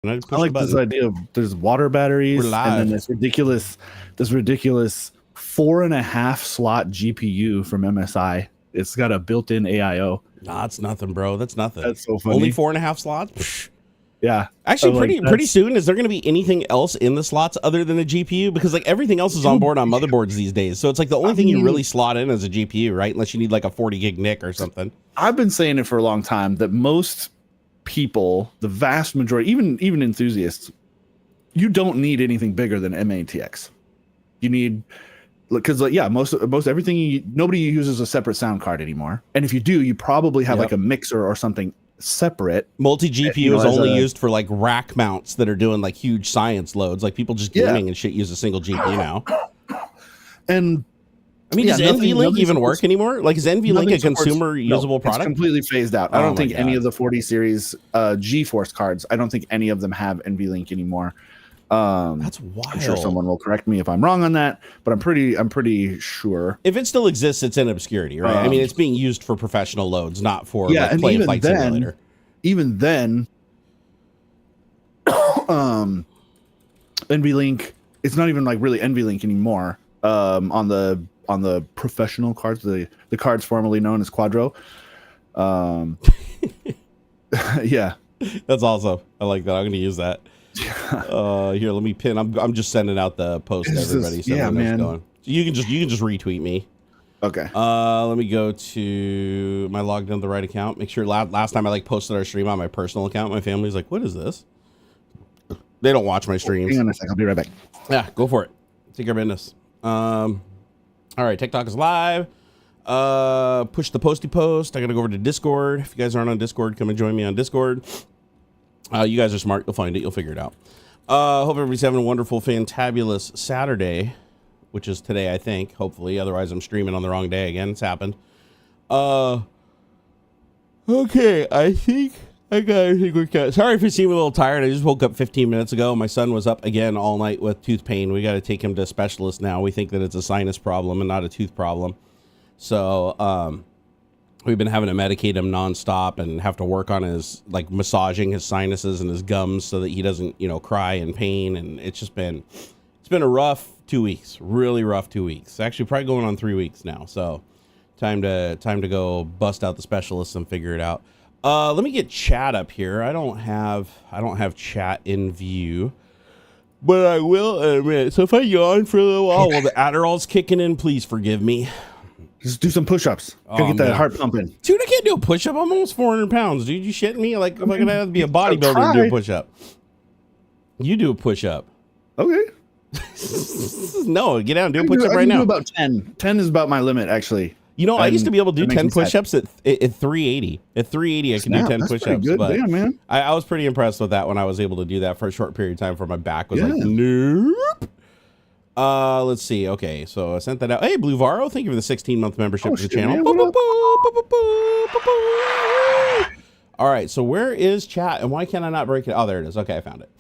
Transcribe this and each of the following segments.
And I I like this idea of there's water batteries and then this ridiculous 4.5 slot GPU from MSI. It's got a built-in AIO. Nah, that's nothing, bro. That's nothing. That's so funny. Only 4.5 slots. Psh. Yeah. Actually, pretty soon, is there going to be anything else in the slots other than a GPU? Because like everything else is on board on motherboards these days. So it's like the only thing you really slot in is a GPU, right? Unless you need like a 40 gig NIC or something. I've been saying it for a long time that most people, the vast majority, even enthusiasts, you don't need anything bigger than MATX. You need, because like, yeah, most everything, nobody uses a separate sound card anymore. And if you do, you probably have like a mixer or something separate. Multi GPU is only used for like rack mounts that are doing like huge science loads. Like people just gaming and shit use a single GPU now. And I mean, does NVLink even work anymore? Like, is NVLink a consumer usable product? It's completely phased out. I don't think any of the 40 series GeForce cards, I don't think any of them have NVLink anymore. That's wild. I'm sure someone will correct me if I'm wrong on that, but I'm pretty sure. If it still exists, it's in obscurity, right? I mean, it's being used for professional loads, not for like playing Flight Simulator. Even then, NVLink, it's not even like really NVLink anymore. On the professional cards, the cards formerly known as Quadro. Yeah, that's awesome. I like that. I'm going to use that. Here, let me pin. I'm just sending out the post to everybody. So yeah, man. Going. So you can just retweet me. Okay. Let me go to my logged into the right account. Make sure last time I like posted our stream on my personal account. My family's like, "What is this?" They don't watch my streams. Hang on a second. I'll be right back. Yeah, go for it. Take your business. All right, TikTok is live. Push the posty post. I gotta go over to Discord. If you guys aren't on Discord, come and join me on Discord. You guys are smart. You'll find it. You'll figure it out. Hope everybody's having a wonderful, fantabulous Saturday, which is today, I think. Hopefully, otherwise I'm streaming on the wrong day again. It's happened. Okay, I think we're sorry if you seem a little tired. I just woke up 15 minutes ago. My son was up again all night with tooth pain. We got to take him to a specialist now. We think that it's a sinus problem and not a tooth problem. So, we've been having to medicate him nonstop and have to work on his, like, massaging his sinuses and his gums so that he doesn't, cry in pain. And it's been a rough 2 weeks, really rough 2 weeks. Actually, probably going on 3 weeks now. So time to go bust out the specialists and figure it out. Let me get chat up here. I don't have chat in view, but I will in a minute. So if I yawn for a little while while the Adderall's kicking in, please forgive me. Just do some push-ups. Get that heart pumping. Dude, I can't do a push-up. I'm almost 400 pounds, dude. You shitting me? Like, am I gonna have to be a bodybuilder to do a push-up? You do a push-up. Okay. No, get down. Do a push-up right now. I can do about 10. 10 is about my limit, actually. I used to be able to do 10 push-ups at 380. At 380, I can do 10 push-ups. Good. But damn, man. I was pretty impressed with that when I was able to do that for a short period of time, for my back was like, nope. Let's see. Okay, so I sent that out. Hey, Blue Varo, thank you for the 16-month membership to the channel. All right, so where is chat, and why can I not break it? Oh, there it is. Okay, I found it.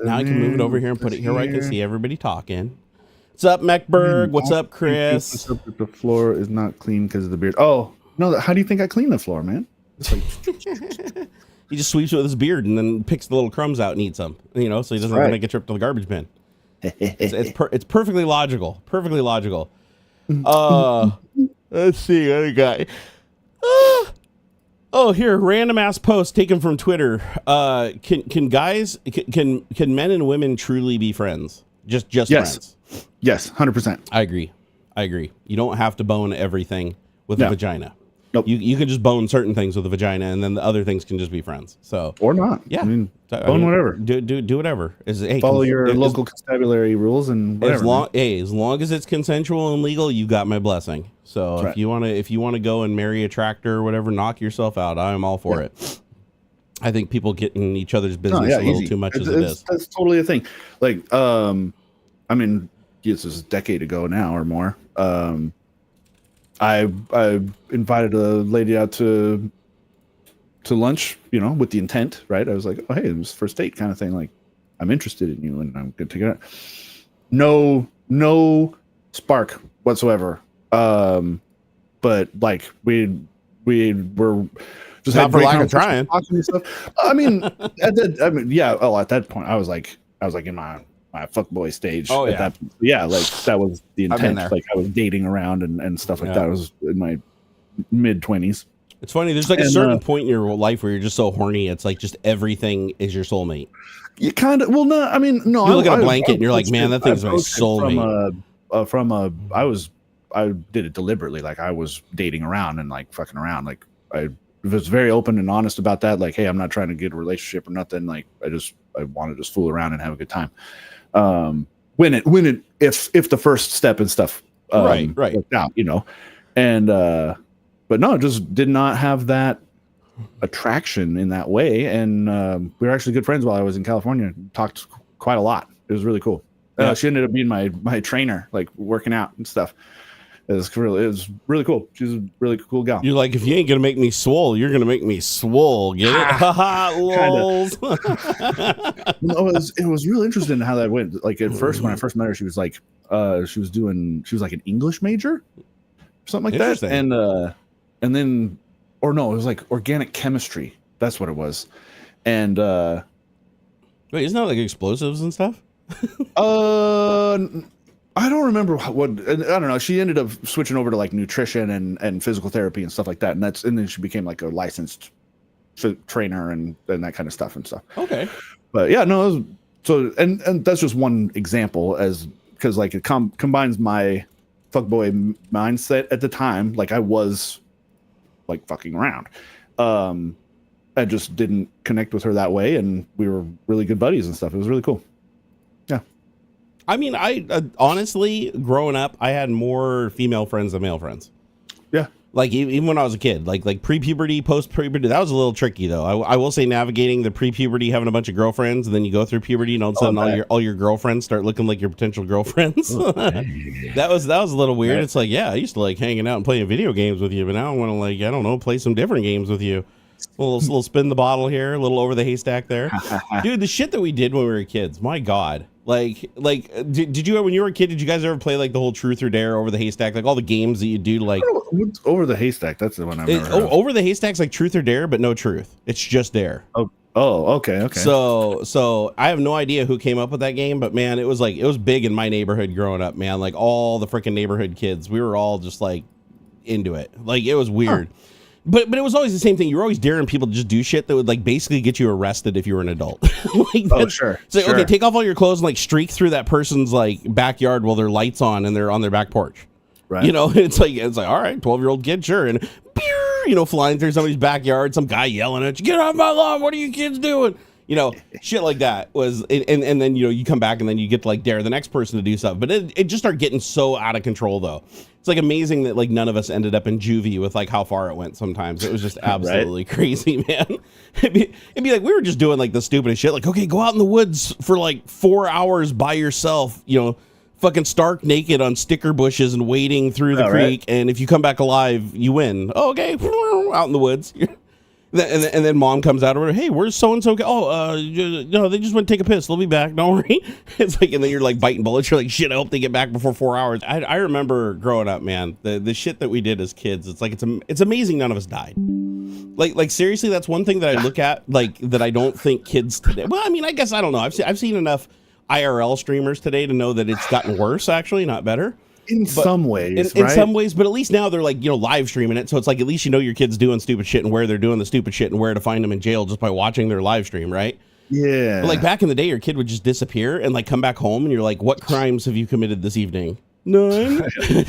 Now I can move it over here and put it here where I can see everybody talking. What's up, Meckberg? What's up, Chris? The floor is not clean because of the beard. Oh, no, how do you think I clean the floor, man? He just sweeps it with his beard and then picks the little crumbs out and eats them, so he doesn't have to make a trip to the garbage bin. It's perfectly logical. Perfectly logical. Let's see, other guy. Here, random ass post taken from Twitter. Can men and women truly be friends? Just friends? Yes, 100%. I agree. You don't have to bone everything with a vagina. Nope. You can just bone certain things with a vagina, and then the other things can just be friends. So or not. Yeah. Bone whatever. Do whatever. Follow your local constabulary rules and whatever. As long as it's consensual and legal, you got my blessing. So if you wanna go and marry a tractor or whatever, knock yourself out. I am all for it. I think people get in each other's business a little too much as it is. That's totally a thing. Like, I mean, this is a decade ago now or more. I invited a lady out to lunch, with the intent, right? I was like, oh, hey, it was first date kind of thing. Like, I'm interested in you and I'm good to get it. No spark whatsoever. But like we were Just Not had for great lack of conversations, trying. talking and stuff. I mean, yeah. Oh, at that point, I was like in my fuckboy stage. Oh, at yeah. that point. Yeah, like that was the I've been intent. there. Like I was dating around and stuff like Yeah. that. I was in my mid-20s. It's funny. There's like a And, certain point in your life where you're just so horny. It's like just everything is your soulmate. You kind of, well, no, I mean, no. You look at a blanket I and you're like, man, that thing's my approached it soulmate. I did it deliberately. Like I was dating around and like fucking around. Like I was very open and honest about that. Like, hey, I'm not trying to get a relationship or nothing. Like I want to just fool around and have a good time. If the first step and stuff, Right. worked out, you know, and, but no, just did not have that attraction in that way. And we were actually good friends while I was in California. Talked quite a lot. It was really cool. Yeah. She ended up being my trainer, like working out and stuff. It was really cool. She's a really cool gal. You're like, if you ain't gonna make me swole, you're gonna make me swole. Get it? Haha, lols. No, it was real interesting how that went. Like at first, when I first met her, she was like, she was like an English major, something like that, and then, or no, it was like organic chemistry. That's what it was, and wait, isn't that like explosives and stuff? I don't remember what I don't know. She ended up switching over to like nutrition and physical therapy and stuff like that, and then she became like a licensed trainer and that kind of stuff and stuff. Okay, but yeah, no. And that's just one example, as because like it combines my fuckboy mindset at the time. Like I was like fucking around. I just didn't connect with her that way, and we were really good buddies and stuff. It was really cool. Yeah. I mean, I honestly, growing up, I had more female friends than male friends. Yeah. Like even when I was a kid, like pre-puberty, post-puberty, that was a little tricky though. I will say navigating the pre-puberty, having a bunch of girlfriends, and then you go through puberty, and all of a sudden all your girlfriends start looking like your potential girlfriends. that was a little weird. Right. It's like, yeah, I used to like hanging out and playing video games with you, but now I want to like, I don't know, play some different games with you. A little spin the bottle here, a little over the haystack there. Dude, the shit that we did when we were kids, my God. Like, did you, when you were a kid, did you guys ever play like the whole truth or dare, over the haystack, like all the games that you do, like over the haystack? That's the one I've never heard of. Over the haystack's like truth or dare, but no truth. It's just dare. Oh, okay. So I have no idea who came up with that game, but man, it was big in my neighborhood growing up, man. Like all the freaking neighborhood kids, we were all just like into it. Like it was weird. Huh. But it was always the same thing. You were always daring people to just do shit that would like basically get you arrested if you were an adult. Like sure. It's like, okay, take off all your clothes and like streak through that person's like backyard while their lights on and they're on their back porch. Right. You know, it's like all right, 12-year-old kid, sure. And flying through somebody's backyard, some guy yelling at you, get off my lawn, what are you kids doing? You know, shit like that was, and then, you come back and then you get to like dare the next person to do stuff. But it just started getting so out of control though. It's like amazing that like none of us ended up in juvie with like how far it went sometimes. It was just absolutely crazy, man. It'd be like, we were just doing like the stupidest shit. Like, okay, go out in the woods for like 4 hours by yourself, fucking stark naked on sticker bushes and wading through the creek. Right. And if you come back alive, you win. Oh, okay, out in the woods. And then mom comes out over, hey, where's so-and-so? No, they just went to take a piss. They'll be back. Don't worry. It's like, and then you're like biting bullets. You're like, shit, I hope they get back before 4 hours. I remember growing up, man, the shit that we did as kids. It's like, it's amazing none of us died. Like seriously, that's one thing that I look at, like, that I don't think kids today. Well, I mean, I guess, I don't know. I've seen enough IRL streamers today to know that it's gotten worse, actually, not better. In some ways, in some ways, but at least now they're like, live streaming it. So it's like, at least your kid's doing stupid shit and where they're doing the stupid shit and where to find them in jail just by watching their live stream, right? Yeah. But like back in the day, your kid would just disappear and like come back home and you're like, what crimes have you committed this evening? None.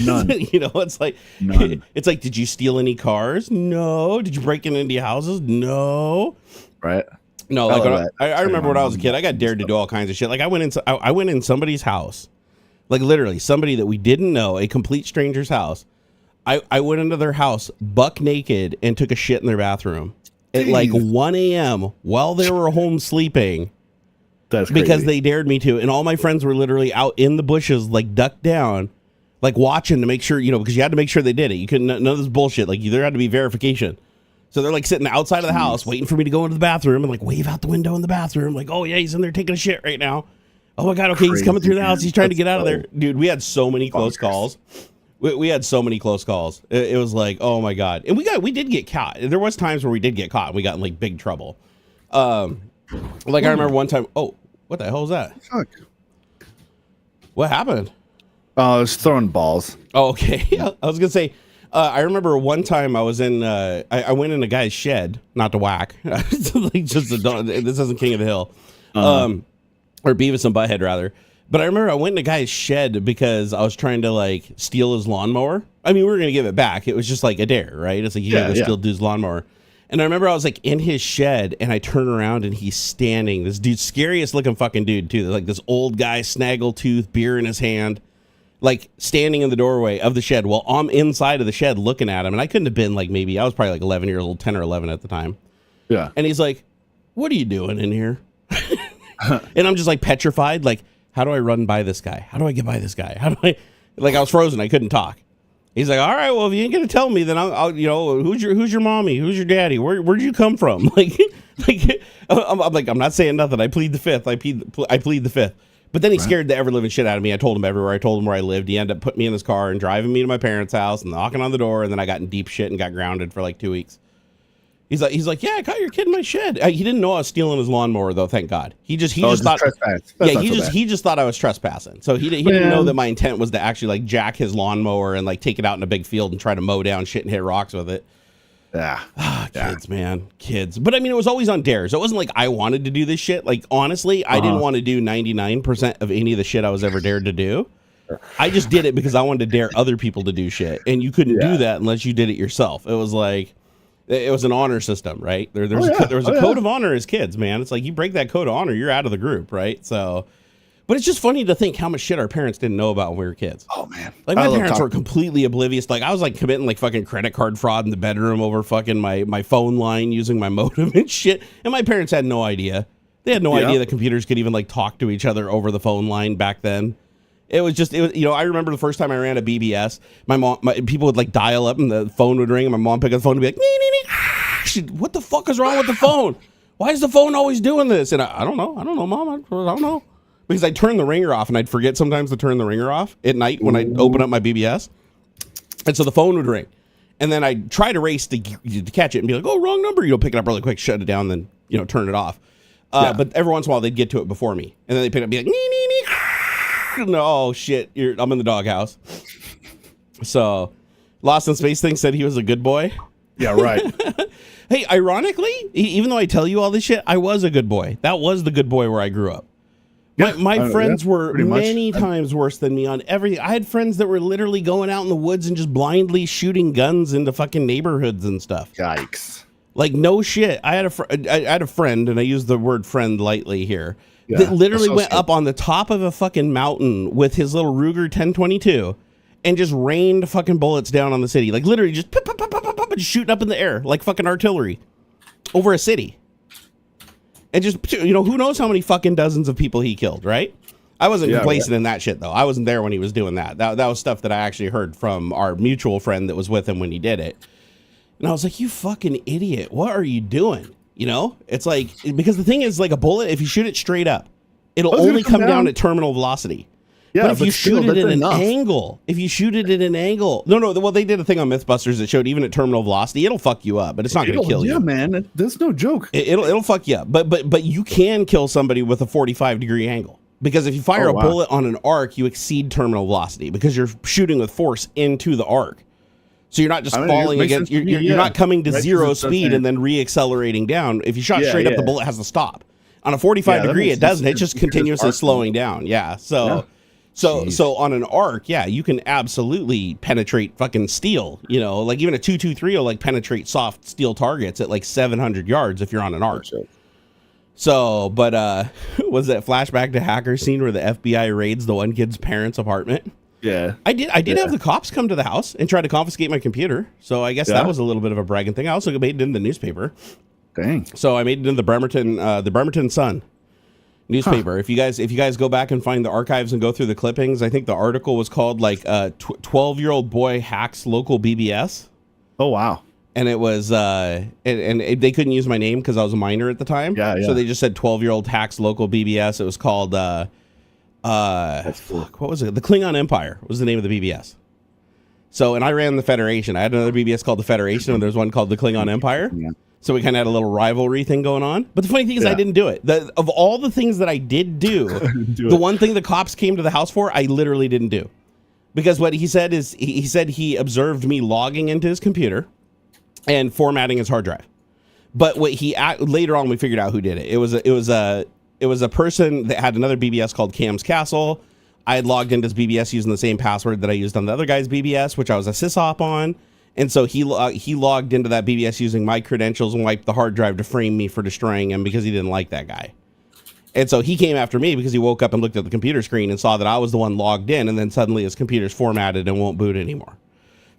None. It's like, none. It's like, did you steal any cars? No. Did you break into any houses? No. Right. No, like I remember when I was a kid, I got dared to do all kinds of shit. Like I went in somebody's house. Like literally somebody that we didn't know, a complete stranger's house. I went into their house buck naked and took a shit in their bathroom at like 1 a.m. while they were home sleeping. That's crazy. Because they dared me to. And all my friends were literally out in the bushes, like ducked down, like watching to make sure, because you had to make sure they did it. You couldn't, none of this bullshit. Like there had to be verification. So they're like sitting outside of the house waiting for me to go into the bathroom and like wave out the window in the bathroom. Like, oh yeah, he's in there taking a shit right now. Oh my God, okay, he's coming through the house. He's trying to get out of there. Dude, we had so many close calls We had so many close calls. It was like, oh my God. And we did get caught. There was times where we did get caught and we got in like big trouble. Like I remember one time, oh, what the hell was that? Fuck. What happened? I was throwing balls. Oh, okay. I was gonna say, I remember one time I was in, I went in a guy's shed, not to whack, like just this isn't King of the Hill, or Beavis and Butthead rather. But I remember I went in a guy's shed because I was trying to like steal his lawnmower. I mean, we were gonna give it back. It was just like a dare, right? It's like you gotta steal dude's lawnmower. And I remember I was like in his shed and I turn around and he's standing. This dude, scariest looking fucking dude too. Like this old guy, snaggletooth, beer in his hand, like standing in the doorway of the shed while I'm inside of the shed looking at him. And I couldn't have been like, maybe I was probably like 11 years old, 10 or 11 at the time. Yeah. And he's like, what are you doing in here? And I'm just like petrified. Like, how do I run by this guy? How do I get by this guy? How do I, like, I was frozen. I couldn't talk. He's like, all right, well, if you ain't gonna tell me, then I'll you know, who's your mommy? Who's your daddy? Where'd you come from? Like I'm like, I'm not saying nothing. I plead the fifth. I plead the fifth. But then he scared the ever living shit out of me. I told him everywhere. I told him where I lived. He ended up putting me in his car and driving me to my parents' house and knocking on the door. And then I got in deep shit and got grounded for like 2 weeks. He's like, yeah, I caught your kid in my shed. He didn't know I was stealing his lawnmower though. Thank God. He just thought, he just thought I was trespassing. So he didn't know that my intent was to actually like jack his lawnmower and like take it out in a big field and try to mow down shit and hit rocks with it. Kids, man, kids. But I mean, it was always on dares. It wasn't like I wanted to do this shit. Like honestly, I didn't want to do 99% of any of the shit I was ever dared to do. I just did it because I wanted to dare other people to do shit, and you couldn't do that unless you did it yourself. It was like. It was an honor system, right? There was a code of honor as kids, man. It's like you break that code of honor, you're out of the group, right? So, but it's just funny to think how much shit our parents didn't know about when we were kids. Oh man, like my parents were completely oblivious. Like I was like committing like fucking credit card fraud in the bedroom over fucking my phone line using my modem and shit, and my parents had no idea. They had no idea that computers could even like talk to each other over the phone line back then. It was, you know, I remember the first time I ran a BBS, people would like dial up and the phone would ring and my mom pick up the phone and be like, nee, nee, nee. What the fuck is wrong with the phone? Why is the phone always doing this? And I don't know, Mom. I don't know. Because I'd turn the ringer off and I'd forget sometimes to turn the ringer off at night when I'd open up my BBS. And so the phone would ring. And then I'd try to race to catch it and be like, oh, wrong number. You know, pick it up really quick, shut it down, then, you know, turn it off. But every once in a while they'd get to it before me. And then they'd pick it up and be like, nee, nee, nee. No shit, I'm in the doghouse. So Lost in Space thing said he was a good boy. Yeah, right. Hey, ironically, even though I tell you all this shit, I was a good boy. That was the good boy where I grew up. My friends were many times worse than me on everything. I had friends that were literally going out in the woods and just blindly shooting guns into fucking neighborhoods and stuff. Yikes. Like no shit. I had a friend, and I use the word friend lightly here. That literally went up on the top of a fucking mountain with his little Ruger 1022 and just rained fucking bullets down on the city. Like literally just pop, pop, pop, pop, pop, and shooting up in the air like fucking artillery over a city. And just, you know, who knows how many fucking dozens of people he killed, right? I wasn't complacent in that shit though. I wasn't there when he was doing that. That was stuff that I actually heard from our mutual friend that was with him when he did it. And I was like, you fucking idiot. What are you doing? You know, it's like, because the thing is like a bullet, if you shoot it straight up, it'll only come down at terminal velocity. Yeah, but if you shoot it at an angle, no, well, they did a thing on Mythbusters that showed even at terminal velocity, it'll fuck you up, but it's not going to kill you. Yeah, man, that's no joke. It'll fuck you up, but you can kill somebody with a 45-degree angle, because if you fire a bullet on an arc, you exceed terminal velocity because you're shooting with force into the arc. So you're not just falling against, you're not coming to zero speed and then re-accelerating down. If you shot straight up, the bullet has to stop. On a 45 degree, it doesn't. It's just continuously slowing down. Yeah. So on an arc, you can absolutely penetrate fucking steel. You know, like even a 223 will like penetrate soft steel targets at like 700 yards if you're on an arc. So, but was that flashback to hacker scene where the FBI raids the one kid's parents' apartment? Yeah, I did have the cops come to the house and try to confiscate my computer. So I guess that was a little bit of a bragging thing. I also made it in the newspaper. Dang. So I made it in the Bremerton Sun newspaper. If you guys go back and find the archives and go through the clippings, I think the article was called like 12-year-old boy hacks local BBS. Oh wow. And it was and they couldn't use my name because I was a minor at the time. Yeah. So they just said 12-year-old hacks local BBS. It was called what was it? The Klingon Empire was the name of the BBS. So, and I ran the Federation. I had another BBS called the Federation, and there's one called the Klingon Empire. Yeah. So we kind of had a little rivalry thing going on. But the funny thing is I didn't do it. Of all the things that I did do, the one thing the cops came to the house for, I literally didn't do. Because what he said is, he said he observed me logging into his computer and formatting his hard drive. But what later on we figured out who did it. It was a person that had another BBS called Cam's Castle. I had logged into his BBS using the same password that I used on the other guy's BBS, which I was a sysop on. And so he logged into that BBS using my credentials and wiped the hard drive to frame me for destroying him because he didn't like that guy. And so he came after me because he woke up and looked at the computer screen and saw that I was the one logged in, and then suddenly his computer's formatted and won't boot anymore.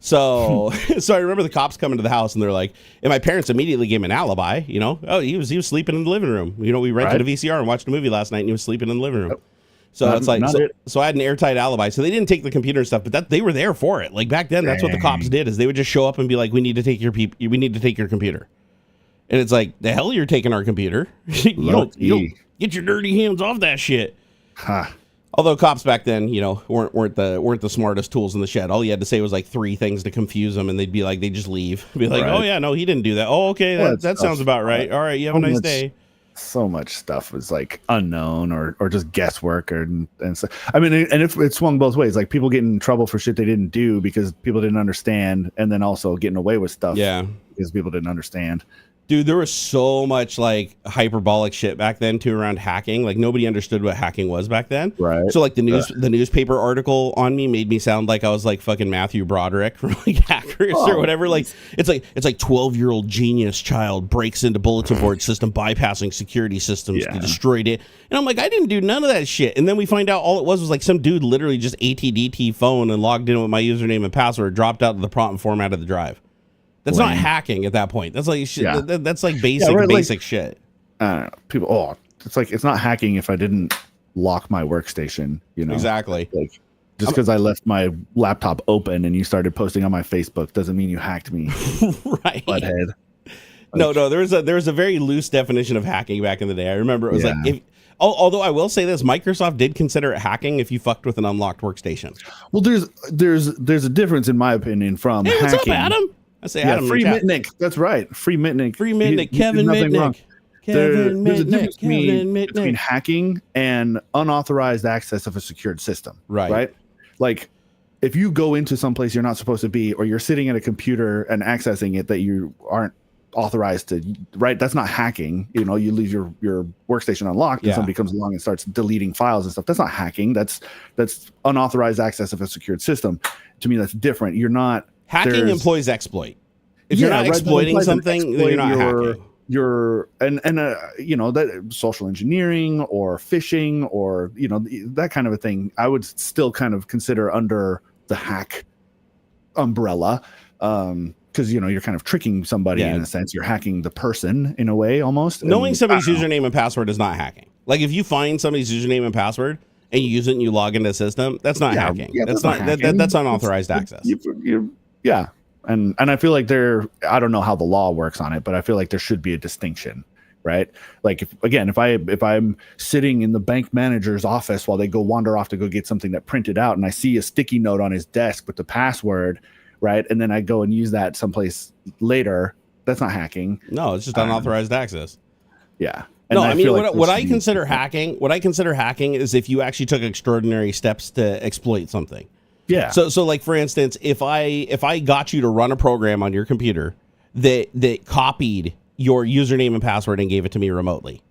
So so I remember the cops coming to the house, and they're like, and my parents immediately gave him an alibi, you know. Oh, he was sleeping in the living room. You know, we rented a VCR and watched a movie last night, and he was sleeping in the living room. So it's like, so I had an airtight alibi. So they didn't take the computer and stuff, but they were there for it. Like back then, that's what the cops did, is they would just show up and be like, we need to take your computer. And it's like, the hell you're taking our computer? you don't get your dirty hands off that shit. Huh. Although cops back then, you know, weren't the smartest tools in the shed. All you had to say was like 3 things to confuse them, and they'd be like, they just leave. Be like, oh yeah, no, he didn't do that. Oh, okay, that sounds about right. All right, you have a nice day. So much stuff was like unknown or just guesswork and so, I mean, and if it swung both ways, like people getting in trouble for shit they didn't do because people didn't understand, and then also getting away with stuff because people didn't understand. Dude, there was so much like hyperbolic shit back then too around hacking. Like nobody understood what hacking was back then. Right. So like the newspaper article on me made me sound like I was like fucking Matthew Broderick from like Hackers or whatever. Like it's like 12-year-old genius child breaks into bulletin board system bypassing security systems to destroy it. And I'm like, I didn't do none of that shit. And then we find out all it was like some dude literally just AT&T phone and logged in with my username and password, dropped out of the prompt and formatted the drive. That's not hacking at that point. That's like shit. That's like basic shit. People, it's like, it's not hacking if I didn't lock my workstation, you know? Exactly. Like just because I left my laptop open and you started posting on my Facebook doesn't mean you hacked me. Right. Butthead. No, there was a very loose definition of hacking back in the day. I remember it was like, although I will say this, Microsoft did consider it hacking if you fucked with an unlocked workstation. Well, there's a difference in my opinion from hacking. What's up, Adam? I say Adam. Free Mitnick. That's right. Free Mitnick. Kevin Mitnick. There's a difference between hacking and unauthorized access of a secured system. Right. Like if you go into some place you're not supposed to be, or you're sitting at a computer and accessing it that you aren't authorized to, right? That's not hacking. You know, you leave your workstation unlocked and somebody comes along and starts deleting files and stuff. That's not hacking. That's unauthorized access of a secured system. To me, that's different. You're not. Hacking employs exploit. If you're not exploiting something, then you're not hacking. You know, that social engineering or phishing or, you know, that kind of a thing, I would still kind of consider under the hack umbrella. Because, you know, you're kind of tricking somebody in a sense. You're hacking the person in a way almost. Knowing somebody's username and password is not hacking. Like if you find somebody's username and password and you use it and you log into the system, that's not hacking. Yeah, that's not hacking. That's unauthorized access. Yeah. And I feel like I don't know how the law works on it, but I feel like there should be a distinction, right? Like if I'm sitting in the bank manager's office while they go wander off to go get something that printed out and I see a sticky note on his desk with the password, right? And then I go and use that someplace later, that's not hacking. No, it's just unauthorized access. Yeah. And no, I mean, what I consider hacking is if you actually took extraordinary steps to exploit something. Yeah. So like for instance, if I got you to run a program on your computer that copied your username and password and gave it to me remotely,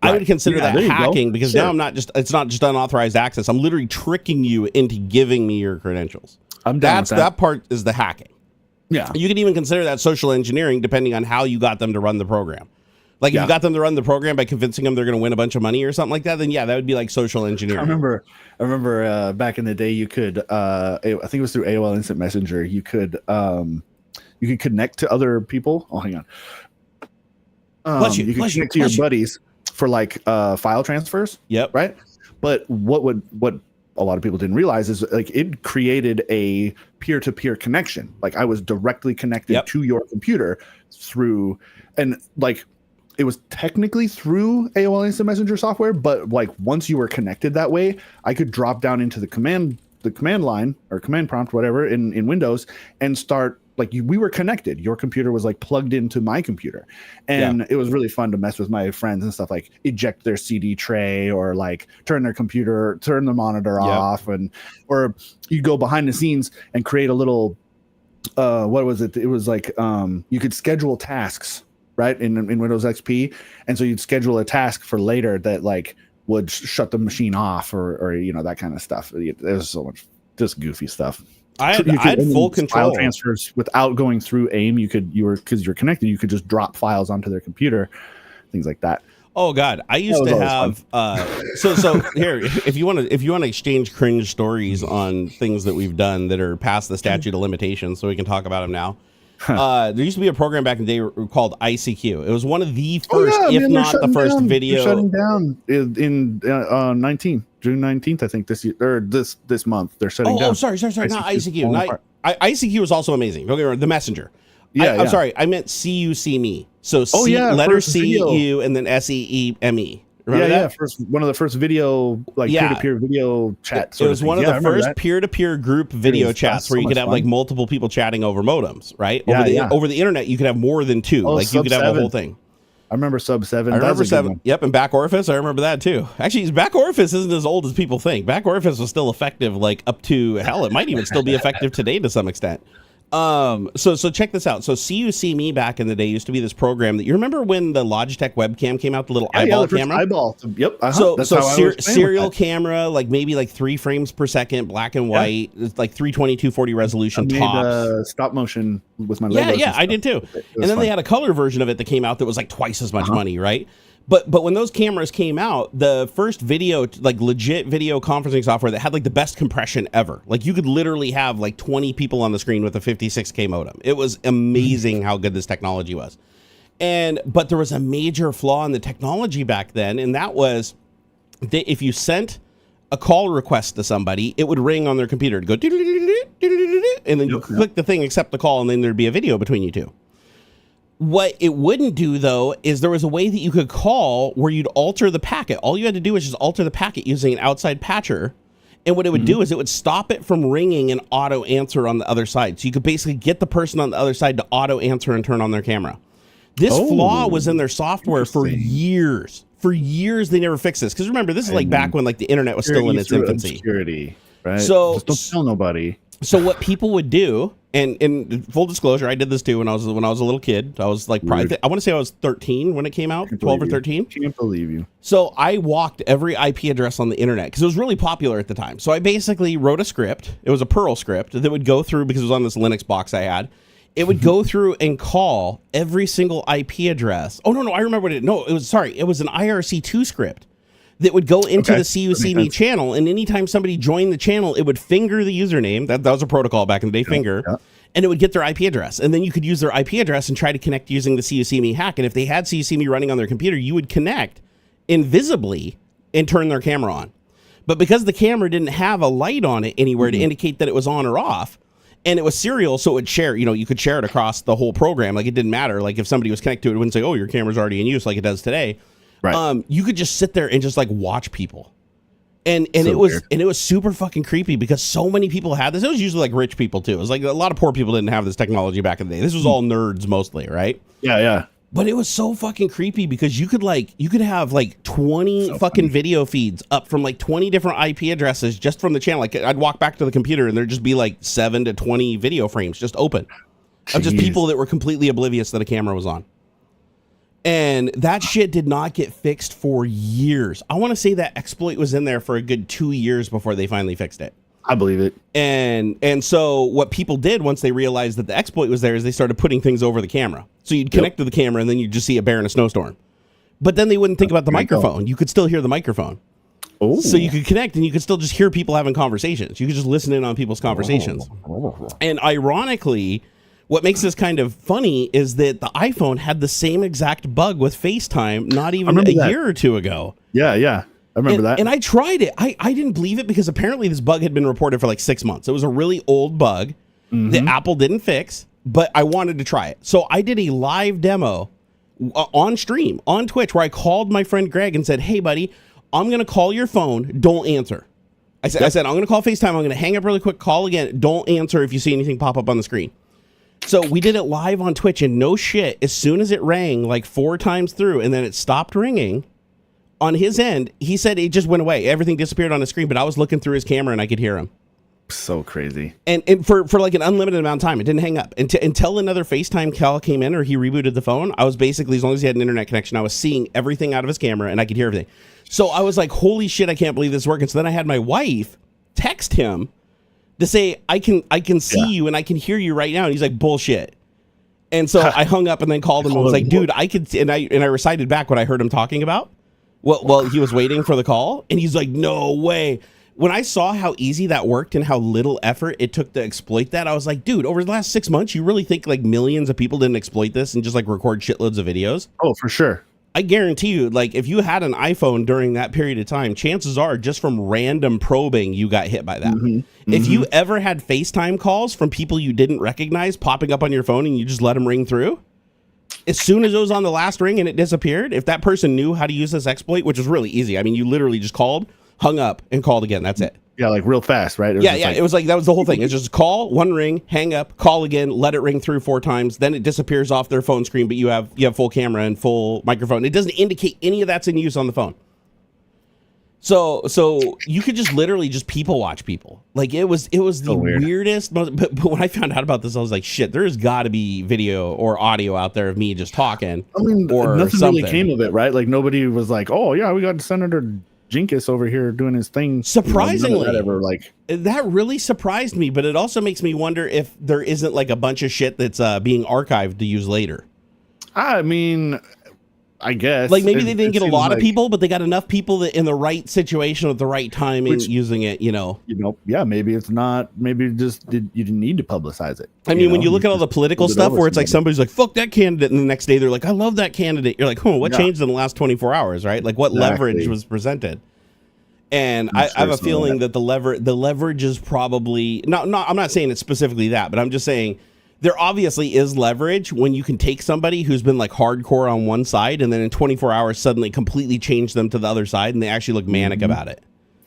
I would consider that hacking because now it's not just unauthorized access. I'm literally tricking you into giving me your credentials. That part is the hacking. Yeah. You can even consider that social engineering depending on how you got them to run the program. Like if you got them to run the program by convincing them they're going to win a bunch of money or something like that, then that would be like social engineering. I remember back in the day, you could, I think it was through AOL Instant Messenger, you could connect to other people. Oh, hang on. You could connect to your buddies for like file transfers. Yep. Right. But what a lot of people didn't realize is like it created a peer-to-peer connection. Like I was directly connected to your computer through, and like it was technically through AOL Instant Messenger software, but like once you were connected that way, I could drop down into the command the command line or command prompt, whatever, in Windows, and start like we were connected. Your computer was like plugged into my computer, and it was really fun to mess with my friends and stuff, like eject their CD tray or like turn the monitor off, or you go behind the scenes and create a little what was it? It was like you could schedule tasks, right, in Windows XP, and so you'd schedule a task for later that like would shut the machine off or you know, that kind of stuff. There's so much just goofy stuff. I had full control. File transfers without going through AIM. Because you're connected, you could just drop files onto their computer, things like that. Oh God, I used to have so here, if you want to exchange cringe stories on things that we've done that are past the statute of limitations, so we can talk about them now. There used to be a program back in the day called ICQ. It was one of the first, if not the first, video. They're shutting down in June 19th, I think, this year or this month. They're shutting down. Oh, sorry, not ICQ. ICQ was also amazing. Don't get me wrong, the messenger. I'm sorry, I meant CUCME. So letter CU and then SEEME. Remember that? One of the first video, like peer-to-peer video chats. It was one of the first peer-to-peer group video chats where you could have like multiple people chatting over modems, right? Over the internet, you could have more than two. Like you could have a whole thing. I remember Sub 7. I remember 7. Yep, and Back Orifice. I remember that too. Actually, Back Orifice isn't as old as people think. Back Orifice was still effective, like up to hell. It might even still be effective today to some extent. So check this out. So CUCME back in the day used to be this program that you remember when the Logitech webcam came out, the little eyeball camera. Eyeball. Yep. So serial camera, like maybe like 3 frames per second, black and white, it's like 320, 240 resolution tops. Stop motion with my Legos. Yeah, I did too. And then they had a color version of it that came out that was like twice as much money, right? But when those cameras came out, the first video, like legit video conferencing software that had like the best compression ever. Like you could literally have like 20 people on the screen with a 56K modem. It was amazing how good this technology was. But there was a major flaw in the technology back then, and that was that if you sent a call request to somebody, it would ring on their computer. It'd go, and then you click the thing, accept the call, and then there'd be a video between you two. What it wouldn't do, though, is there was a way that you could call where you'd alter the packet. All you had to do was just alter the packet using an outside patcher. And what it would do is it would stop it from ringing and auto answer on the other side. So you could basically get the person on the other side to auto answer and turn on their camera. This flaw was in their software for years. For years, they never fixed this. Because remember, this is like back when like the internet was still in its infancy. Security, right? So just don't tell nobody. So what people would do, and in full disclosure, I did this too when I was a little kid. I was like, probably, I want to say I was 13 when it came out, 12 or 13. Can't believe you. So I walked every IP address on the internet because it was really popular at the time. So I basically wrote a script. It was a Perl script that would go through, because it was on this Linux box I had. It would go through and call every single IP address. Oh, no, I remember what it was an IRC2 script that would go into the CUCME channel, and anytime somebody joined the channel, it would finger the username. That was a protocol back in the day, and it would get their IP address. And then you could use their IP address and try to connect using the CUCME hack. And if they had CUCME running on their computer, you would connect invisibly and turn their camera on. But because the camera didn't have a light on it anywhere to indicate that it was on or off, and it was serial, so it would share, you could share it across the whole program. Like it didn't matter. Like if somebody was connected to it, it wouldn't say, oh, your camera's already in use like it does today. Right. You could just sit there and just like watch people. And it was super fucking creepy because so many people had this. It was usually like rich people too. It was like a lot of poor people didn't have this technology back in the day. This was all nerds mostly, right? Yeah. But it was so fucking creepy because you could have like 20 fucking video feeds up from like 20 different IP addresses just from the channel. Like I'd walk back to the computer and there'd just be like 7 to 20 video frames just open of just people that were completely oblivious that a camera was on. And that shit did not get fixed for years. I want to say that exploit was in there for a good 2 years before they finally fixed it. I believe it. And so what people did once they realized that the exploit was there is they started putting things over the camera. So you'd connect to the camera and then you'd just see a bear in a snowstorm. But then they wouldn't think about the microphone. You could still hear the microphone. Oh. So you could connect and you could still just hear people having conversations. You could just listen in on people's conversations. And ironically, what makes this kind of funny is that the iPhone had the same exact bug with FaceTime not even a year or two ago. Yeah. I remember that. And I tried it. I didn't believe it because apparently this bug had been reported for like 6 months. It was a really old bug that Apple didn't fix, but I wanted to try it. So I did a live demo on stream on Twitch where I called my friend Greg and said, hey, buddy, I'm going to call your phone. Don't answer. I said, I'm going to call FaceTime. I'm going to hang up really quick, call again. Don't answer if you see anything pop up on the screen. So we did it live on Twitch, and no shit, as soon as it rang like 4 times through and then it stopped ringing on his end, he said it just went away. Everything disappeared on the screen, but I was looking through his camera and I could hear him. So crazy. And for like an unlimited amount of time, it didn't hang up until another FaceTime call came in or he rebooted the phone. I was basically, as long as he had an internet connection, I was seeing everything out of his camera and I could hear everything. So I was like, holy shit, I can't believe this is working. So then I had my wife text him to say, I can see you and I can hear you right now. And he's like, bullshit. And so I hung up and then called him and was like, dude, I could, and I recited back what I heard him talking about. Well, he was waiting for the call and he's like, no way. When I saw how easy that worked and how little effort it took to exploit that, I was like, dude, over the last 6 months, you really think like millions of people didn't exploit this and just like record shitloads of videos? Oh, for sure. I guarantee you, like, if you had an iPhone during that period of time, chances are just from random probing, you got hit by that. If you ever had FaceTime calls from people you didn't recognize popping up on your phone and you just let them ring through, as soon as it was on the last ring and it disappeared, if that person knew how to use this exploit, which was really easy. I mean, you literally just called, hung up, and called again. That's it. Yeah, like real fast, right? It was like that was the whole thing. It's just call, one ring, hang up, call again, let it ring through 4 times, then it disappears off their phone screen, but you have full camera and full microphone. It doesn't indicate any of that's in use on the phone. So you could just literally just people watch people. Like it was the weirdest. But when I found out about this, I was like, shit, there's got to be video or audio out there of me just talking. I mean, or nothing something. really came of it, right? Like nobody was like, oh yeah, we got Senator Jinkus over here doing his thing. Surprisingly, that really surprised me, but it also makes me wonder if there isn't like a bunch of shit that's being archived to use later. I mean, I guess like maybe they didn't get a lot of people, but they got enough people that in the right situation at the right time and using it. Yeah, maybe it's not. Maybe you didn't need to publicize it. I mean, when you look at all the political stuff where it's like somebody's like, fuck that candidate, and the next day they're like, I love that candidate. You're like, what changed in the last 24 hours, right? Like what leverage was presented? And I have a feeling that the leverage is probably not. I'm not saying it's specifically that, but I'm just saying there obviously is leverage when you can take somebody who's been like hardcore on one side and then in 24 hours suddenly completely change them to the other side and they actually look manic about it.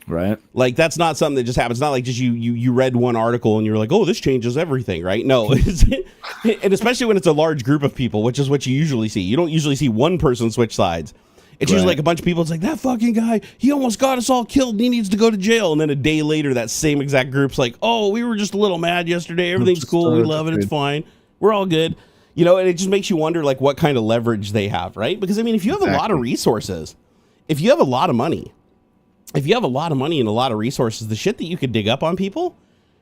Right. Like that's not something that just happens. It's not like just you read one article and you're like, oh, this changes everything, right? No. And especially when it's a large group of people, which is what you usually see. You don't usually see one person switch sides. It's usually like a bunch of people. It's like, that fucking guy, he almost got us all killed and he needs to go to jail. And then a day later, that same exact group's like, oh, we were just a little mad yesterday. Everything's cool. We love it. It's fine. We're all good. And it just makes you wonder like what kind of leverage they have, right? Because I mean, if you have a lot of resources, if you have a lot of money and a lot of resources, the shit that you could dig up on people,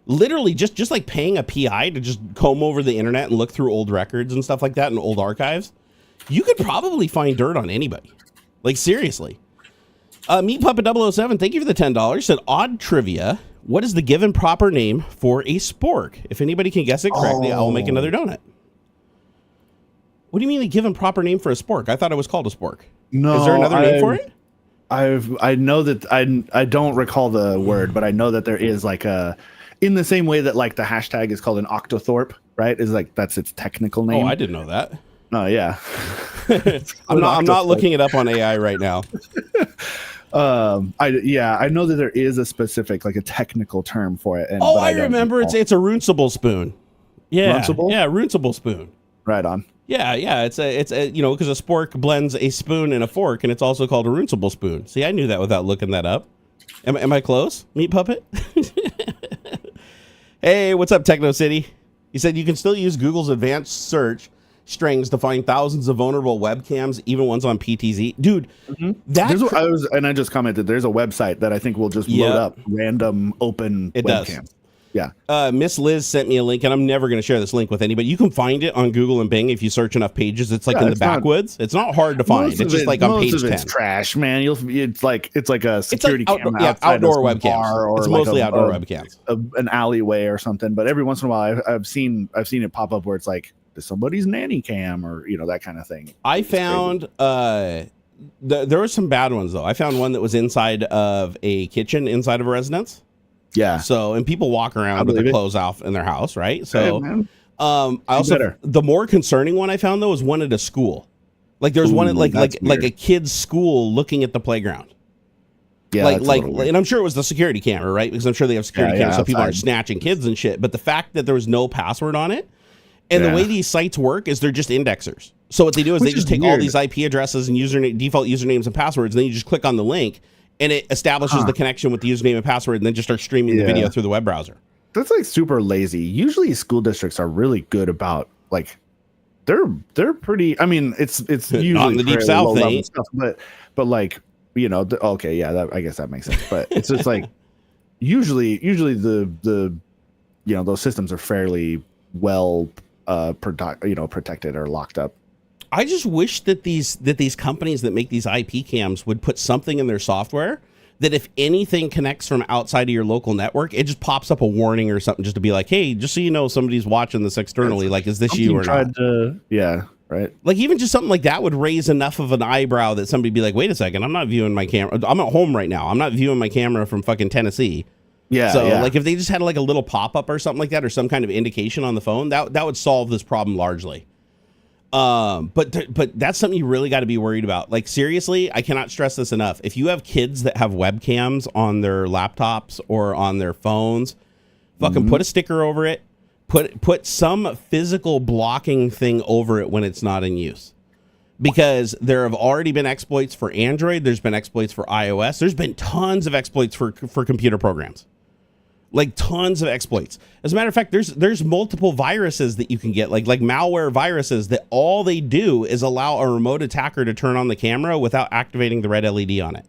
literally just like paying a PI to just comb over the internet and look through old records and stuff like that and old archives, you could probably find dirt on anybody. Like, seriously. Meat Puppet 007, thank you for the $10. Said, odd trivia. What is the given proper name for a spork? If anybody can guess it correctly, I will make another donut. What do you mean the given proper name for a spork? I thought it was called a spork. No. Is there another name for it? I know that I don't recall the word, but I know that there is like in the same way that like the hashtag is called an octothorpe, right? Is like that's its technical name. Oh, I didn't know that. Oh yeah. I'm not looking it up on AI right now. I know that there is a specific like a technical term for it. I remember it's a runcible spoon. Yeah, runcible? Yeah, runcible spoon. Right on. Yeah, it's a because a spork blends a spoon and a fork, and it's also called a runcible spoon. See, I knew that without looking that up. Am I close, Meat Puppet? Hey, what's up, Techno City? He said you can still use Google's advanced search strings to find thousands of vulnerable webcams, even ones on PTZ. Dude, I just commented, there's a website that I think will just load up random open webcams. Yeah. Miss Liz sent me a link, and I'm never going to share this link with anybody. You can find it on Google and Bing if you search enough pages. It's like in the backwoods. It's not hard to find. It's just like on page 10. It's trash, man. It's like a security camera. Outdoor webcams. It's mostly outdoor webcams. An alleyway or something. But every once in a while, I've seen it pop up where it's like somebody's nanny cam or that kind of thing. I found there were some bad ones though. I found one that was inside of a kitchen inside of a residence. Yeah. So, and people walk around with their clothes off in their house, right? So, the more concerning one I found though was one at a school. Like there's one at like a kid's school looking at the playground. Yeah, and I'm sure it was the security camera, right? Because I'm sure they have security cameras, so people aren't snatching kids and shit. But the fact that there was no password on it, and the way these sites work is they're just indexers. So what they do is they just take all these IP addresses and default usernames and passwords, and then you just click on the link, and it establishes the connection with the username and password, and then just start streaming the video through the web browser. That's like super lazy. Usually school districts are really good about like they're pretty. I mean, it's usually not in the deep south thing, stuff, but like okay, I guess that makes sense. But it's just like usually the those systems are fairly well protected or locked up. I just wish that these companies that make these IP cams would put something in their software that if anything connects from outside of your local network, it just pops up a warning or something just to be like, hey, just so you know, somebody's watching this externally. Like, is this you or not? Right. Like even just something like that would raise enough of an eyebrow that somebody'd be like, wait a second, I'm not viewing my camera. I'm at home right now. I'm not viewing my camera from fucking Tennessee. Yeah. So like if they just had like a little pop-up or something like that, or some kind of indication on the phone, that would solve this problem largely. But that's something you really got to be worried about. Like seriously, I cannot stress this enough. If you have kids that have webcams on their laptops or on their phones, fucking put a sticker over it. Put some physical blocking thing over it when it's not in use. Because there have already been exploits for Android, there's been exploits for iOS, there's been tons of exploits for computer programs. Like tons of exploits. As a matter of fact, there's multiple viruses that you can get, like malware viruses that all they do is allow a remote attacker to turn on the camera without activating the red LED on it.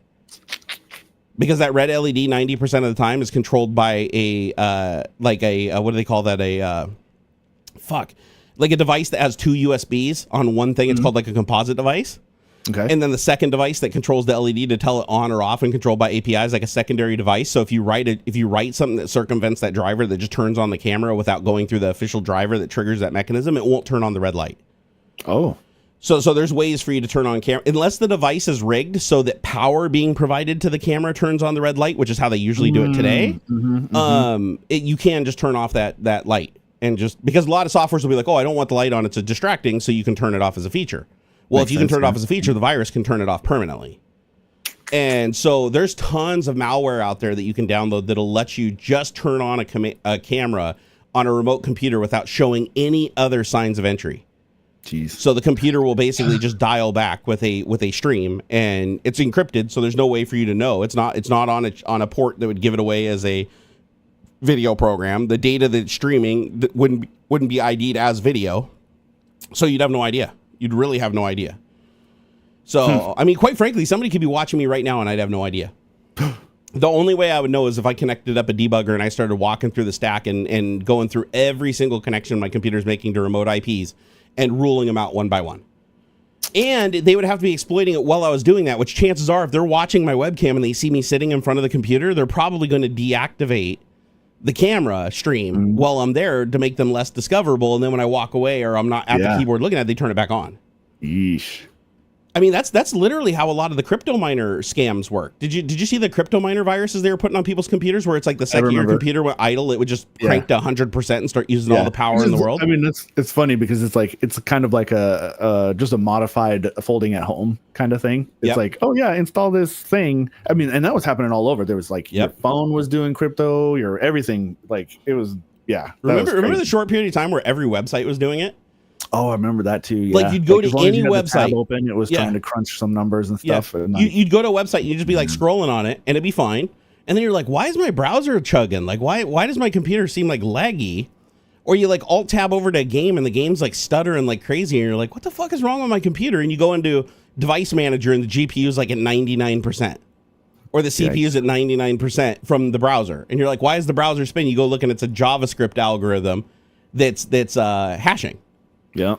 Because that red LED 90% of the time is controlled by a what do they call that? Like a device that has two USBs on one thing. It's called like a composite device. Okay. And then the second device that controls the LED to tell it on or off and controlled by APIs, like a secondary device. So if you write something that circumvents that driver that just turns on the camera without going through the official driver that triggers that mechanism, it won't turn on the red light. Oh. So there's ways for you to turn on camera, unless the device is rigged so that power being provided to the camera turns on the red light, which is how they usually do it today. You can just turn off that light, and just because a lot of softwares will be like, oh, I don't want the light on, it's distracting, so you can turn it off as a feature. Well, if you can turn it off as a feature, the virus can turn it off permanently. And so there's tons of malware out there that you can download that'll let you just turn on a camera on a remote computer without showing any other signs of entry. Jeez. So the computer will basically just dial back with a stream, and it's encrypted, so there's no way for you to know. It's not on a port that would give it away as a video program. The data that's streaming wouldn't be ID'd as video, so you'd have no idea. You'd really have no idea. So I mean, quite frankly, somebody could be watching me right now, and I'd have no idea. The only way I would know is if I connected up a debugger and I started walking through the stack and going through every single connection my computer's making to remote IPs and ruling them out one by one. And they would have to be exploiting it while I was doing that, which chances are if they're watching my webcam and they see me sitting in front of the computer, they're probably going to deactivate the camera stream while I'm there to make them less discoverable. And then when I walk away or I'm not at the keyboard looking at it, they turn it back on. Yeesh. I mean, that's literally how a lot of the crypto miner scams work. Did you see the crypto miner viruses they were putting on people's computers where it's like the second your computer went idle, it would just crank to 100% and start using all the power in the world? I mean, it's funny because it's kind of like just a modified folding at home kind of thing. It's like, oh yeah, install this thing. I mean, and that was happening all over. There was like your phone was doing crypto, your everything. Like it was, Remember the short period of time where every website was doing it? Oh, I remember that too. Yeah. Like you'd go to any website open, it was trying to crunch some numbers and stuff. Yeah. You'd go to a website, you'd just be like scrolling on it, and it'd be fine. And then you're like, why is my browser chugging? Like, why does my computer seem like laggy? Or you like alt tab over to a game, and the game's like stuttering like crazy, and you're like, what the fuck is wrong with my computer? And you go into device manager, and the GPU is like at 99%, or the CPU is at 99% from the browser, and you're like, why is the browser spinning? You go look, and it's a JavaScript algorithm that's hashing. Yeah.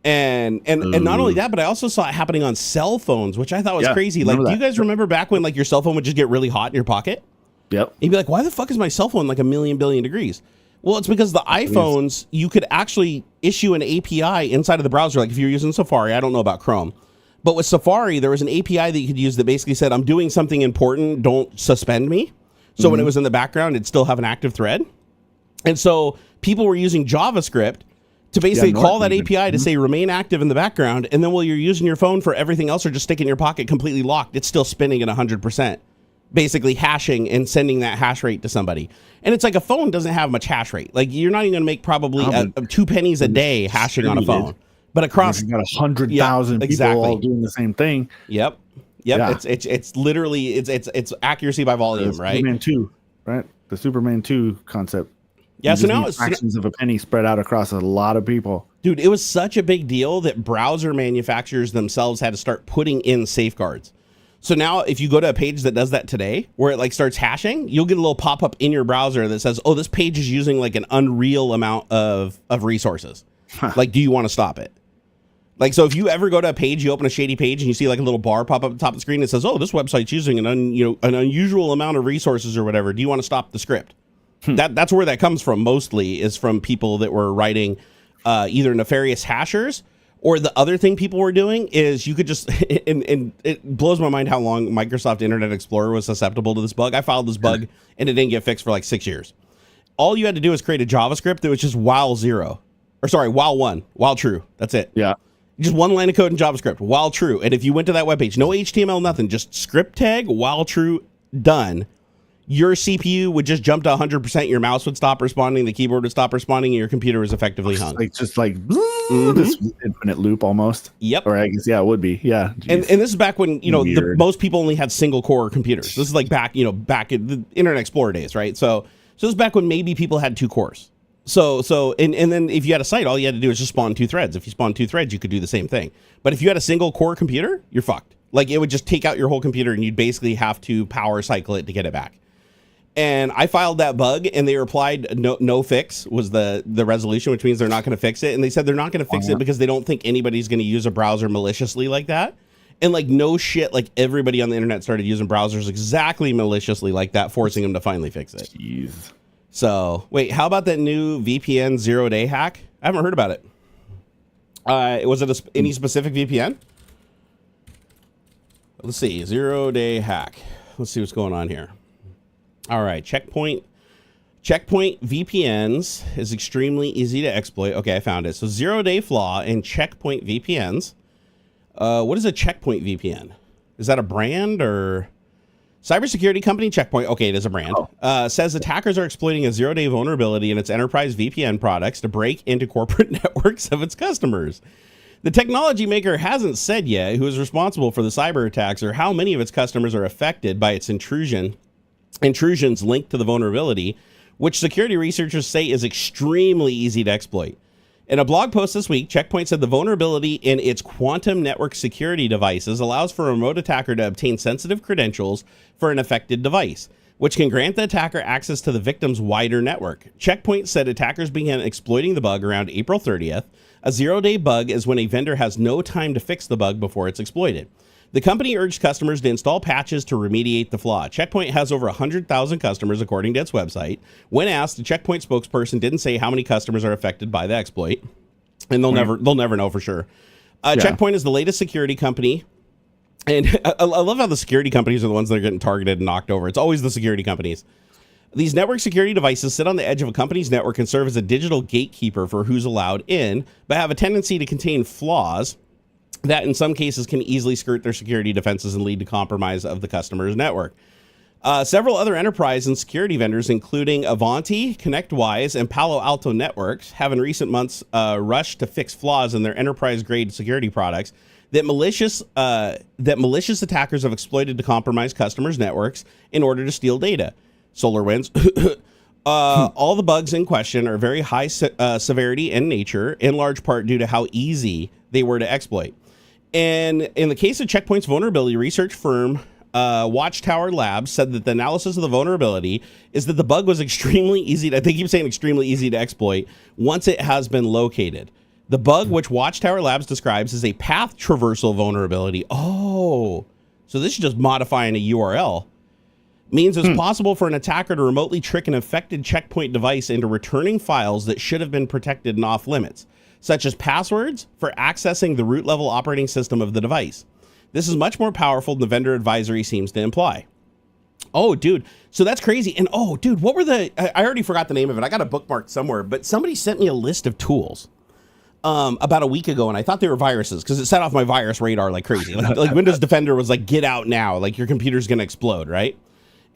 And not only that, but I also saw it happening on cell phones, which I thought was crazy. Like, do you guys remember back when like your cell phone would just get really hot in your pocket? Yep. And you'd be like, why the fuck is my cell phone like a million billion degrees? Well, it's because the iPhones, you could actually issue an API inside of the browser. Like if you're using Safari, I don't know about Chrome, but with Safari, there was an API that you could use that basically said, I'm doing something important, don't suspend me. So when it was in the background, it'd still have an active thread. And so people were using JavaScript to basically call that API to say remain active in the background, and then while you're using your phone for everything else or just stick it in your pocket completely locked, it's still spinning at 100%. basically hashing and sending that hash rate to somebody. And it's like a phone doesn't have much hash rate. Like you're not even gonna make probably 2 pennies a day hashing on a phone. But across, you got 100,000 people all doing the same thing. Yep. Yeah. It's literally it's accuracy by volume, right? Superman 2, right? The Superman 2 concept. Yeah, so now it's fractions of a penny spread out across a lot of people. Dude, it was such a big deal that browser manufacturers themselves had to start putting in safeguards. So now if you go to a page that does that today, where it like starts hashing, you'll get a little pop-up in your browser that says, oh, this page is using like an unreal amount of resources. Like, do you want to stop it? Like, so if you ever go to a page, you open a shady page and you see like a little bar pop up at the top of the screen that says, oh, this website's using an unusual amount of resources or whatever. Do you want to stop the script? That's where that comes from mostly, is from people that were writing either nefarious hashers, or the other thing people were doing is you could just, and it blows my mind how long Microsoft Internet Explorer was susceptible to this bug. I filed this bug and it didn't get fixed for like 6 years. All you had to do is create a JavaScript that was just while one, while true. That's it. Yeah. Just one line of code in JavaScript, while true. And if you went to that webpage, no HTML, nothing, just script tag, while true, done. Your CPU would just jump to 100%. Your mouse would stop responding. The keyboard would stop responding, and your computer was effectively hung. This infinite loop almost. Yep. Or I guess, yeah, it would be. Yeah. And this is back when, most people only had single core computers. This is like back in the Internet Explorer days, right? So this is back when maybe people had 2 cores. So and then if you had a site, all you had to do is just spawn 2 threads. If you spawn 2 threads, you could do the same thing. But if you had a single core computer, you're fucked. Like it would just take out your whole computer, and you'd basically have to power cycle it to get it back. And I filed that bug, and they replied, no fix was the resolution, which means they're not going to fix it. And they said they're not going to fix it because they don't think anybody's going to use a browser maliciously like that. And like, no shit, like everybody on the internet started using browsers exactly maliciously like that, forcing them to finally fix it. Jeez. So wait, how about that new VPN 0-day hack? I haven't heard about it. Was it any specific VPN? Let's see, 0-day hack. Let's see what's going on here. All right, Checkpoint VPNs is extremely easy to exploit. Okay, I found it. So 0-day flaw in Checkpoint VPNs. What is a Checkpoint VPN? Is that a brand or cybersecurity company? Checkpoint. Okay, it is a brand. Says attackers are exploiting a 0-day vulnerability in its enterprise VPN products to break into corporate networks of its customers. The technology maker hasn't said yet who is responsible for the cyber attacks or how many of its customers are affected by its intrusions linked to the vulnerability, which security researchers say is extremely easy to exploit. In a blog post this week, Checkpoint said the vulnerability in its quantum network security devices allows for a remote attacker to obtain sensitive credentials for an affected device, which can grant the attacker access to the victim's wider network. Checkpoint said attackers began exploiting the bug around April 30th. A 0-day bug is when a vendor has no time to fix the bug before it's exploited. The company urged customers to install patches to remediate the flaw. Checkpoint has over 100,000 customers, according to its website. When asked, the Checkpoint spokesperson didn't say how many customers are affected by the exploit, and they'll never know for sure. Checkpoint is the latest security company, and I love how the security companies are the ones that are getting targeted and knocked over. It's always the security companies. These network security devices sit on the edge of a company's network and serve as a digital gatekeeper for who's allowed in, but have a tendency to contain flaws that in some cases can easily skirt their security defenses and lead to compromise of the customer's network. Several other enterprise and security vendors, including Avanti, ConnectWise, and Palo Alto Networks, have in recent months rushed to fix flaws in their enterprise-grade security products that malicious attackers have exploited to compromise customers' networks in order to steal data. SolarWinds. All the bugs in question are very high severity and nature, in large part due to how easy they were to exploit. And in the case of Checkpoint's vulnerability, research firm Watchtower Labs said that the analysis of the vulnerability is that the bug was extremely easy to, they keep saying extremely easy to exploit once it has been located. The bug, which Watchtower Labs describes as a path traversal vulnerability. Oh, so this is just modifying a URL. Means it's possible for an attacker to remotely trick an affected Checkpoint device into returning files that should have been protected and off limits, such as passwords for accessing the root level operating system of the device. This is much more powerful than the vendor advisory seems to imply. Oh, dude. So that's crazy. And oh, dude, what were I already forgot the name of it. I got it bookmarked somewhere, but somebody sent me a list of tools about a week ago, and I thought they were viruses because it set off my virus radar like crazy. Like Windows Defender was like, get out now. Like your computer's going to explode, right?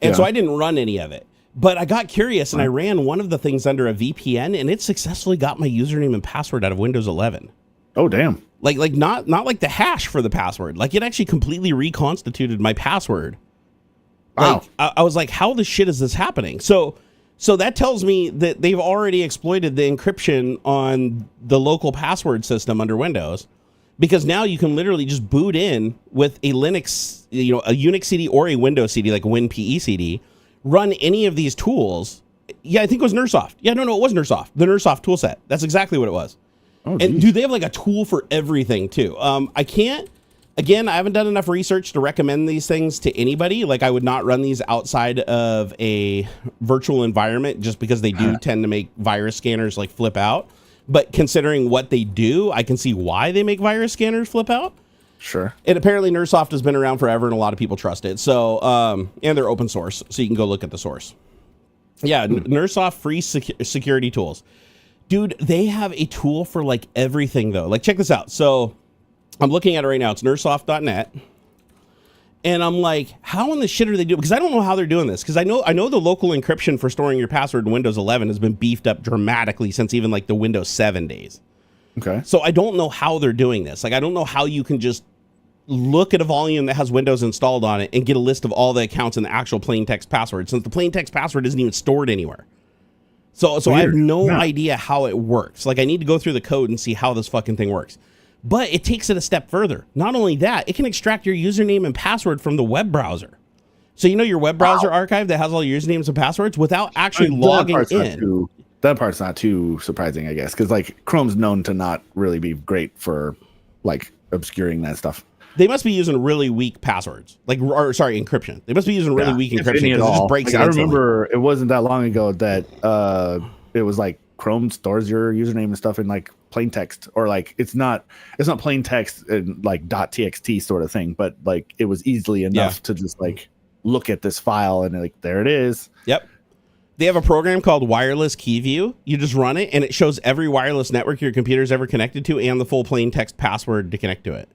And so I didn't run any of it. But I got curious and I ran one of the things under a VPN, and it successfully got my username and password out of Windows 11. Oh, damn. Like not like the hash for the password. Like it actually completely reconstituted my password. Wow. Like, I was like, how the shit is this happening? So that tells me that they've already exploited the encryption on the local password system under Windows, because now you can literally just boot in with a Linux, a Unix CD or a Windows CD, like a WinPE CD, run any of these tools. Yeah, I think it was Nursoft. Yeah, no, it was Nursoft. The Nursoft tool set. That's exactly what it was. Oh, and dude, they have like a tool for everything too. I haven't done enough research to recommend these things to anybody. Like I would not run these outside of a virtual environment just because they do tend to make virus scanners like flip out. But considering what they do, I can see why they make virus scanners flip out. Sure. And apparently Nursoft has been around forever and a lot of people trust it. So, and they're open source, so you can go look at the source. Yeah, Nursoft free security tools. Dude, they have a tool for like everything though. Like check this out. So I'm looking at it right now. It's nursoft.net. And I'm like, how in the shit are they doing? Because I don't know how they're doing this. Because I know the local encryption for storing your password in Windows 11 has been beefed up dramatically since even like the Windows 7 days. Okay. So I don't know how they're doing this. Like I don't know how you can just look at a volume that has Windows installed on it and get a list of all the accounts and the actual plain text password, since the plain text password isn't even stored anywhere. So I have no idea how it works. Like I need to go through the code and see how this fucking thing works. But it takes it a step further. Not only that, it can extract your username and password from the web browser. So your web browser archive that has all your usernames and passwords without actually logging in. That part's not too surprising, I guess, because like Chrome's known to not really be great for like obscuring that stuff. They must be using really weak passwords, encryption. They must be using really weak encryption because it just breaks. Like, I remember it wasn't that long ago that it was like Chrome stores your username and stuff in like plain text, or like it's not plain text and like .txt sort of thing, but like it was easily enough to just like look at this file and like there it is. Yep. They have a program called Wireless Key View. You just run it and it shows every wireless network your computer's ever connected to and the full plain text password to connect to it.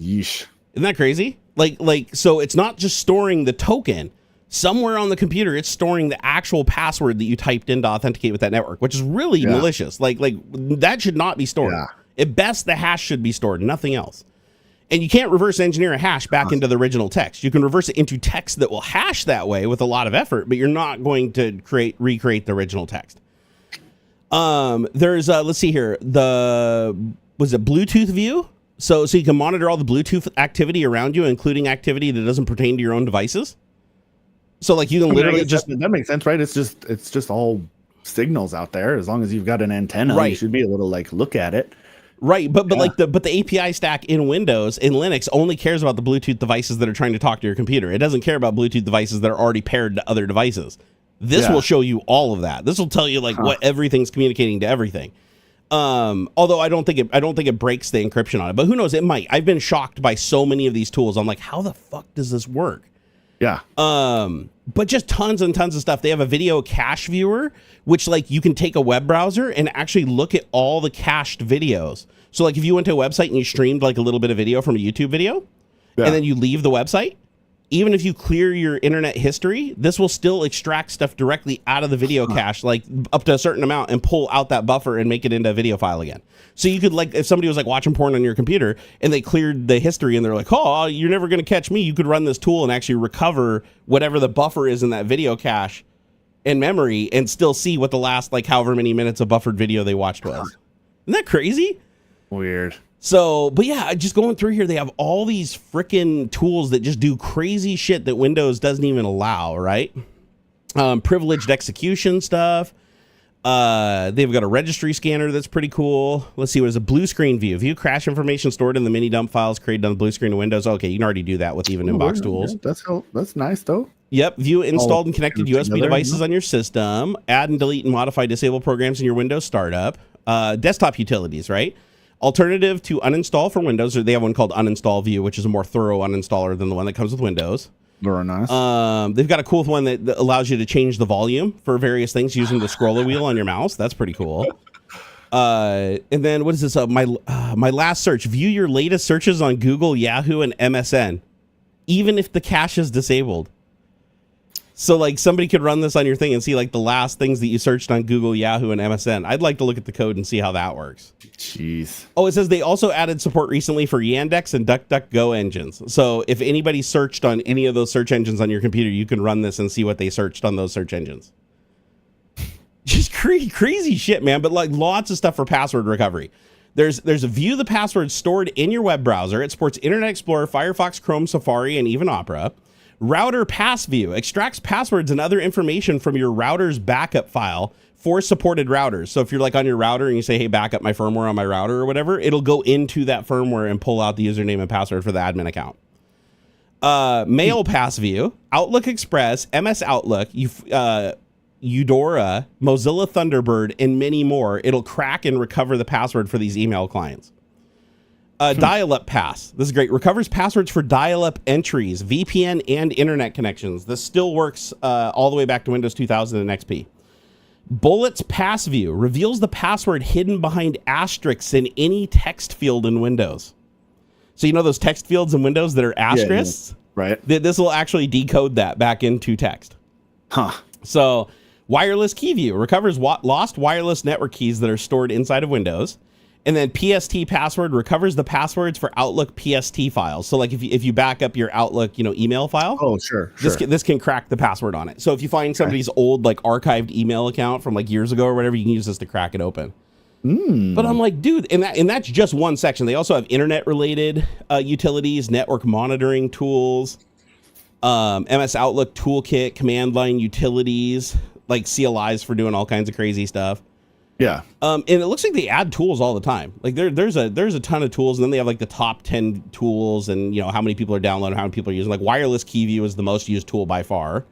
Yeesh. Isn't that crazy? Like so it's not just storing the token. Somewhere on the computer, it's storing the actual password that you typed in to authenticate with that network, which is really malicious. Like that should not be stored. Yeah. At best, the hash should be stored, nothing else. And you can't reverse engineer a hash back into the original text. You can reverse it into text that will hash that way with a lot of effort, but you're not going to recreate the original text. There's let's see here. Was it Bluetooth view? So you can monitor all the Bluetooth activity around you, including activity that doesn't pertain to your own devices. So like you can literally that makes sense, right? It's just all signals out there. As long as you've got an antenna, you should be able to like look at it. Right, but the API stack in Windows, in Linux, only cares about the Bluetooth devices that are trying to talk to your computer. It doesn't care about Bluetooth devices that are already paired to other devices. This will show you all of that. This will tell you like what everything's communicating to everything. Although I don't think it breaks the encryption on it, but who knows? It might. I've been shocked by so many of these tools. I'm like, how the fuck does this work? Yeah. But just tons and tons of stuff. They have a video cache viewer, which like you can take a web browser and actually look at all the cached videos. So like if you went to a website and you streamed like a little bit of video from a YouTube video and then you leave the website, even if you clear your internet history, this will still extract stuff directly out of the video cache, like up to a certain amount, and pull out that buffer and make it into a video file again. So you could, like, if somebody was like watching porn on your computer and they cleared the history and they're like, oh, you're never going to catch me, you could run this tool and actually recover whatever the buffer is in that video cache in memory and still see what the last, like, however many minutes of buffered video they watched was. Isn't that crazy? Weird. So, but yeah, just going through here, they have all these freaking tools that just do crazy shit that Windows doesn't even allow, right? Privileged execution stuff. They've got a registry scanner that's pretty cool. Let's see, what is a blue screen view? View crash information stored in the mini dump files created on the blue screen of Windows. Okay, you can already do that with even inbox tools. Yeah, that's nice, though. Yep, view installed and connected USB devices on your system. Add and delete and modify disable programs in your Windows startup. Desktop utilities, right? Alternative to uninstall for Windows, or they have one called uninstall view, which is a more thorough uninstaller than the one that comes with Windows. Very nice. They've got a cool one that allows you to change the volume for various things using the scroller wheel on your mouse. That's pretty cool. And then what is this? My last search. View your latest searches on Google, Yahoo, and MSN, even if the cache is disabled. So like somebody could run this on your thing and see like the last things that you searched on Google, Yahoo, and MSN. I'd like to look at the code and see how that works. Jeez. Oh, it says they also added support recently for Yandex and DuckDuckGo engines. So if anybody searched on any of those search engines on your computer, you can run this and see what they searched on those search engines. Just crazy shit, man. But like lots of stuff for password recovery. There's a view the password stored in your web browser. It supports Internet Explorer, Firefox, Chrome, Safari, and even Opera. Router pass view extracts passwords and other information from your router's backup file for supported routers. So if you're like on your router and you say, hey, back up my firmware on my router or whatever, it'll go into that firmware and pull out the username and password for the admin account. Mail pass view, Outlook Express, MS Outlook, Eudora, Mozilla Thunderbird, and many more. It'll crack and recover the password for these email clients. Dial-up pass. This is great. Recovers passwords for dial-up entries, VPN, and internet connections. This still works all the way back to Windows 2000 and XP. Bullets pass view reveals the password hidden behind asterisks in any text field in Windows. So you know those text fields in Windows that are asterisks? Yeah. Right. This will actually decode that back into text. Huh. So wireless key view recovers lost wireless network keys that are stored inside of Windows. And then PST password recovers the passwords for Outlook PST files. So like if you back up your Outlook, email file. Oh, sure. This can crack the password on it. So if you find somebody's old like archived email account from like years ago or whatever, you can use this to crack it open. But I'm like, dude, and that's just one section. They also have internet related utilities, network monitoring tools, MS Outlook toolkit, command line utilities, like CLIs for doing all kinds of crazy stuff. Yeah. And it looks like they add tools all the time. Like there's a ton of tools, and then they have like the top 10 tools, and how many people are downloading, how many people are using. Like wireless key view is the most used tool by far.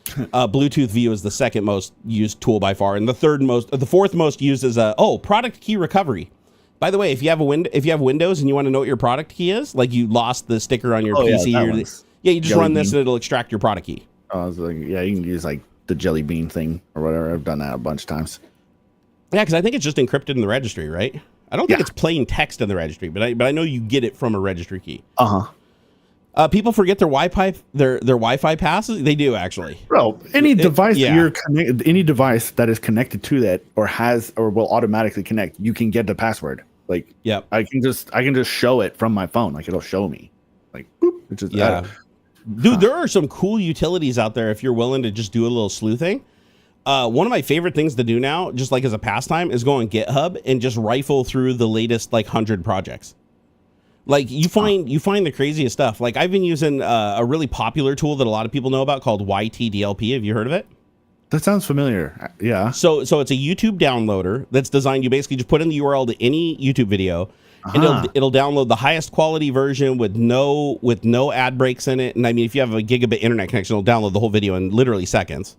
Bluetooth view is the second most used tool by far, and the fourth most used is product key recovery. By the way, if you have Windows and you want to know what your product key is, like you lost the sticker on your PC, you just run this and it'll extract your product key. I was like, yeah, you can use like the jelly bean thing or whatever. I've done that a bunch of times. Yeah, because I think it's just encrypted in the registry, right? I don't think it's plain text in the registry, but I know you get it from a registry key. People forget their Wi-Fi passes. They do actually. Bro, any device any device that is connected to that or will automatically connect, you can get the password. Like, yeah, I can just show it from my phone. Like it'll show me. Like, boop, it's just Dude, there are some cool utilities out there if you're willing to just do a little sleuthing. One of my favorite things to do now, just like as a pastime, is go on GitHub and just rifle through the latest like 100 projects. Like you find the craziest stuff. Like I've been using a really popular tool that a lot of people know about called YT-DLP. Have you heard of it? That sounds familiar. Yeah. So it's a YouTube downloader that's designed. You basically just put in the URL to any YouTube video, and it'll download the highest quality version with no ad breaks in it. And I mean, if you have a gigabit internet connection, it'll download the whole video in literally seconds.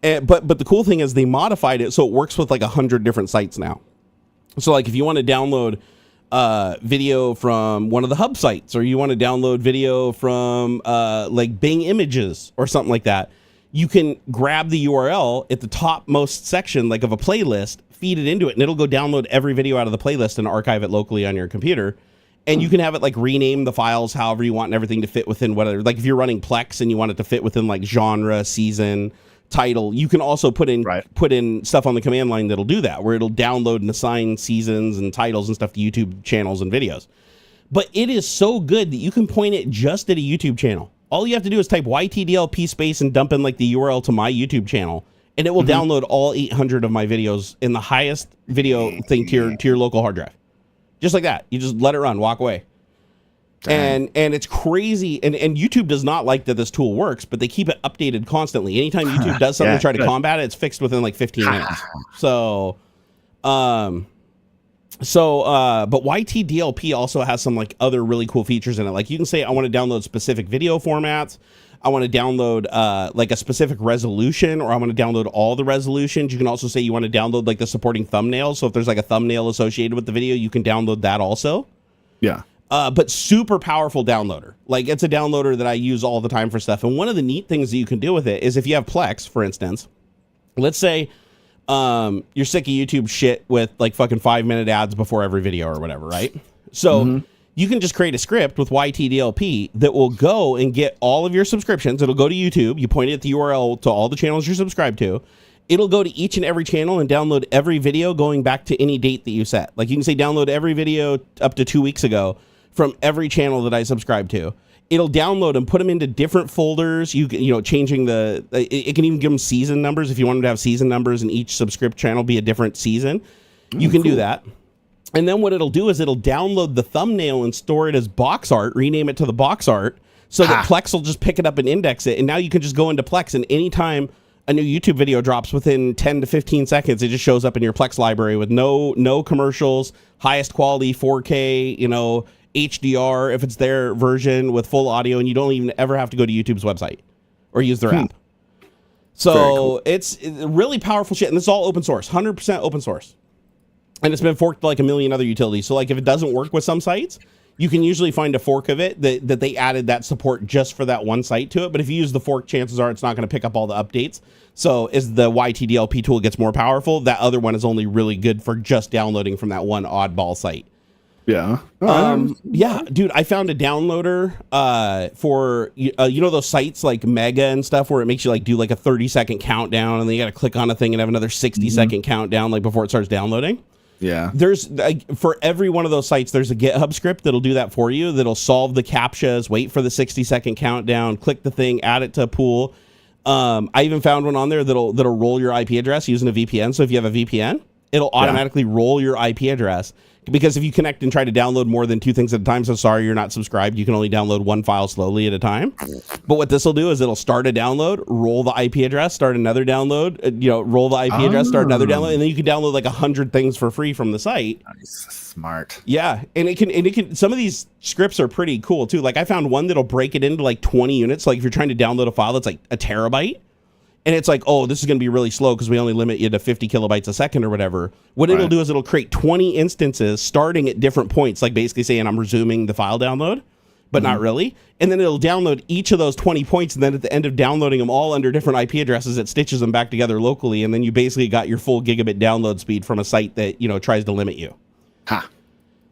But the cool thing is they modified it so it works with like 100 different sites now. So like if you want to download video from one of the hub sites, or you want to download video from like Bing Images or something like that, you can grab the URL at the topmost section like of a playlist, feed it into it, and it'll go download every video out of the playlist and archive it locally on your computer. And you can have it like rename the files however you want and everything to fit within whatever. Like if you're running Plex and you want it to fit within like genre, season, title, you can also put in stuff on the command line that'll do that, where it'll download and assign seasons and titles and stuff to YouTube channels and videos. But it is so good that you can point it just at a YouTube channel. All you have to do is type YT-DLP space and dump in like the URL to my YouTube channel, and it will download all 800 of my videos in the highest video thing to your local hard drive. Just like that. You just let it run, walk away. And it's crazy, and YouTube does not like that this tool works, but they keep it updated constantly. Anytime YouTube does something to try to combat it, it's fixed within like 15 minutes. But YT-DLP also has some like other really cool features in it. Like you can say, I want to download specific video formats. I want to download like a specific resolution, or I want to download all the resolutions. You can also say you want to download like the supporting thumbnails. So if there's like a thumbnail associated with the video, you can download that also. Yeah. But super powerful downloader. Like it's a downloader that I use all the time for stuff. And one of the neat things that you can do with it is if you have Plex, for instance, let's say you're sick of YouTube shit with like fucking 5-minute ads before every video or whatever, right? So You can just create a script with YT-DLP that will go and get all of your subscriptions. It'll go to YouTube. You point it at the URL to all the channels you're subscribed to. It'll go to each and every channel and download every video going back to any date that you set. Like you can say download every video up to 2 weeks ago from every channel that I subscribe to. It'll download and put them into different folders. You know, changing it can even give them season numbers. If you want them to have season numbers and each subscript channel be a different season, you can do that. And then what it'll do is it'll download the thumbnail and store it as box art, rename it to the box art, so that Plex will just pick it up and index it. And now you can just go into Plex, and anytime a new YouTube video drops within 10 to 15 seconds, it just shows up in your Plex library with no commercials, highest quality 4K, you know, HDR if it's their version with full audio, and you don't even ever have to go to YouTube's website or use their app. So cool. It's really powerful shit, and this is all open source, 100% open source. And it's been forked like a million other utilities. So like if it doesn't work with some sites, you can usually find a fork of it that they added that support just for that one site to it. But if you use the fork, chances are it's not going to pick up all the updates. So as the YT-DLP tool gets more powerful, that other one is only really good for just downloading from that one oddball site. Yeah. Yeah, dude, I found a downloader for, you know, those sites like Mega and stuff where it makes you like do like a 30-second countdown and then you got to click on a thing and have another 60-second countdown like before it starts downloading. Yeah. There's for every one of those sites, there's a GitHub script that'll do that for you. That'll solve the CAPTCHAs, wait for the 60-second countdown, click the thing, add it to a pool. I even found one on there that'll roll your IP address using a VPN. So if you have a VPN, it'll automatically roll your IP address. Because if you connect and try to download more than 2 things at a time, so sorry, you're not subscribed. You can only download one file slowly at a time. But what this will do is it'll start a download, roll the IP address, start another download, roll the IP address, start another download, and then you can download like 100 things for free from the site. Nice. Smart. Yeah, and it can. Some of these scripts are pretty cool too. Like I found one that'll break it into like 20 units. Like if you're trying to download a file that's like a terabyte. And it's like, oh, this is going to be really slow because we only limit you to 50 kilobytes a second or whatever. What it'll do is it'll create 20 instances starting at different points, like basically saying I'm resuming the file download, but not really. And then it'll download each of those 20 points. And then at the end of downloading them all under different IP addresses, it stitches them back together locally. And then you basically got your full gigabit download speed from a site that, you know, tries to limit you. Ha.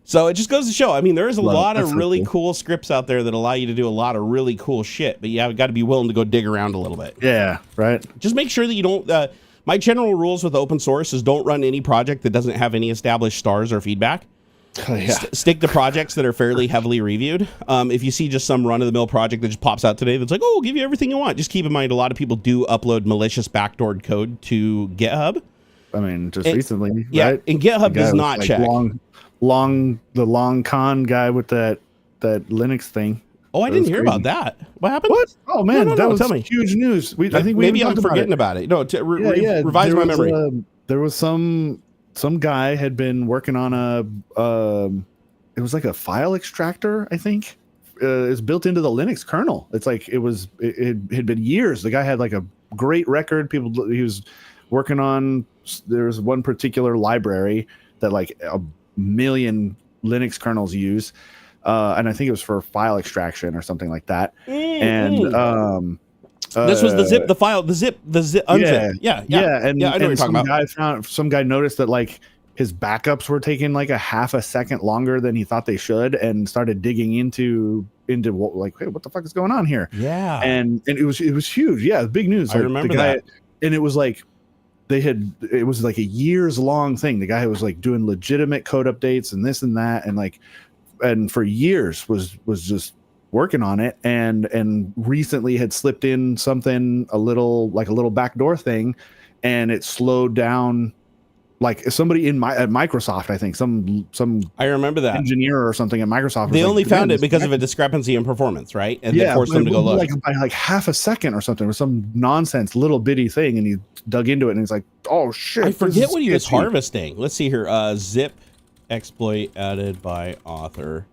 So it just goes to show, I mean, there's a lot of really cool scripts out there that allow you to do a lot of really cool shit, but you got to be willing to go dig around a little bit. Yeah, right. Just make sure that you don't, my general rules with open source is don't run any project that doesn't have any established stars or feedback. Stick to projects that are fairly heavily reviewed. If you see just some run-of-the-mill project that just pops out today that's like, oh, we'll give you everything you want, just keep in mind a lot of people do upload malicious backdoored code to GitHub. I mean, just recently, yeah, right? And GitHub does not check. The long con guy with that Linux thing. Oh, I didn't hear about that. What happened? What? Oh man, no, that was tell me. Huge news. I think maybe I'm forgetting about it. No, revise my memory. There was some guy had been working on it was like a file extractor, I think. It's built into the Linux kernel. It's like it had been years. The guy had like a great record. He was working on. There's one particular library that like a million Linux kernels use, and I think it was for file extraction or something like that. And this was the zip, the file, the zip, unzip. Yeah. And I know what you're talking about. Some guy noticed that like his backups were taking like a half a second longer than he thought they should, and started digging into like, hey, what the fuck is going on here? Yeah, and it was huge. Yeah, big news. I remember that. And it was like. It was like a years long thing. The guy was like doing legitimate code updates and this and that, and for years was just working on it, and recently had slipped in something a little backdoor thing, and it slowed down. Like somebody at Microsoft, I think some I remember that engineer or something at Microsoft. They only found it because of a discrepancy in performance, right? And they forced them to go look by like half a second or something, or some nonsense little bitty thing, and he dug into it and he's like, "Oh shit!" I forget what he was harvesting. Let's see here. Zip exploit added by author.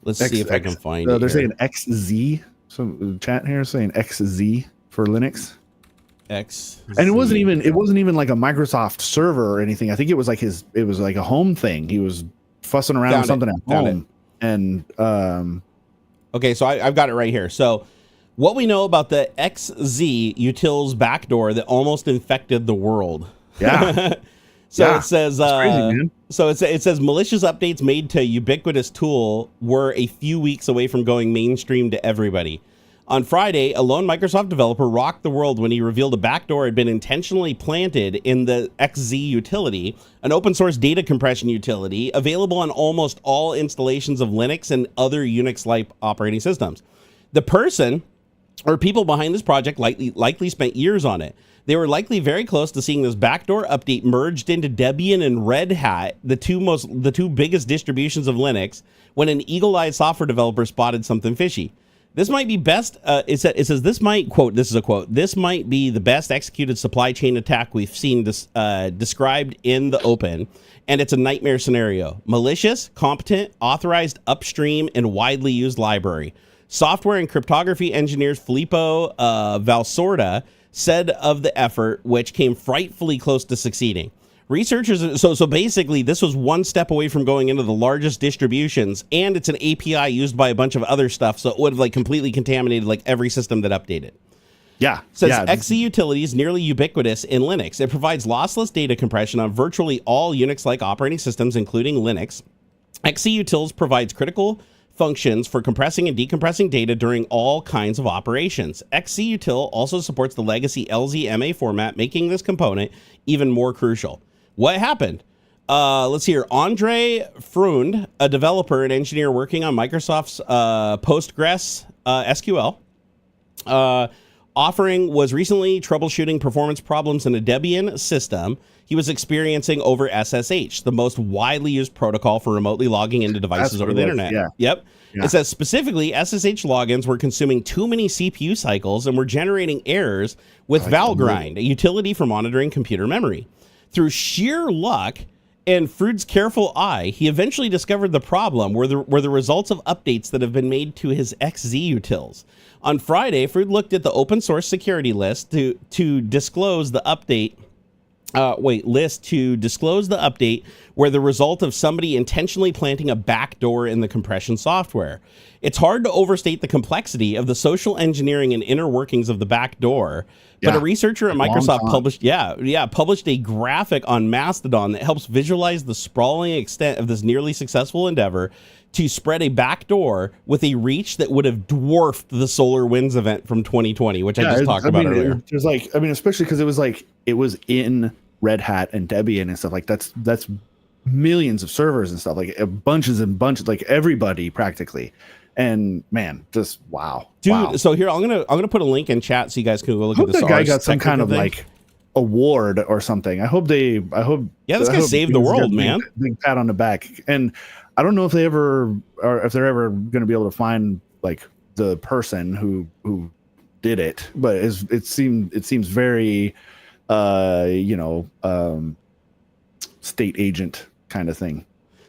Let's see if I can find it. They're saying XZ. Some chat here is saying XZ for Linux. And it wasn't even like a Microsoft server or anything. I think it was like a home thing. He was fussing around with something at home. And okay, so I've got it right here. So what we know about the XZ Utils backdoor that almost infected the world. Yeah. So Yeah, it says, that's crazy, man. so it says malicious updates made to ubiquitous tool were a few weeks away from going mainstream to everybody. On Friday, a lone Microsoft developer rocked the world when he revealed a backdoor had been intentionally planted in the XZ utility, an open source data compression utility available on almost all installations of Linux and other Unix-like operating systems. The person or people behind this project likely spent years on it. They were likely very close to seeing this backdoor update merged into Debian and Red Hat, the two biggest distributions of Linux, when an eagle-eyed software developer spotted something fishy. This might be best, it says this might, quote, this is a quote, this might be the best executed supply chain attack we've seen described in the open, and it's a nightmare scenario. Malicious, competent, authorized upstream, and widely used library. Software and cryptography engineers Filippo Valsorda said of the effort, which came frightfully close to succeeding. Researchers, so basically this was one step away from going into the largest distributions, and it's an API used by a bunch of other stuff, so it would have like completely contaminated like every system that updated. Yeah. Says XZ Utils nearly ubiquitous in Linux. It provides lossless data compression on virtually all Unix-like operating systems, including Linux. XZ Utils provides critical functions for compressing and decompressing data during all kinds of operations. XZ Util also supports the legacy LZMA format, making this component even more crucial. What happened? Let's see here. Andre Freund, a developer and engineer working on Microsoft's Postgres SQL offering, was recently troubleshooting performance problems in a Debian system he was experiencing over SSH, the most widely used protocol for remotely logging into devices over the internet. Yeah. Yep. Yeah. It says specifically SSH logins were consuming too many CPU cycles and were generating errors with Valgrind, a utility for monitoring computer memory. Through sheer luck and Freud's careful eye, he eventually discovered the problem were the results of updates that have been made to his XZ Utils. On Friday, Freud looked at the open source security list to disclose the update. To disclose the update where the result of somebody intentionally planting a backdoor in the compression software. It's hard to overstate the complexity of the social engineering and inner workings of the backdoor, but a researcher at Microsoft published a graphic on Mastodon that helps visualize the sprawling extent of this nearly successful endeavor to spread a backdoor with a reach that would have dwarfed the SolarWinds event from 2020, which I just talked about earlier. There's especially because it was in Red Hat and Debian and stuff like that's millions of servers and stuff, like bunches and bunches, like everybody practically. And man, just wow, dude. Wow. So here I'm gonna put a link in chat so you guys can go look at this. That guy got some kind of like award or something. I hope this guy saved the world, man. Big pat on the back. And I don't know if they're ever going to be able to find like the person who did it, but it seems very state agent kind of thing.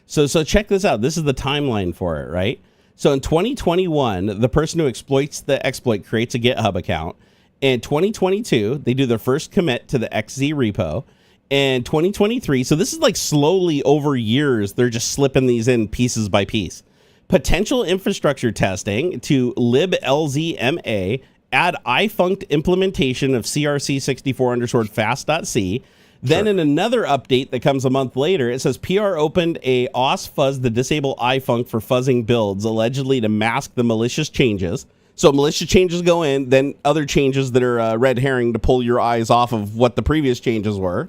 So check this out. This is the timeline for it, right? So in 2021, the person who exploits the exploit creates a GitHub account. In 2022, they do their first commit to the XZ repo. In 2023, so this is like slowly over years, they're just slipping these in pieces by piece. Potential infrastructure testing to liblzma, add ifunct implementation of crc64_fast.c. Then in another update that comes a month later, it says PR opened a AuxxFuzz to disable ifunct for fuzzing builds, allegedly to mask the malicious changes. So malicious changes go in, then other changes that are red herring to pull your eyes off of what the previous changes were.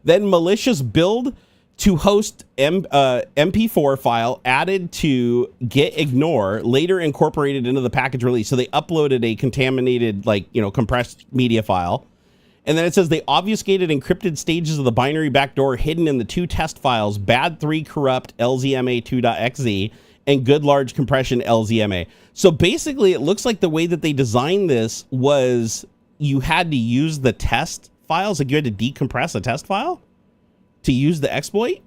Then malicious build to host MP4 file added to git ignore, later incorporated into the package release. So they uploaded a contaminated, compressed media file. And then it says they obfuscated encrypted stages of the binary backdoor hidden in the two test files, bad3 corrupt LZMA2.exe and good large compression LZMA. So basically it looks like the way that they designed this was you had to use the test files, like you had to decompress a test file to use the exploit.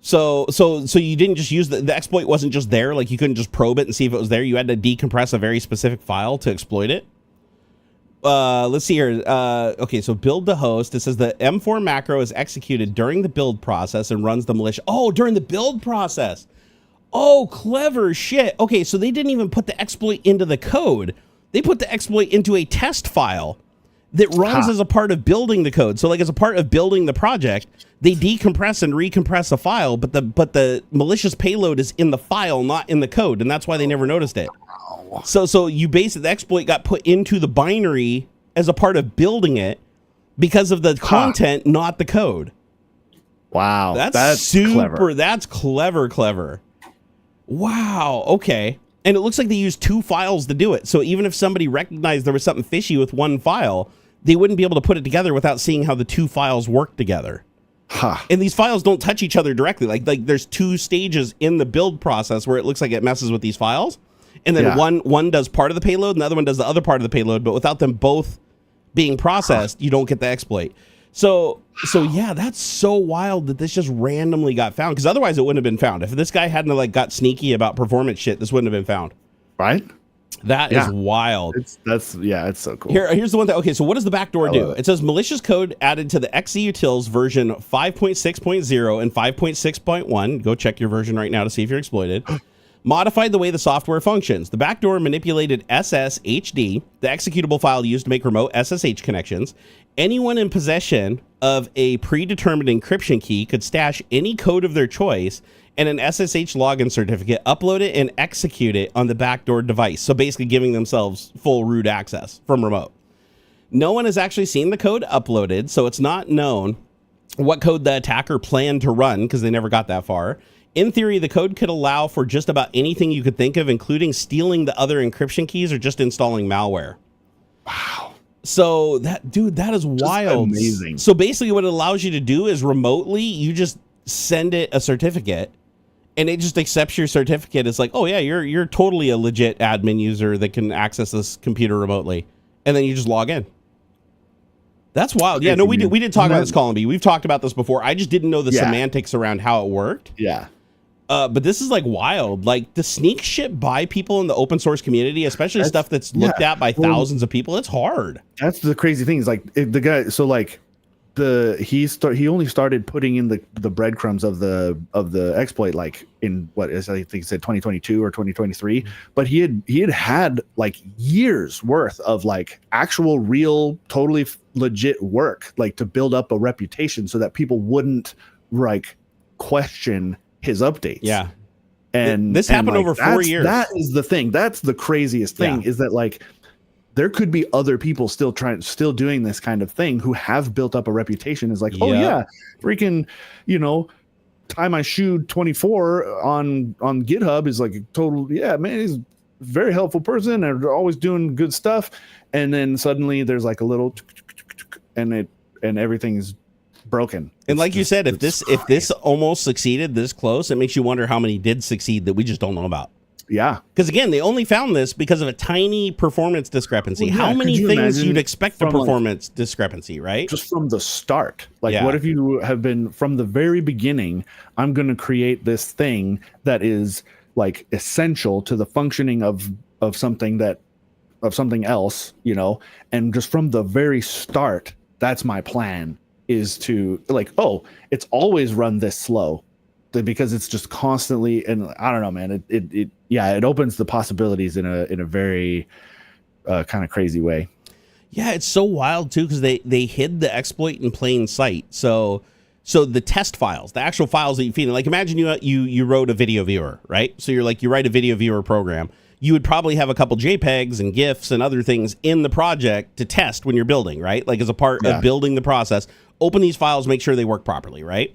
So you didn't just use the exploit wasn't just there, like you couldn't just probe it and see if it was there. You had to decompress a very specific file to exploit it. Let's see here. Okay, so build the host. It says the M4 macro is executed during the build process and runs the militia. Oh, during the build process. Oh, clever shit. Okay, so they didn't even put the exploit into the code. They put the exploit into a test file. that runs as a part of building the code. So like as a part of building the project, they decompress and recompress a file, but the malicious payload is in the file, not in the code, and that's why they never noticed it. So you basically, the exploit got put into the binary as a part of building it because of the content, not the code. Wow. That's super clever. That's clever. Wow. Okay. And it looks like they used 2 files to do it. So even if somebody recognized there was something fishy with one file, they wouldn't be able to put it together without seeing how the 2 files work together. And these files don't touch each other directly. Like there's 2 stages in the build process where it looks like it messes with these files. And then one does part of the payload and the other one does the other part of the payload. But without them both being processed, you don't get the exploit. So yeah, that's so wild that this just randomly got found, because otherwise it wouldn't have been found. If this guy hadn't like got sneaky about performance shit, this wouldn't have been found. Right? That is wild. It's so cool. Here's the one that, okay, so what does the backdoor do? It says malicious code added to the XZ Utils version 5.6.0 and 5.6.1. Go check your version right now to see if you're exploited. Modified the way the software functions. The backdoor manipulated SSHD, the executable file used to make remote SSH connections. Anyone in possession of a predetermined encryption key could stash any code of their choice and an SSH login certificate, upload it, and execute it on the backdoor device. So basically giving themselves full root access from remote. No one has actually seen the code uploaded, so it's not known what code the attacker planned to run, because they never got that far. In theory, the code could allow for just about anything you could think of, including stealing the other encryption keys or just installing malware. Wow. So that is wild. Amazing. So basically what it allows you to do is remotely, you just send it a certificate and it just accepts your certificate. It's like, oh yeah, you're totally a legit admin user that can access this computer remotely. And then you just log in. That's wild. Yeah, no, we did talk about this, Colin B. We've talked about this before. I just didn't know the semantics around how it worked. Yeah. But this is like wild. Like the sneak shit by people in the open source community, especially stuff that's looked at by thousands of people. It's hard. That's the crazy thing. Is like the guy. So like he only started putting in the breadcrumbs of the exploit like in what is, I think he said 2022 or 2023. But he had like years worth of like actual real totally legit work like to build up a reputation so that people wouldn't like question his updates. Yeah. And this happened over 4 years. That is the thing. That's the craziest thing is that like there could be other people still doing this kind of thing who have built up a reputation is like, oh yeah, freaking, tie my shoe 24 on GitHub is like a total, yeah, man, he's a very helpful person and they're always doing good stuff. And then suddenly there's like a little and everything's broken. And like you said, if this almost succeeded this close, it makes you wonder how many did succeed that we just don't know about. Yeah. Because again, they only found this because of a tiny performance discrepancy. Well, how many things you'd expect a performance discrepancy, right? Just from the start. Like what if you have been from the very beginning, I'm going to create this thing that is like essential to the functioning of something else, and just from the very start, that's my plan, is to like, oh, it's always run this slow because it's just constantly, and I don't know, man, it opens the possibilities in a very kind of crazy way. Yeah, it's so wild too, because they hid the exploit in plain sight. So the test files, the actual files that you feed, like imagine you wrote a video viewer, right? So you write a video viewer program. You would probably have a couple JPEGs and GIFs and other things in the project to test when you're building, right? Like as a part of building the process, open these files, make sure they work properly, right?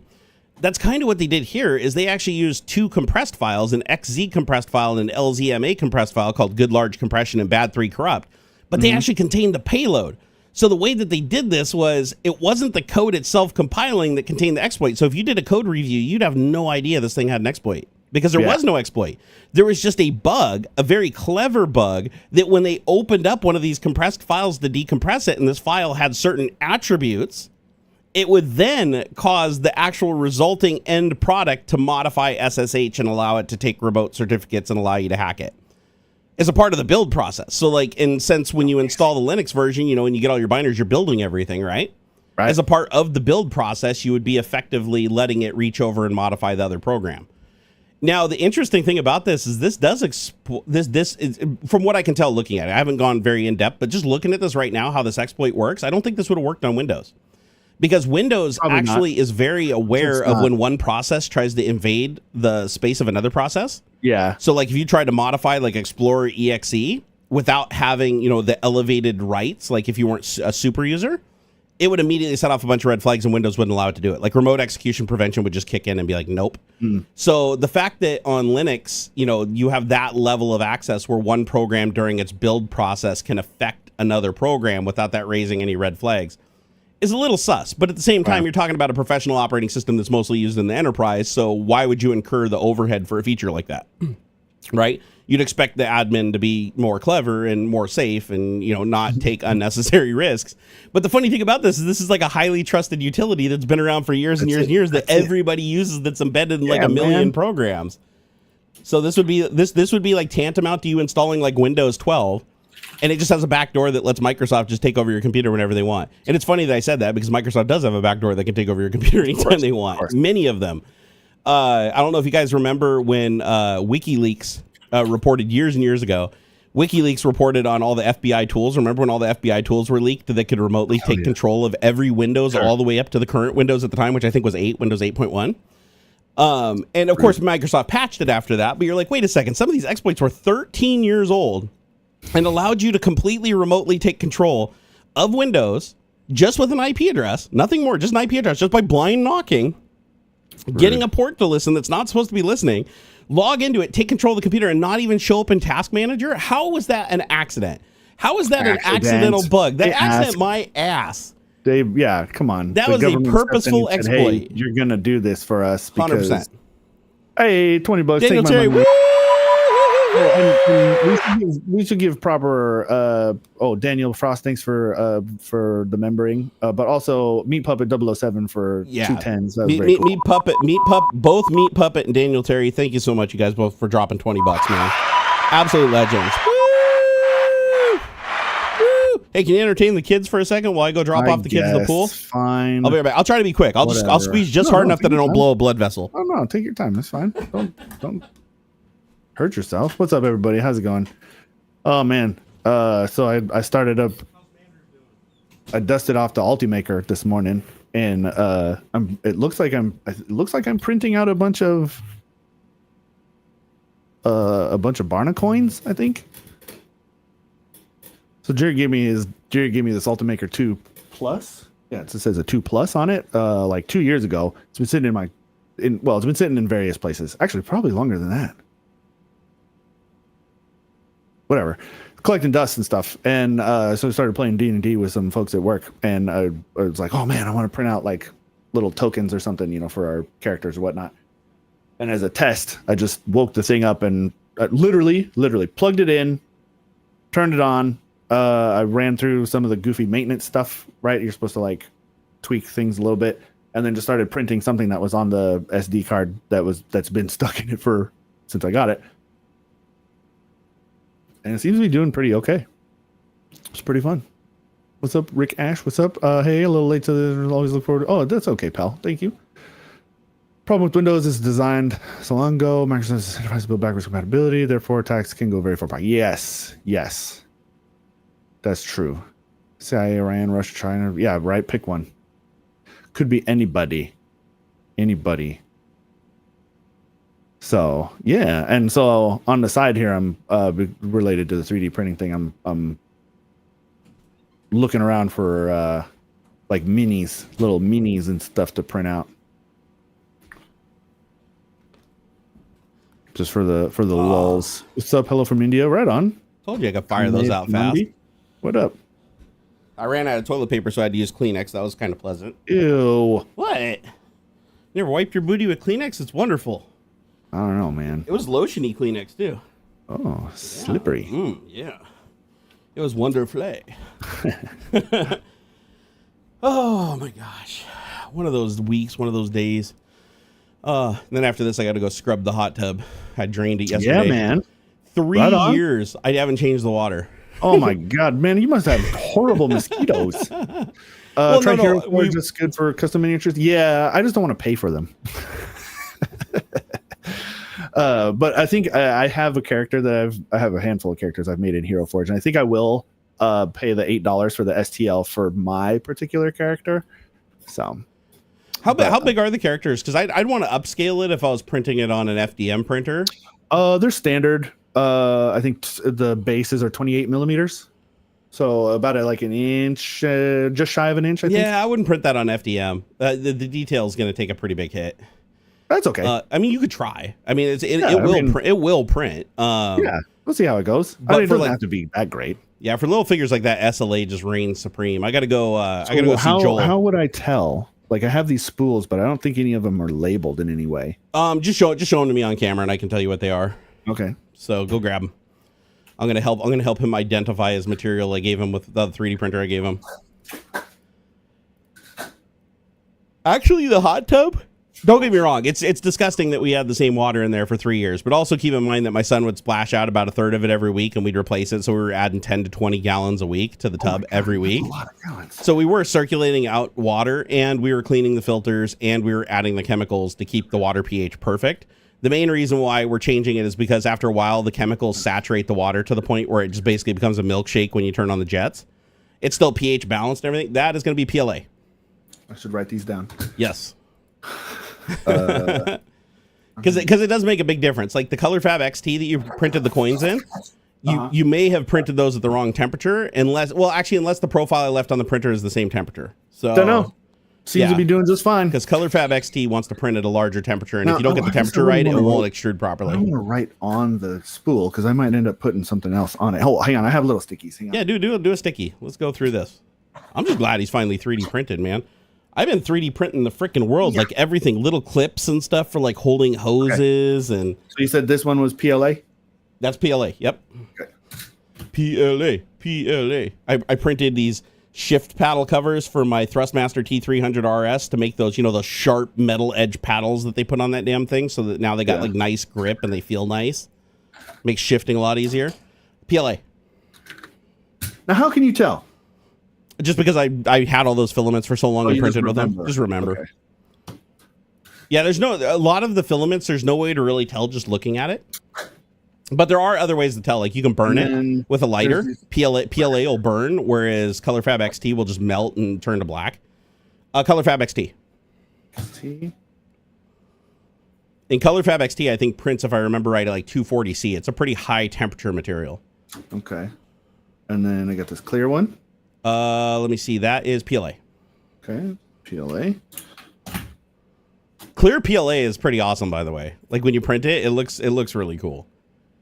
That's kind of what they did here, is they actually used 2 compressed files, an XZ compressed file and an LZMA compressed file called good large compression and bad 3 corrupt, but they actually contained the payload. So the way that they did this was, it wasn't the code itself compiling that contained the exploit. So if you did a code review, you'd have no idea this thing had an exploit, because there was no exploit. There was just a bug, a very clever bug, that when they opened up one of these compressed files to decompress it, and this file had certain attributes, it would then cause the actual resulting end product to modify SSH and allow it to take remote certificates and allow you to hack it as a part of the build process. So like, in sense, when you install the Linux version, when you get all your binaries, you're building everything, right? As a part of the build process, you would be effectively letting it reach over and modify the other program. Now, the interesting thing about this is this does this is, from what I can tell looking at it, I haven't gone very in depth, but just looking at this right now, how this exploit works, I don't think this would have worked on Windows. Because Windows Probably actually not. is very aware of when one process tries to invade the space of another process. Yeah. So like if you tried to modify like Explorer EXE without having, you know, the elevated rights, like if you weren't a super user, it would immediately set off a bunch of red flags and Windows wouldn't allow it to do it. Like remote execution prevention would just kick in and be like, nope. So the fact that on Linux, you know, you have that level of access where one program during its build process can affect another program without that raising any red flags is a little sus. But at the same time, you're talking about a professional operating system that's mostly used in the enterprise. So why would you incur the overhead for a feature like that? Right? You'd expect the admin to be more clever and more safe and, you know, not take unnecessary risks. But the funny thing about this is like a highly trusted utility that's been around for years and years and years that everybody uses, that's embedded in like a million programs. So this would be this would be like tantamount to you installing like Windows 12. And it just has a backdoor that lets Microsoft just take over your computer whenever they want. And it's funny that I said that because Microsoft does have a backdoor that can take over your computer anytime they want. Many of them. I don't know if you guys remember when WikiLeaks reported years and years ago. WikiLeaks reported on all the FBI tools. Remember when all the FBI tools were leaked that could remotely take control of every Windows all the way up to the current Windows at the time, which I think was Windows 8.1. And of course, Microsoft patched it after that. But you're like, wait a second. Some of these exploits were 13 years old and allowed you to completely remotely take control of Windows just with an IP address, nothing more, just an IP address, just by blind knocking, getting a port to listen that's not supposed to be listening, log into it, take control of the computer, and not even show up in Task Manager. How was that an accident? How is that an accidental bug? That accident my ass. Dave, yeah, come on. That was a purposeful exploit. Hey, you're going to do this for us because 100%. Hey, $20. Daniel take my Terry, money. And we should give proper Daniel Frost, thanks for the membering, but also Meat Puppet 007 for 210s. Meat Puppet, both Meat Puppet and Daniel Terry, thank you so much, you guys both, for dropping $20, man. Absolute legends. Woo! Woo! Hey, can you entertain the kids for a second while I go drop off the kids in the pool? Fine. I'll be right back. I'll try to be quick. I'll squeeze just hard enough that I don't blow a blood vessel. Oh no, take your time. That's fine. Don't hurt yourself. What's up, everybody? How's it going? Oh man. So I started up. I dusted off the Ultimaker this morning, and it looks like I'm printing out a bunch of Barnacoins, I think. So Jerry gave me this Ultimaker 2 Plus. Yeah, it says a 2 Plus on it. Like 2 years ago. It's been sitting it's been sitting in various places. Actually, probably longer than that. Whatever, collecting dust and stuff. And so I started playing D&D with some folks at work, and I was like, oh man, I want to print out like little tokens or something, you know, for our characters or whatnot. And as a test, I just woke the thing up and literally plugged it in, turned it on. I ran through some of the goofy maintenance stuff, right? You're supposed to like tweak things a little bit, and then just started printing something that was on the SD card that's been stuck in it since I got it. And it seems to be doing pretty okay. It's pretty fun. What's up, Rick Ash? What's up? Hey, a little late to the always look forward to. Oh, that's okay, pal. Thank you. Problem with Windows is designed so long ago. Microsoft tries to build backwards compatibility. Therefore, attacks can go very far back. Yes. That's true. CIA, Iran, Russia, China. Yeah, right. Pick one. Could be anybody. So yeah, and so on the side here, I'm related to the 3D printing thing. I'm looking around for like little minis and stuff to print out, just for the lulz. What's up? Hello from India. Right on. Told you I could fire those out fast. What up? I ran out of toilet paper, so I had to use Kleenex. That was kind of pleasant. Ew. What? You never wiped your booty with Kleenex? It's wonderful. I don't know, man. It was lotiony Kleenex too. Oh, slippery. Yeah. It was wonderful. Oh my gosh. One of those weeks, one of those days. Then after this, I got to go scrub the hot tub. I drained it yesterday. Yeah, man. 3 years. I haven't changed the water. Oh my God, man. You must have horrible mosquitoes. We're just good for custom miniatures. Yeah, I just don't want to pay for them. But I think I have a character that I have a handful of characters I've made in Hero Forge, and I think I will pay the $8 for the STL for my particular character. So how big are the characters? Because I'd want to upscale it if I was printing it on an FDM printer. They're standard. I think the bases are 28 millimeters. So about like an inch, just shy of an inch, I think. Yeah, I wouldn't print that on FDM. The detail is going to take a pretty big hit. That's okay. I mean, you could try. I mean, it will print. Yeah, we'll see how it goes. But it doesn't have to be that great. Yeah, for little figures like that, SLA just reigns supreme. I got to go. I got to go see Joel. How would I tell? Like, I have these spools, but I don't think any of them are labeled in any way. Just show them to me on camera, and I can tell you what they are. Okay. So go grab them. I'm gonna help him identify his material I gave him with the 3D printer I gave him. Actually, the hot tub. Don't get me wrong. It's disgusting that we had the same water in there for 3 years, but also keep in mind that my son would splash out about a third of it every week, and we'd replace it. So we were adding 10 to 20 gallons a week to the tub every week. That's a lot of gallons. So we were circulating out water, and we were cleaning the filters, and we were adding the chemicals to keep the water pH perfect. The main reason why we're changing it is because after a while, the chemicals saturate the water to the point where it just basically becomes a milkshake when you turn on the jets. It's still pH balanced and everything. That is going to be PLA. I should write these down. Yes. Because it does make a big difference. Like the ColorFab XT that you printed the coins in, you may have printed those at the wrong temperature unless the profile I left on the printer is the same temperature. So don't know. Seems to be doing just fine. Because ColorFab XT wants to print at a larger temperature, and if you don't get the temperature right, it won't extrude properly. I want to write on the spool because I might end up putting something else on it. Oh, hang on, I have little stickies. Hang on. Yeah, do a sticky. Let's go through this. I'm just glad he's finally 3D printed, man. I've been 3D printing the freaking world, like everything, little clips and stuff for like holding hoses and. So you said this one was PLA? That's PLA. Yep. Okay. PLA. I printed these shift paddle covers for my Thrustmaster T300 RS to make those, those sharp metal edge paddles that they put on that damn thing, so that now they got like nice grip and they feel nice. Makes shifting a lot easier. PLA. Now, how can you tell? Just because I had all those filaments for so long and printed with them. Just remember. Okay. Yeah, a lot of the filaments, there's no way to really tell just looking at it. But there are other ways to tell. Like you can burn it with a lighter. PLA will burn, whereas ColorFab XT will just melt and turn to black. ColorFab XT. In ColorFab XT, I think prints, if I remember right, at like 240C. It's a pretty high temperature material. Okay. And then I got this clear one. Let me see. That is PLA. Okay. PLA. Clear PLA is pretty awesome, by the way. Like when you print it, it looks really cool.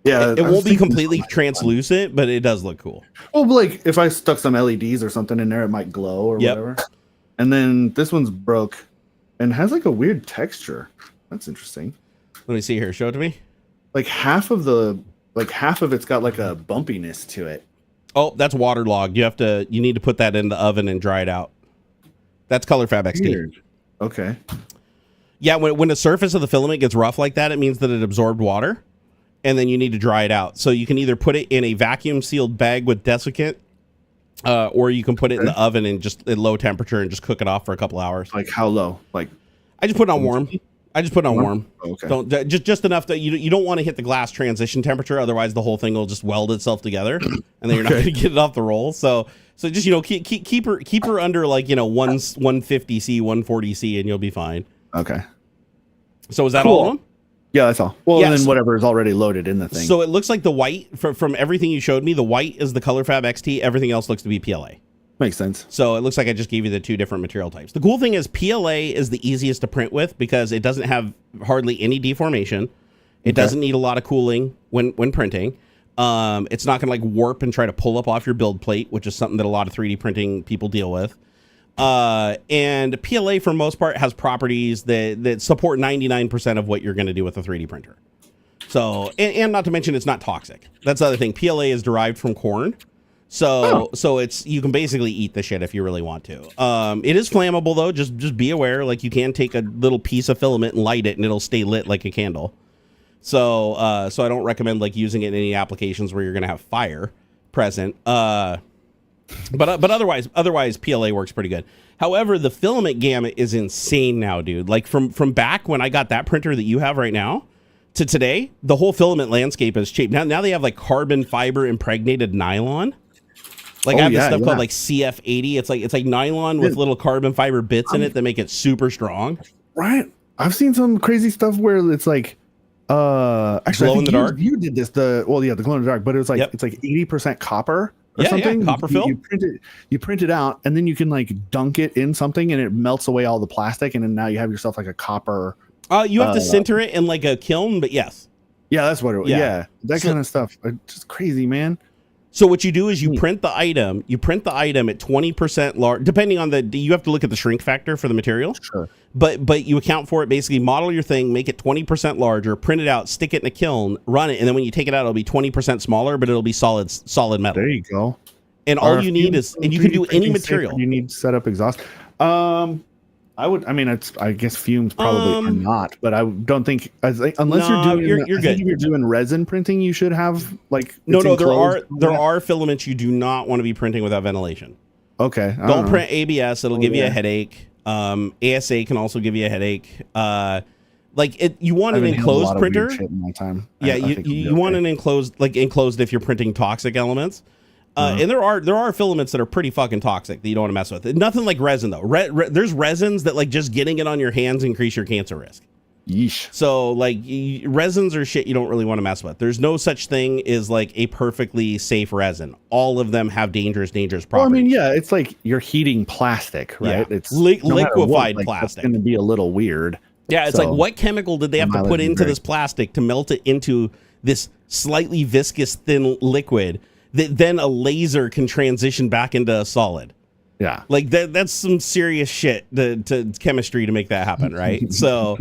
Yeah, it won't be completely translucent, but it does look cool. Well, like if I stuck some LEDs or something in there, it might glow or whatever. And then this one's broke and has like a weird texture. That's interesting. Let me see here. Show it to me. Like half of it's got like a bumpiness to it. Oh, that's waterlogged. You need to put that in the oven and dry it out. That's ColorFab XT. Weird. Okay. Yeah, when the surface of the filament gets rough like that, it means that it absorbed water. And then you need to dry it out. So you can either put it in a vacuum sealed bag with desiccant, or you can put it in the oven and just at low temperature and just cook it off for a couple hours. Like how low? Like I just put it on warm. Oh, okay. Don't just enough that you don't want to hit the glass transition temperature, otherwise the whole thing will just weld itself together, and then you're not going to get it off the roll. So just keep her under like 150C, 140C, and you'll be fine. Okay. So is that all of them? Yeah, that's all. Well, and then whatever is already loaded in the thing. So it looks like the white, from everything you showed me, the white is the ColorFab XT. Everything else looks to be PLA. Makes sense. So it looks like I just gave you the two different material types. The cool thing is PLA is the easiest to print with because it doesn't have hardly any deformation. It doesn't need a lot of cooling when printing. It's not going to like warp and try to pull up off your build plate, which is something that a lot of 3D printing people deal with. And PLA for most part has properties that support 99% of what you're going to do with a 3D printer. So, and not to mention it's not toxic. That's the other thing. PLA is derived from corn. So you can basically eat the shit if you really want to. It is flammable though. Just be aware, like you can take a little piece of filament and light it and it'll stay lit like a candle. So I don't recommend like using it in any applications where you're going to have fire present. But otherwise PLA works pretty good. However, the filament gamut is insane now, dude. Like from back when I got that printer that you have right now, to today, the whole filament landscape has changed. Now they have like carbon fiber impregnated nylon. Like I have this stuff called like CF80. It's like nylon with little carbon fiber bits in it that make it super strong. Right. I've seen some crazy stuff where it's like actually glow in the dark. You did this the glow in the dark, but it was like it's like 80% copper or something. Yeah, copper fill. You print it out and then you can like dunk it in something and it melts away all the plastic and then now you have yourself like a copper. You have to sinter it in like a kiln, but yes. Yeah, that's what it was. Yeah. That kind of stuff. Just crazy, man. So what you do is you print the item. You print the item at 20% large, depending on you have to look at the shrink factor for the material. Sure. But you account for it. Basically, model your thing, make it 20% larger, print it out, stick it in a kiln, run it, and then when you take it out, it'll be 20% smaller, but it'll be solid metal. There you go. And all you need is, and you can do any material. You need to set up exhaust. I guess fumes probably are not, but I don't think unless you're good. If you're doing resin printing, you should have like there are filaments you do not want to be printing without ventilation. Okay, don't print ABS; it'll give you a headache. ASA can also give you a headache. You want an enclosed printer. You want an enclosed if you're printing toxic elements. And there are filaments that are pretty fucking toxic that you don't want to mess with. Nothing like resin though. There's resins that like just getting it on your hands increase your cancer risk. Yeesh. So like resins are shit you don't really want to mess with. There's no such thing as like a perfectly safe resin. All of them have dangerous properties. Well, I mean, yeah, it's like you're heating plastic, right? Yeah. It's liquefied plastic. It's going to be a little weird. Yeah, it's like what chemical did they have to put into this plastic to melt it into this slightly viscous thin liquid that then a laser can transition back into a solid? Yeah. Like that's some serious shit to chemistry to make that happen, right? So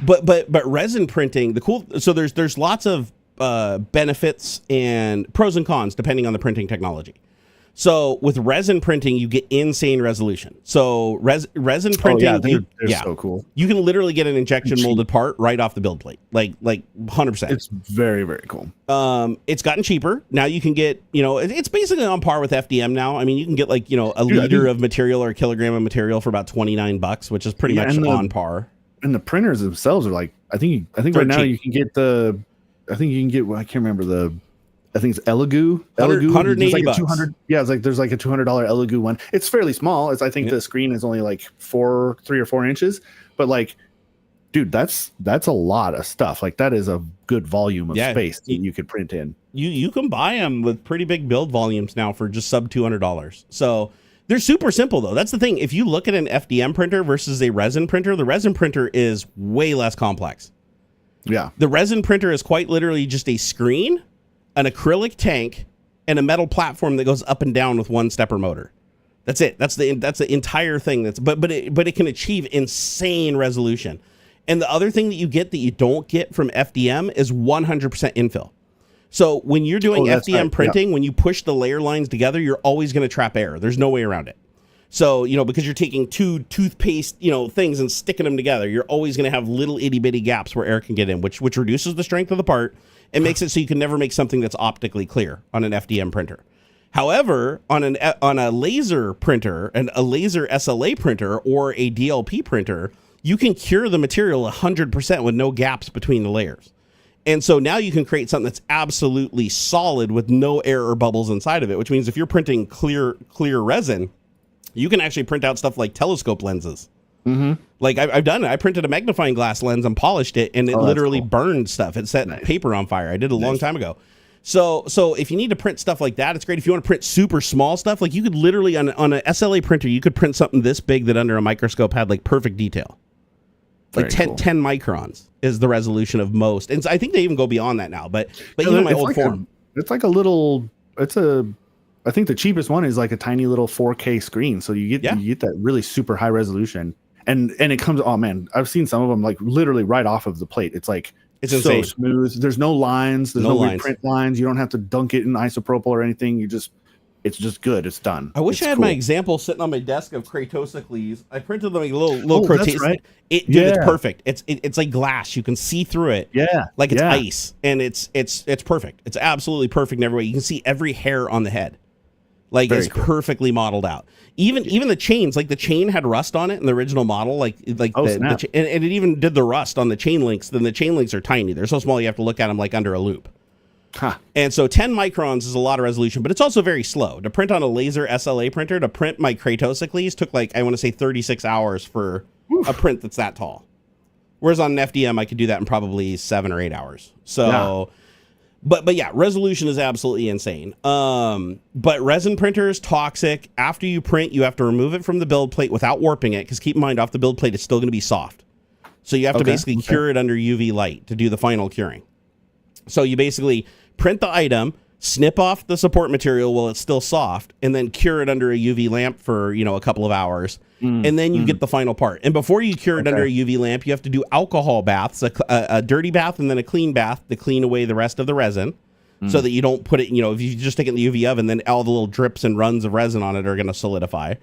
but resin printing, there's lots of benefits and pros and cons depending on the printing technology. So with resin printing, you get insane resolution. So resin printing, they're so cool. You can literally get an injection molded part right off the build plate, like 100%. It's very, very cool. It's gotten cheaper. Now you can get, it's basically on par with FDM now. I mean, you can get like, a liter of material or a kilogram of material for about $29, which is pretty much on par. And the printers themselves are like, I think right now you can get I can't remember I think it's Elegoo. $180. Like 200. Yeah, there's like a $200 Elegoo one. It's fairly small. I think the screen is only like 3 or 4 inches. But like, dude, that's a lot of stuff. Like that is a good volume of space that you could print in. You can buy them with pretty big build volumes now for just sub $200. So they're super simple though. That's the thing. If you look at an FDM printer versus a resin printer, the resin printer is way less complex. Yeah. The resin printer is quite literally just a screen, an acrylic tank, and a metal platform that goes up and down with one stepper motor. That's it. That's the entire thing. But it can achieve insane resolution. And the other thing that you get that you don't get from FDM is 100% infill. So when you're doing FDM printing, when you push the layer lines together, you're always going to trap air. There's no way around it. So, because you're taking two toothpaste, things and sticking them together, you're always going to have little itty bitty gaps where air can get in, which reduces the strength of the part and makes it so you can never make something that's optically clear on an FDM printer. However, on a laser printer and a laser SLA printer or a DLP printer, you can cure the material 100% with no gaps between the layers. And so now you can create something that's absolutely solid with no air or bubbles inside of it, which means if you're printing clear resin, you can actually print out stuff like telescope lenses. Mm-hmm. Like I've done it. I printed a magnifying glass lens and polished it, and it literally burned stuff. It set paper on fire. I did it a long time ago. So if you need to print stuff like that, it's great. If you want to print super small stuff, like you could literally on an SLA printer, you could print something this big that under a microscope had like perfect detail. Like 10 microns is the resolution of most. And so I think they even go beyond that now. But even my old form. It's like a little, I think the cheapest one is like a tiny little 4K screen. So you get that really super high resolution. And it comes, oh man, I've seen some of them like literally right off of the plate. It's like, it's so insane. Smooth. There's no lines. There's no print lines. You don't have to dunk it in isopropyl or anything. It's just good. It's done. I wish I had my example sitting on my desk of Cratosicles. I printed them like little Cratosicles. That's right. It's perfect. It's like glass. You can see through it. Yeah. Like it's ice. And it's perfect. It's absolutely perfect in every way. You can see every hair on the head. Like Very it's cool. perfectly modeled out. Even the chains, like the chain had rust on it in the original model, and it even did the rust on the chain links. Then the chain links are tiny; they're so small you have to look at them like under a loop. Huh. And so 10 microns is a lot of resolution, but it's also very slow. To print on a laser SLA printer, to print my Kratosicles took like, I want to say 36 hours for a print that's that tall. Whereas on an FDM, I could do that in probably 7 or 8 hours. So, but yeah, resolution is absolutely insane. But resin printers, toxic. After you print, you have to remove it from the build plate without warping it, because keep in mind, off the build plate, it's still going to be soft. So you have to basically cure it under UV light to do the final curing. So you basically print the item, snip off the support material while it's still soft, and then cure it under a UV lamp for, a couple of hours. And then you get the final part. And before you cure it under a UV lamp, you have to do alcohol baths, a dirty bath and then a clean bath to clean away the rest of the resin, so that you don't put it, if you just stick it in the UV oven, then all the little drips and runs of resin on it are going to solidify.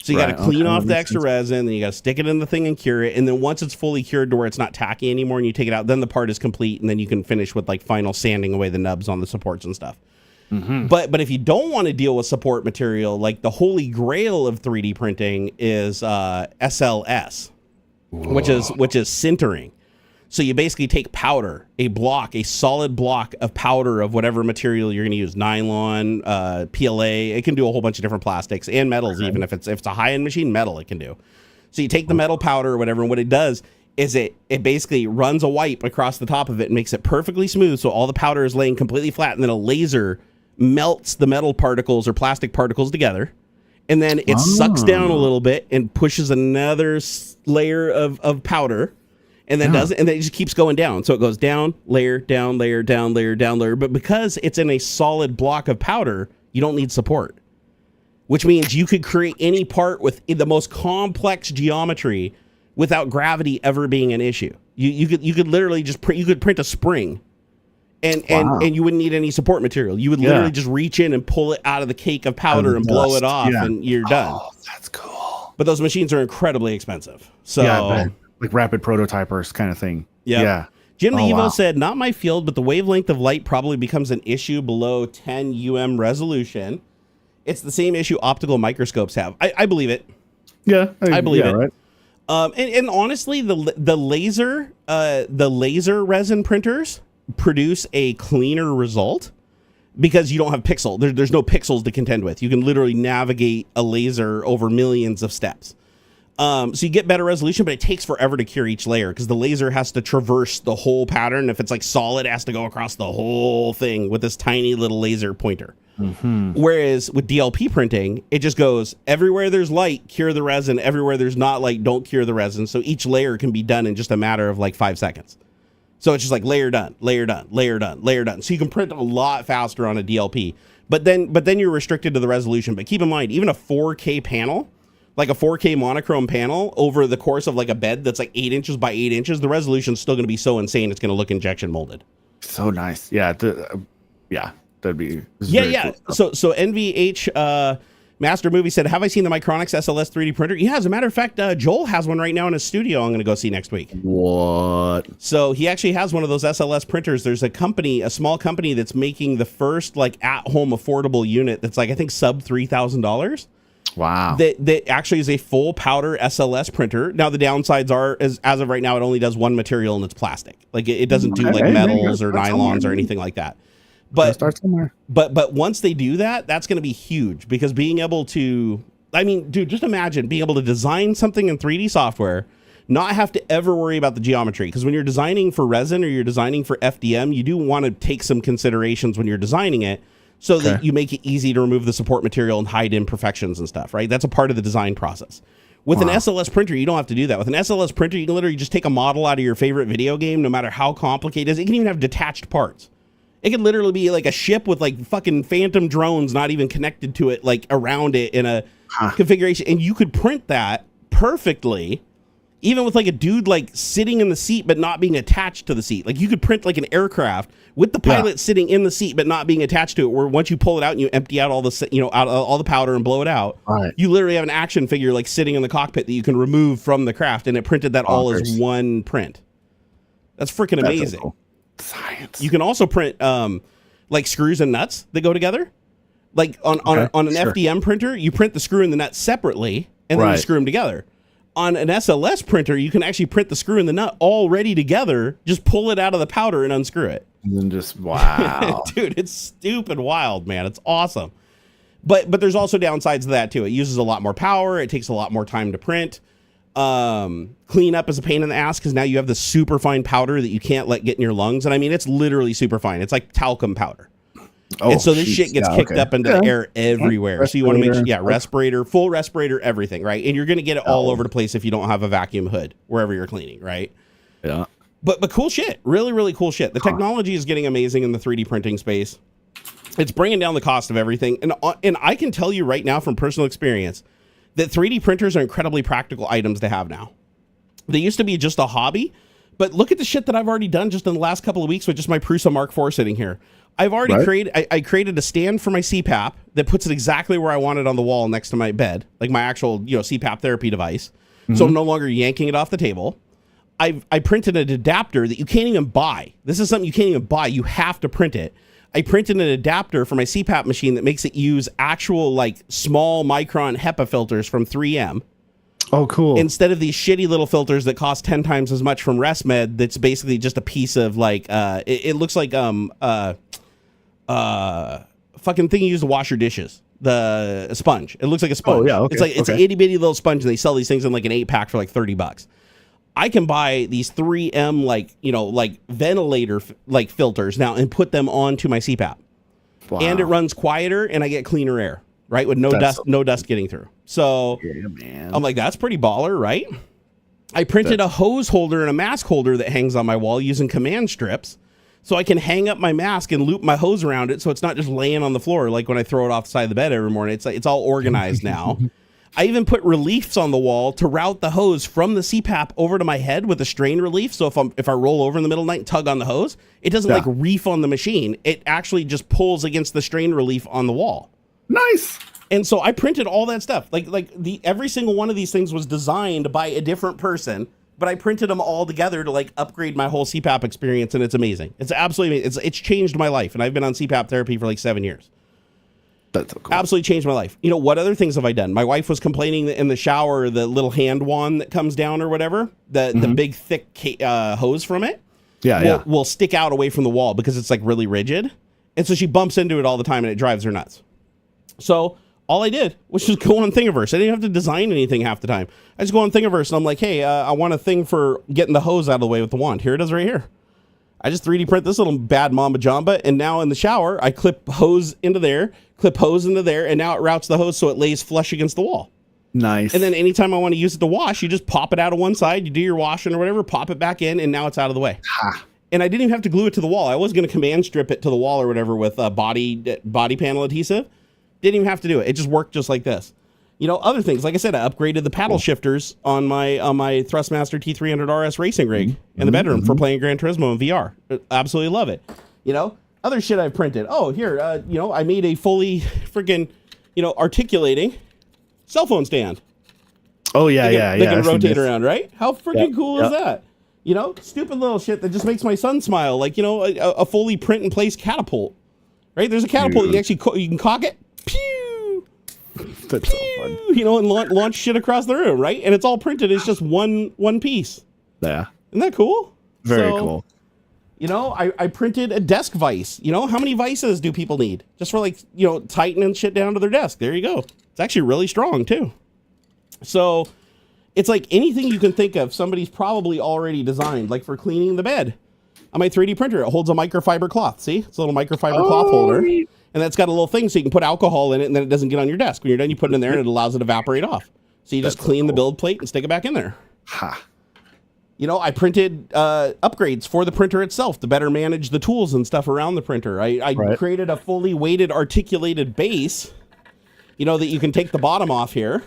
So you got to clean off the extra resin, then you got to stick it in the thing and cure it. And then once it's fully cured to where it's not tacky anymore and you take it out, then the part is complete. And then you can finish with like final sanding away the nubs on the supports and stuff. But if you don't want to deal with support material, like the holy grail of 3D printing is SLS, which is sintering. So you basically take powder, a solid block of powder of whatever material you're going to use, nylon, PLA. It can do a whole bunch of different plastics and metals. Even if it's a high-end machine, metal it can do. So you take the metal powder or whatever, and what it does is it basically runs a wipe across the top of it and makes it perfectly smooth, so all the powder is laying completely flat, and then a laser melts the metal particles or plastic particles together, and then it sucks down a little bit and pushes another layer of powder. And then and then it just keeps going down. So it goes down, layer, down, layer, down, layer, down, layer. But because it's in a solid block of powder, you don't need support, which means you could create any part with the most complex geometry without gravity ever being an issue. You could literally just print a spring, and you wouldn't need any support material. You would literally just reach in and pull it out of the cake of powder and blow it off, and you're done. Oh, that's cool. But those machines are incredibly expensive. So. Like rapid prototypers kind of thing. Yeah. Jim the Evo said, not my field, but the wavelength of light probably becomes an issue below 10 resolution. It's the same issue optical microscopes have. I believe it. Yeah, I believe it. Right. And honestly, the laser resin printers produce a cleaner result because you don't have there's no pixels to contend with. You can literally navigate a laser over millions of steps. So you get better resolution, but it takes forever to cure each layer because the laser has to traverse the whole pattern. If it's like solid, it has to go across the whole thing with this tiny little laser pointer. Whereas with DLP printing, it just goes everywhere there's light, cure the resin. Everywhere there's not light, don't cure the resin. So each layer can be done in just a matter of like 5 seconds. So it's just like layer done, layer done, layer done, layer done. So you can print a lot faster on a DLP, but then you're restricted to the resolution. But keep in mind, even a 4K panel, like a 4K monochrome panel over the course of like a bed that's like 8 inches by 8 inches, the resolution's still going to be so insane it's going to look injection molded. So nice. Yeah. That'd be cool. So NVH Master Movie said, have I seen the Micronix SLS 3D printer? Yeah, as a matter of fact, Joel has one right now in his studio I'm going to go see next week. What? So he actually has one of those SLS printers. There's a small company that's making the first like at-home affordable unit that's like I think sub $3,000. Wow. That actually is a full powder SLS printer. Now the downsides are, as of right now, it only does one material and it's plastic. Like it doesn't do like metals or nylons or anything like that. But start somewhere. But once they do that, that's going to be huge because being able to, I mean, dude, just imagine being able to design something in 3D software, not have to ever worry about the geometry. Because when you're designing for resin or you're designing for FDM, you do want to take some considerations when you're designing it. So that you make it easy to remove the support material and hide imperfections and stuff, right? That's a part of the design process. With an SLS printer, you don't have to do that. With an SLS printer, you can literally just take a model out of your favorite video game, no matter how complicated it is. It can even have detached parts. It can literally be like a ship with like fucking phantom drones not even connected to it, like around it in a configuration. And you could print that perfectly, even with like a dude like sitting in the seat but not being attached to the seat. Like you could print like an aircraft with the pilot sitting in the seat but not being attached to it, where once you pull it out and you empty out all the all the powder and blow it out, you literally have an action figure like sitting in the cockpit that you can remove from the craft, and it printed that all as one print. That's freaking amazing. Cool. Science. You can also print like screws and nuts that go together. Like on an sure. FDM printer, you print the screw and the nut separately, and then you screw them together. On an SLS printer, you can actually print the screw and the nut already together, just pull it out of the powder and unscrew it. And then just, wow. Dude, it's stupid wild, man. It's awesome. But there's also downsides to that, too. It uses a lot more power. It takes a lot more time to print. Cleanup is a pain in the ass because now you have this super fine powder that you can't let get in your lungs. And I mean, it's literally super fine. It's like talcum powder. Oh, and so this shit gets kicked up into the air everywhere. So you want to make sure, respirator, full respirator, everything, right? And you're going to get it all over the place if you don't have a vacuum hood wherever you're cleaning, right? Yeah. But cool shit. Really, really cool shit. The technology is getting amazing in the 3D printing space. It's bringing down the cost of everything. And I can tell you right now from personal experience that 3D printers are incredibly practical items to have now. They used to be just a hobby, but look at the shit that I've already done just in the last couple of weeks with just my Prusa Mark IV sitting here. I've already created a stand for my CPAP that puts it exactly where I want it on the wall next to my bed, like my actual, CPAP therapy device. Mm-hmm. So I'm no longer yanking it off the table. I printed an adapter that you can't even buy. This is something you can't even buy. You have to print it. I printed an adapter for my CPAP machine that makes it use actual like small micron HEPA filters from 3M. Oh, cool. Instead of these shitty little filters that cost 10 times as much from ResMed, that's basically just a piece of like, it looks like fucking thing you use to wash your dishes. A sponge. It looks like a sponge. Oh, yeah, okay. It's an itty bitty little sponge, and they sell these things in like an 8-pack for like $30. I can buy these 3M like ventilator like filters now and put them onto my CPAP. Wow. And it runs quieter and I get cleaner air, right? With no dust getting through. So yeah, man. I'm like, that's pretty baller, right? I printed a hose holder and a mask holder that hangs on my wall using command strips. So I can hang up my mask and loop my hose around it so it's not just laying on the floor like when I throw it off the side of the bed every morning. It's all organized now. I even put reliefs on the wall to route the hose from the CPAP over to my head with a strain relief. So if I roll over in the middle of the night and tug on the hose, it doesn't like reef on the machine. It actually just pulls against the strain relief on the wall. Nice. And so I printed all that stuff. Every single one of these things was designed by a different person, but I printed them all together to like upgrade my whole CPAP experience, and it's amazing. It's absolutely amazing. It's changed my life, and I've been on CPAP therapy for like 7 years. That's so cool. Absolutely changed my life. You know, what other things have I done? My wife was complaining that in the shower, the little hand wand that comes down or whatever, the big thick hose from it will stick out away from the wall because it's like really rigid. And so she bumps into it all the time and it drives her nuts. So all I did was just go on Thingiverse. I didn't have to design anything half the time. I just go on Thingiverse and I'm like, hey, I want a thing for getting the hose out of the way with the wand. Here it is right here. I just 3D print this little bad mamba jamba, and now in the shower, I clip hose into there, and now it routes the hose so it lays flush against the wall. Nice. And then anytime I want to use it to wash, you just pop it out of one side, you do your washing or whatever, pop it back in, and now it's out of the way. Ha. And I didn't even have to glue it to the wall. I was going to command strip it to the wall or whatever with body panel adhesive. Didn't even have to do it. It just worked just like this. You know, other things, like I said, I upgraded the paddle shifters on my Thrustmaster T300 RS racing rig in the bedroom for playing Gran Turismo in VR. Absolutely love it. You know, other shit I've printed. Oh, here, I made a fully freaking, articulating cell phone stand. Oh, yeah, They can rotate around, right? How freaking cool is that? You know, stupid little shit that just makes my son smile. Like, a fully print in place catapult, right? There's a catapult. You can cock it. Pew! That's so fun. And launch shit across the room, right? And it's all printed. It's just one piece. Yeah. Isn't that cool? Very cool. I printed a desk vise. How many vices do people need? Just for tightening shit down to their desk. There you go. It's actually really strong too. So it's like anything you can think of, somebody's probably already designed, like for cleaning the bed. On my 3D printer, it holds a microfiber cloth. See? It's a little microfiber cloth holder. And that's got a little thing so you can put alcohol in it and then it doesn't get on your desk. When you're done, you put it in there and it allows it to evaporate off. So you just clean the build plate and stick it back in there. Ha. I printed upgrades for the printer itself to better manage the tools and stuff around the printer. I created a fully weighted articulated base, that you can take the bottom off here,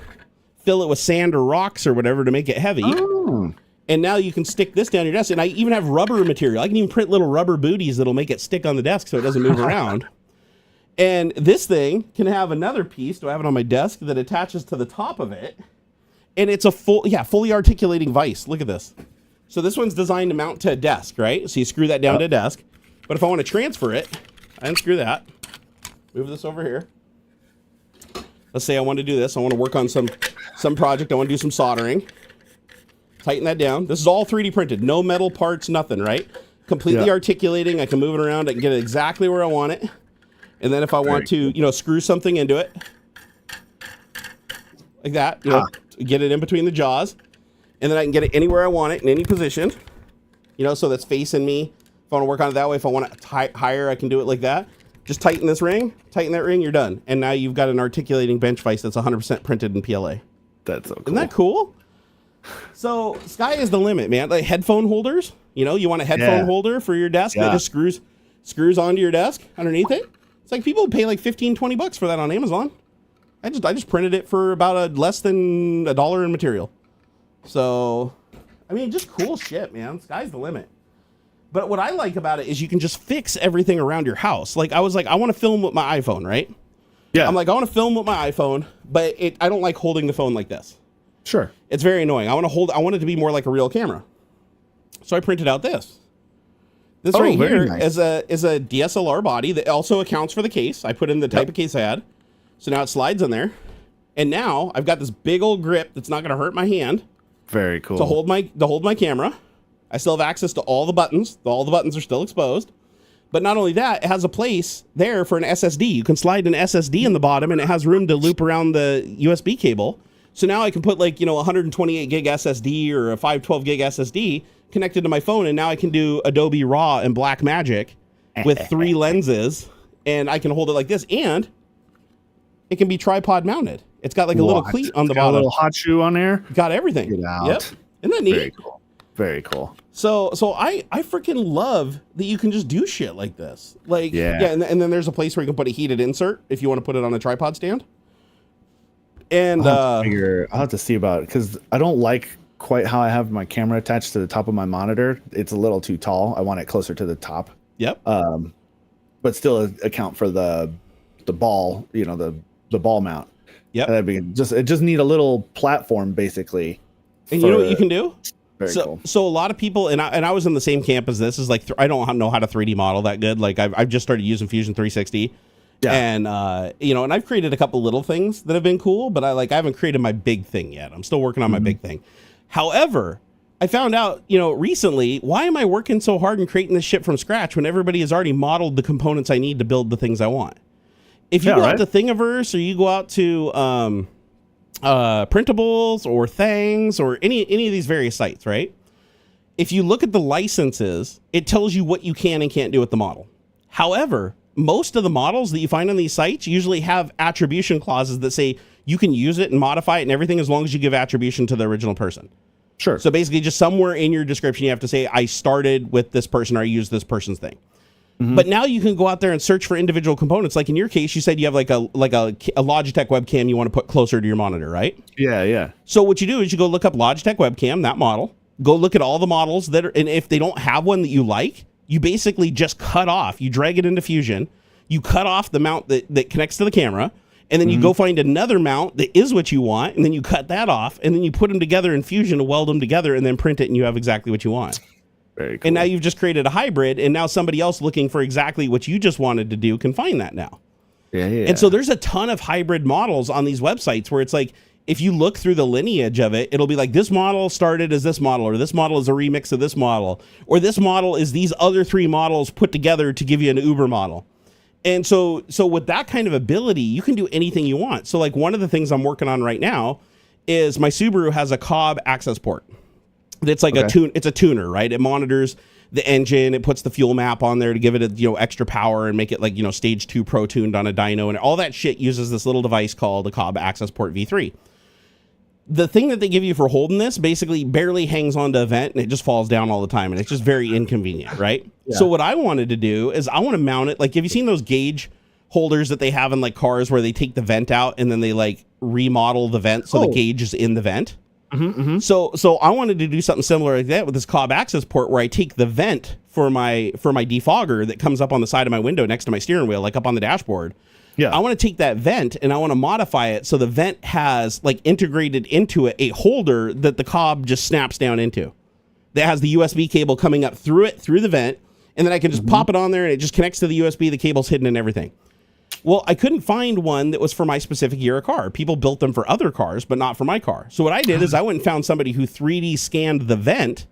fill it with sand or rocks or whatever to make it heavy. Oh. And now you can stick this down your desk. And I even have rubber material. I can even print little rubber booties that'll make it stick on the desk so it doesn't move around. And this thing can have another piece. Do I have it on my desk that attaches to the top of it? And it's a fully articulating vise. Look at this. So this one's designed to mount to a desk, right? So you screw that down to a desk. But if I want to transfer it, I unscrew that. Move this over here. Let's say I want to do this. I want to work on some project. I want to do some soldering. Tighten that down. This is all 3D printed. No metal parts, nothing, right? Completely articulating. I can move it around. I can get it exactly where I want it. And then if I want to, screw something into it, like that, get it in between the jaws. And then I can get it anywhere I want it in any position, so that's facing me. If I want to work on it that way, if I want it higher, I can do it like that. Just tighten this ring, tighten that ring, you're done. And now you've got an articulating bench vise that's 100% printed in PLA. That's so cool. Isn't that cool? So sky is the limit, man. Like headphone holders, you want a headphone holder for your desk that just screws onto your desk underneath it. It's like people pay like $15-20 for that on Amazon. I just printed it for about less than $1 in material. So, I mean, just cool shit, man. Sky's the limit. But what I like about it is you can just fix everything around your house. Like I was like, I want to film with my iPhone, right? Yeah. I'm like, I want to film with my iPhone, but I don't like holding the phone like this. Sure. It's very annoying. I want it to be more like a real camera. So I printed out this. This right here is a DSLR body that also accounts for the case. I put in the type of case I had. So now it slides in there. And now I've got this big old grip that's not going to hurt my hand. Very cool. To hold my camera. I still have access to all the buttons. All the buttons are still exposed. But not only that, it has a place there for an SSD. You can slide an SSD in the bottom, and it has room to loop around the USB cable. So now I can put 128 gig SSD or a 512 gig SSD connected to my phone, and now I can do Adobe RAW and Blackmagic with 3 lenses, and I can hold it like this, and it can be tripod mounted. It's got a little cleat on the bottom. A little hot shoe on there. Got everything. Get out. Yep. Isn't that neat? Very cool. Very cool. So I freaking love that you can just do shit like this. And then there's a place where you can put a heated insert if you want to put it on a tripod stand. And I'll have to see about it because I don't like quite how I have my camera attached to the top of my monitor. It's a little too tall. I want it closer to the top. Yep. But still account for the ball, the ball mount. Yep. It just need a little platform basically. And you know what you can do? Very cool. So a lot of people, and I was in the same camp as this, is like, I don't know how to 3D model that good. Like I've just started using Fusion 360. Yeah. And, and I've created a couple little things that have been cool, but I haven't created my big thing yet. I'm still working on my big thing. However, I found out, recently, why am I working so hard and creating this shit from scratch when everybody has already modeled the components I need to build the things I want? If you go out to Thingiverse or you go out to Printables or Things or any of these various sites, right? If you look at the licenses, it tells you what you can and can't do with the model. However, most of the models that you find on these sites usually have attribution clauses that say you can use it and modify it and everything as long as you give attribution to the original person. Sure. So basically just somewhere in your description, you have to say, I started with this person or I used this person's thing. But now you can go out there and search for individual components. Like in your case, you said you have a Logitech webcam you want to put closer to your monitor, right? Yeah. So what you do is you go look up Logitech webcam, that model, go look at all the models that are, and if they don't have one that you like, you basically just cut off, you drag it into Fusion, you cut off the mount that connects to the camera, and then you go find another mount that is what you want, and then you cut that off, and then you put them together in Fusion to weld them together, and then print it, and you have exactly what you want. Very cool. And now you've just created a hybrid, and now somebody else looking for exactly what you just wanted to do can find that now. Yeah. And so there's a ton of hybrid models on these websites where it's like, if you look through the lineage of it, it'll be like this model started as this model, or this model is a remix of this model, or this model is these other 3 models put together to give you an Uber model. And so with that kind of ability, you can do anything you want. So like one of the things I'm working on right now is my Subaru has a Cobb access port. It's like it's a tuner, right? It monitors the engine, it puts the fuel map on there to give it extra power and make it stage 2 pro tuned on a dyno, and all that shit uses this little device called the Cobb access port V3. The thing that they give you for holding this basically barely hangs onto a vent and it just falls down all the time, and it's just very inconvenient, right? Yeah. So what I wanted to do is I want to mount it. Like, have you seen those gauge holders that they have in cars where they take the vent out and then they remodel the vent so the gauge is in the vent? So I wanted to do something similar like that with this Cobb access port, where I take the vent for my defogger that comes up on the side of my window next to my steering wheel, up on the dashboard. Yeah, I want to take that vent and I want to modify it so the vent has integrated into it a holder that the Cobb just snaps down into. That has the USB cable coming up through the vent, and then I can just pop it on there and it just connects to the USB. The cable's hidden and everything. Well, I couldn't find one that was for my specific year of car. People built them for other cars, but not for my car. So what I did is I went and found somebody who 3D scanned the vent,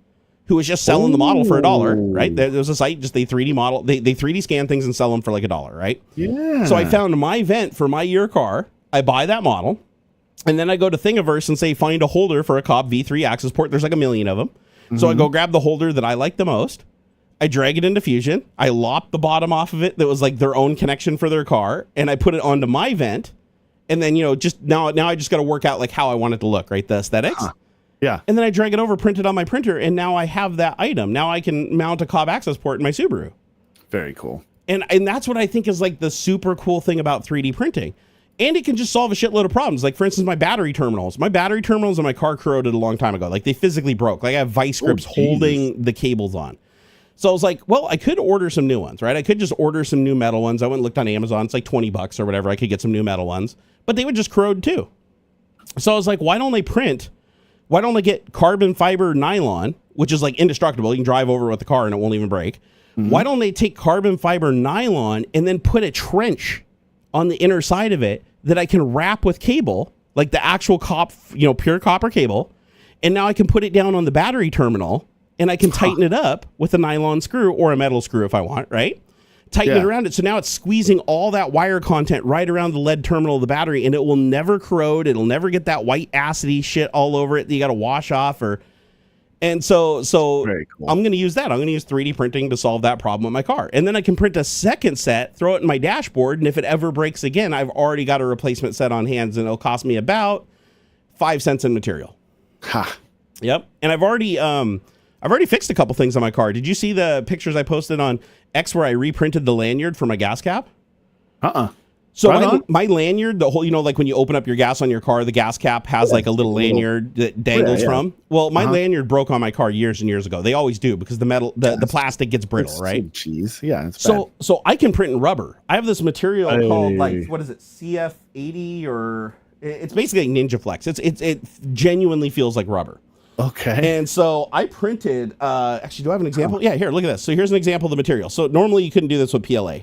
who was just selling the model for $1, right? There was a site, just they 3D model, they 3D scan things and sell them for like $1, right? Yeah. So I found my vent for my year car. I buy that model, and then I go to Thingiverse and say, find a holder for a Cobb V3 access port. There's like 1 million of them. So I go grab the holder that I like the most. I drag it into Fusion. I lop the bottom off of it that was like their own connection for their car, and I put it onto my vent. And then, just now I just got to work out like how I want it to look, right? The aesthetics. Huh. Yeah. And then I drag it over, print it on my printer, and now I have that item. Now I can mount a Cobb access port in my Subaru. Very cool. And that's what I think is like the super cool thing about 3D printing. And it can just solve a shitload of problems. Like, for instance, my battery terminals. My battery terminals in my car corroded a long time ago. Like, they physically broke. Like, I have vice grips holding the cables on. So I was like, well, I could order some new ones, right? I could just order some new metal ones. I went and looked on Amazon. It's like $20 or whatever. I could get some new metal ones. But they would just corrode too. So I was like, why don't I get carbon fiber nylon, which is like indestructible. You can drive over it with the car and it won't even break. Why don't they take carbon fiber nylon and then put a trench on the inner side of it that I can wrap with cable, like the actual pure copper cable. And now I can put it down on the battery terminal and I can tighten it up with a nylon screw or a metal screw if I want, right? Tighten it around it. So now it's squeezing all that wire content right around the lead terminal of the battery, and it will never corrode. It'll never get that white acidy shit all over it that you got to wash off. And so Very cool. I'm going to use that. I'm going to use 3D printing to solve that problem with my car. And then I can print a second set, throw it in my dashboard, and if it ever breaks again, I've already got a replacement set on hands, and it'll cost me about 5 cents in material. Ha. Yep. And I've already fixed a couple things on my car. Did you see the pictures I posted on X where I reprinted the lanyard for my gas cap? So my lanyard, the whole, like when you open up your gas on your car, the gas cap has like a little lanyard that dangles from. Well, my lanyard broke on my car years and years ago. They always do because the metal, the plastic gets brittle, right? Cheese. Yeah. It's so I can print in rubber. I have this material called what is it? CF80 or it's basically like Ninja Flex. It genuinely feels like rubber. Okay. And so I printed, actually, do I have an example? Yeah, here, look at this. So here's an example of the material. So normally you couldn't do this with PLA.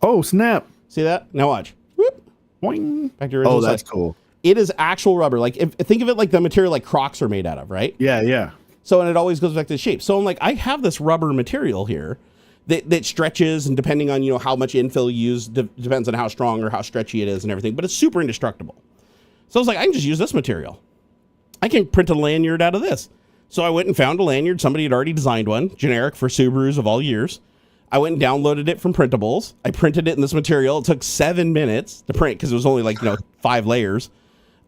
Oh, snap. See that? Now watch. Whoop. Boing. Back to your original that's size. cool. It is actual rubber. Like, think of it like the material like Crocs are made out of, right? Yeah. So, and it always goes back to the shape. So I'm like, I have this rubber material here that stretches, and depending on, how much infill you use, depends on how strong or how stretchy it is and everything, but it's super indestructible. So I was like, I can just use this material. I can print a lanyard out of this. So I went and found a lanyard. Somebody had already designed one, generic for Subarus of all years. I went and downloaded it from Printables. I printed it in this material. It took 7 minutes to print because it was only 5 layers.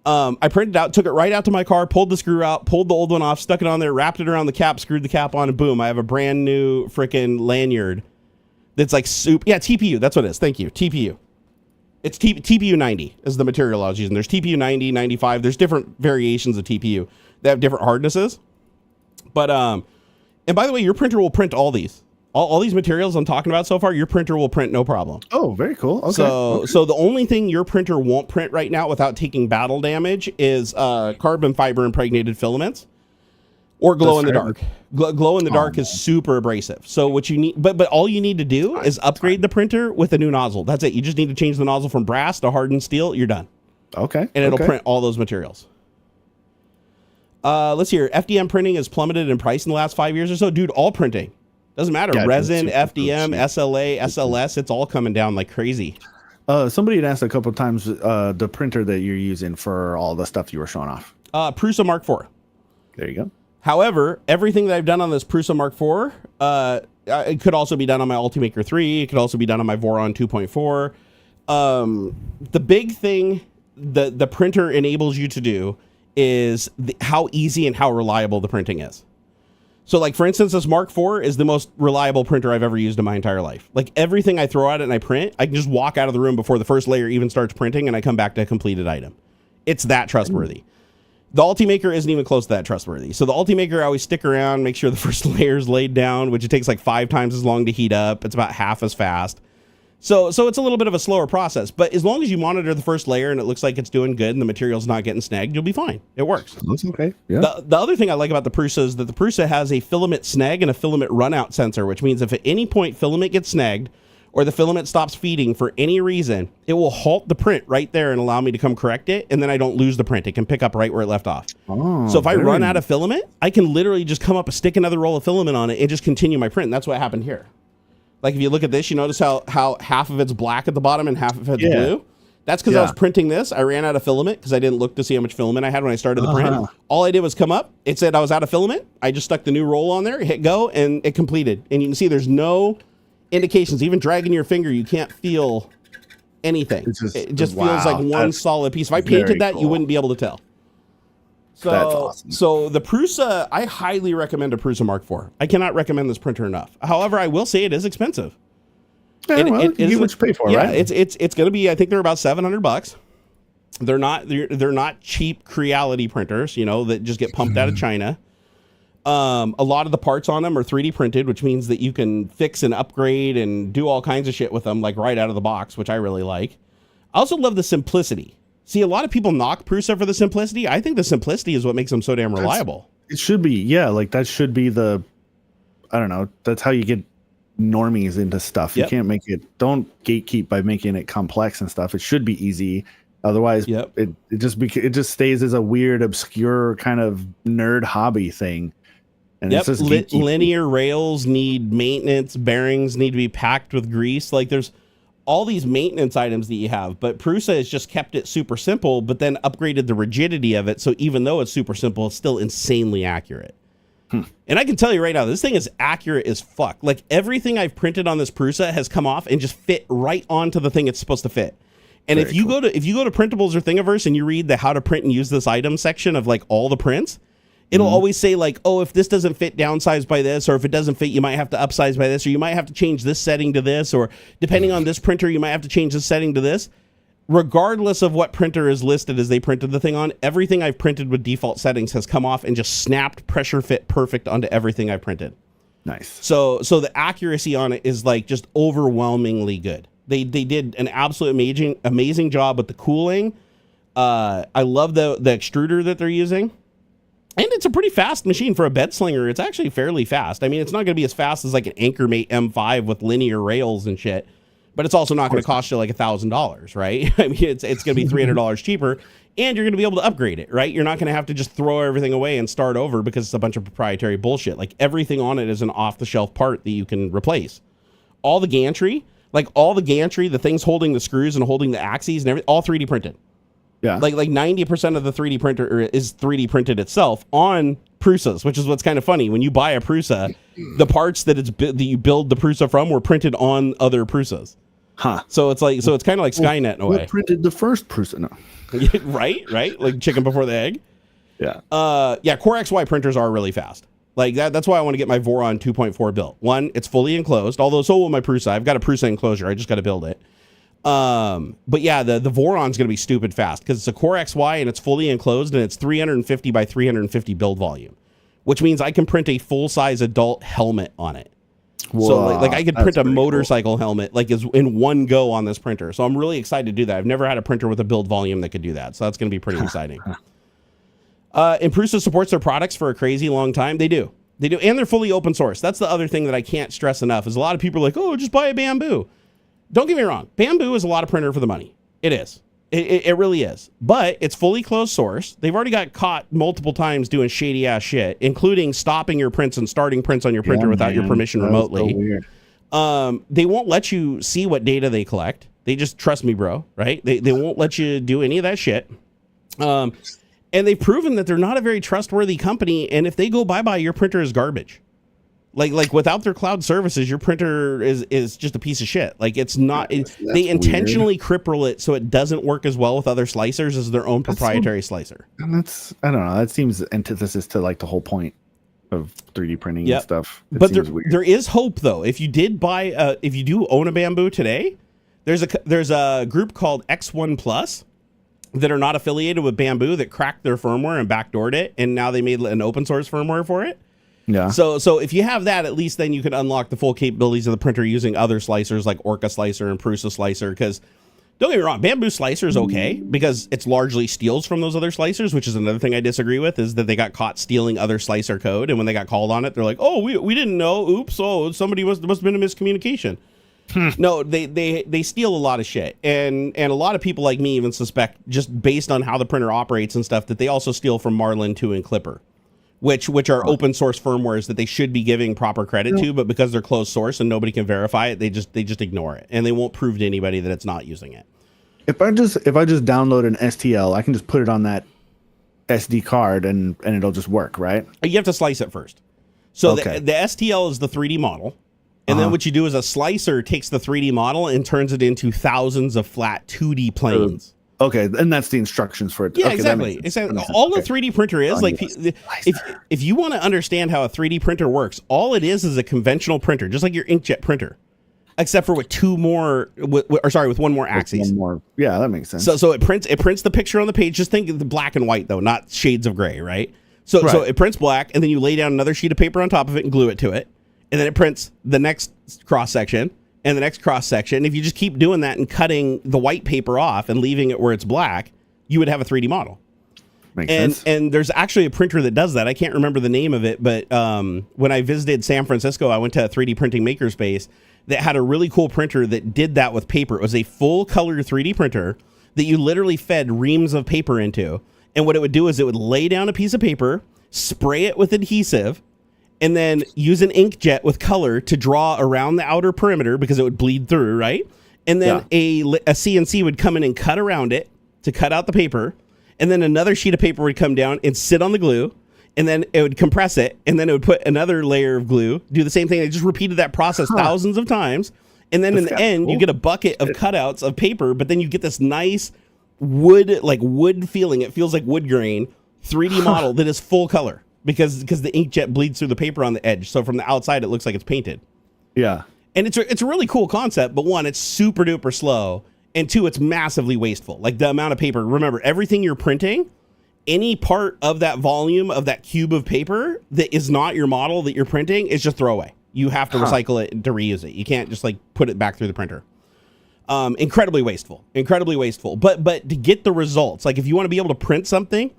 I printed it out, took it right out to my car, pulled the screw out, pulled the old one off, stuck it on there, wrapped it around the cap, screwed the cap on, and boom, I have a brand new freaking lanyard that's like soup. Yeah, TPU. That's what it is. Thank you. TPU. It's TPU 90 is the material I was using. There's TPU 90, 95. There's different variations of TPU. They have different hardnesses. But, and by the way, your printer will print all these. All these materials I'm talking about so far, your printer will print no problem. Oh, very cool. Okay. So the only thing your printer won't print right now without taking battle damage is carbon fiber impregnated filaments or glow in the dark. Glow in the dark is super abrasive. So what you need, but all you need to do is upgrade the printer with a new nozzle. That's it. You just need to change the nozzle from brass to hardened steel. You're done. Okay. And it'll print all those materials. Let's hear. FDM printing has plummeted in price in the last 5 years or so. Dude, all printing. Doesn't matter. Yeah, Resin, FDM, SLA, SLS, it's all coming down like crazy. Somebody had asked a couple of times the printer that you're using for all the stuff you were showing off. Prusa Mark IV. There you go. However, everything that I've done on this Prusa Mark IV, it could also be done on my Ultimaker 3. It could also be done on my Voron 2.4. The big thing the printer enables you to do is how easy and how reliable the printing is. So like, for instance, this Mark IV is the most reliable printer I've ever used in my entire life. Like everything I throw at it and I print, I can just walk out of the room before the first layer even starts printing and I come back to a completed item. It's that trustworthy. The Ultimaker isn't even close to that trustworthy. So the Ultimaker, I always stick around, make sure the first layer is laid down, which it takes like 5 times as long to heat up. It's about half as fast. So it's a little bit of a slower process, but as long as you monitor the first layer and it looks like it's doing good and the material's not getting snagged, you'll be fine. It works. That's okay. Yeah. The other thing I like about the Prusa is that the Prusa has a filament snag and a filament runout sensor, which means if at any point filament gets snagged or the filament stops feeding for any reason, it will halt the print right there and allow me to come correct it, and then I don't lose the print. It can pick up right where it left off. So if I run out of filament, I can literally just come up and stick another roll of filament on it and just continue my print. And that's what happened here. Like if you look at this, you notice how half of it's black at the bottom and half of it's blue. That's because I was printing this. I ran out of filament because I didn't look to see how much filament I had when I started the print. All I did was come up. It said I was out of filament. I just stuck the new roll on there, hit go, and it completed. And you can see there's no indications. Even dragging your finger, you can't feel anything. It just feels like one solid piece. If I painted that, you wouldn't be able to tell. So, that's awesome. So the Prusa, I highly recommend a Prusa Mark IV. I cannot recommend this printer enough. However, I will say it is expensive. Yeah, it is what you pay for, right? It's going to be. I think they're about $700. They're not cheap Creality printers, that just get pumped out of China. A lot of the parts on them are 3D printed, which means that you can fix and upgrade and do all kinds of shit with them, like right out of the box, which I really like. I also love the simplicity. See, a lot of people knock Prusa for the simplicity. I think the simplicity is what makes them so damn reliable. It should be, yeah. Like that should be the, I don't know. That's how you get normies into stuff. You can't make it. Don't gatekeep by making it complex and stuff. It should be easy. Otherwise, it just stays as a weird, obscure kind of nerd hobby thing. And it's just linear rails need maintenance. Bearings need to be packed with grease. Like there's all these maintenance items that you have, but Prusa has just kept it super simple, but then upgraded the rigidity of it. So even though it's super simple, it's still insanely accurate. And I can tell you right now, this thing is accurate as fuck. Like everything I've printed on this Prusa has come off and just fit right onto the thing it's supposed to fit. And if you go to printables or Thingiverse and you read the how to print and use this item section of like all the prints, it'll always say like, oh, if this doesn't fit, downsize by this, or if it doesn't fit, you might have to upsize by this, or you might have to change this setting to this, or depending on this printer, you might have to change this setting to this. Regardless of what printer is listed as they printed the thing on, everything I've printed with default settings has come off and just snapped pressure fit perfect onto everything I printed. Nice. So the accuracy on it is like just overwhelmingly good. They did an absolute amazing job with the cooling. I love the extruder that they're using. And it's a pretty fast machine for a bed slinger. It's actually fairly fast. I mean, it's not going to be as fast as like an Anchormate M5 with linear rails and shit. But it's also not going to cost you like $1,000, right? I mean, it's going to be $300 cheaper, and you're going to be able to upgrade it, right? You're not going to have to just throw everything away and start over because it's a bunch of proprietary bullshit. Like everything on it is an off-the-shelf part that you can replace. All the gantry, the things holding the screws and holding the axes and everything, all 3D printed. Yeah. Like 90% of the 3D printer is 3D printed itself on Prusas, which is what's kind of funny. When you buy a Prusa, the parts that you build the Prusa from were printed on other Prusas. Huh. So it's kind of like Skynet in a way. Who printed the first Prusa? No. right? Like chicken before the egg. Yeah. Core XY printers are really fast. Like that's why I want to get my Voron 2.4 built. One, it's fully enclosed, although so will my Prusa. I've got a Prusa enclosure. I just got to build it. But yeah, the Voron's going to be stupid fast because it's a Core XY and it's fully enclosed and it's 350 by 350 build volume, which means I can print a full-size adult helmet on it. Whoa, so like I could print a motorcycle helmet like is in one go on this printer. So I'm really excited to do that. I've never had a printer with a build volume that could do that. So that's going to be pretty exciting. And Prusa supports their products for a crazy long time. They do. And they're fully open source. That's the other thing that I can't stress enough is a lot of people are like, oh, just buy a Bamboo. Don't get me wrong. Bamboo is a lot of printer for the money. It is. It really is. But it's fully closed source. They've already got caught multiple times doing shady ass shit, including stopping your prints and starting prints on your printer without your permission remotely. So weird. They won't let you see what data they collect. They just trust me, bro. Right? They won't let you do any of that shit. And they've proven that they're not a very trustworthy company. And if they go bye-bye, your printer is garbage. Like without their cloud services, your printer is just a piece of shit. Like it's not. They intentionally cripple it so it doesn't work as well with other slicers as their own proprietary slicer. And I don't know. That seems antithesis to like the whole point of 3D printing and stuff. But there is hope though. If you did buy, if you do own a Bamboo today, there's a group called X1 Plus that are not affiliated with Bamboo that cracked their firmware and backdoored it, and now they made an open source firmware for it. Yeah. So if you have that, at least then you can unlock the full capabilities of the printer using other slicers like Orca Slicer and Prusa Slicer. Because don't get me wrong, Bamboo Slicer is okay because it's largely steals from those other slicers, which is another thing I disagree with, is that they got caught stealing other slicer code, and when they got called on it, they're like, "Oh, we didn't know. Oops! Oh, somebody must have been a miscommunication." No, they steal a lot of shit, and a lot of people like me even suspect, just based on how the printer operates and stuff, that they also steal from Marlin 2 and Clipper, which are open source firmwares that they should be giving proper credit to, but because they're closed source and nobody can verify it, they just ignore it, and they won't prove to anybody that it's not using it. If I just download an STL, I can just put it on that SD card and it'll just work, right? You have to slice it first. So Okay. the STL is the 3D model. And then what you do is a slicer takes the 3D model and turns it into thousands of flat 2D planes. Okay, and that's the instructions for it. Yeah, okay, exactly. All the 3D printer is, like, if you want to understand how a 3D printer works, all it is a conventional printer, just like your inkjet printer, except for with one more axis. One more. Yeah, that makes sense. So it prints the picture on the page. Just think of the black and white though, not shades of gray, right? So it prints black, and then you lay down another sheet of paper on top of it and glue it to it. And then it prints the next cross section and the next cross section. If you just keep doing that and cutting the white paper off and leaving it where it's black, you would have a 3D model. Makes sense. And there's actually a printer that does that. I can't remember the name of it, but when I visited San Francisco, I went to a 3D printing makerspace that had a really cool printer that did that with paper. It was a full color 3D printer that you literally fed reams of paper into. And what it would do is it would lay down a piece of paper, spray it with adhesive, and then use an inkjet with color to draw around the outer perimeter because it would bleed through, right? And then a CNC would come in and cut around it to cut out the paper. And then another sheet of paper would come down and sit on the glue. And then it would compress it. And then it would put another layer of glue, do the same thing. They just repeated that process thousands of times. And then in the end, you get a bucket of cutouts of paper, but then you get this nice wood feeling. It feels like wood grain 3D model that is full color. Because the inkjet bleeds through the paper on the edge. So from the outside, it looks like it's painted. Yeah. And it's a really cool concept, but one, it's super duper slow. And two, it's massively wasteful. Like the amount of paper. Remember, everything you're printing, any part of that volume of that cube of paper that is not your model that you're printing is just throwaway. You have to recycle it to reuse it. You can't just like put it back through the printer. Incredibly wasteful. But to get the results, like if you want to be able to print something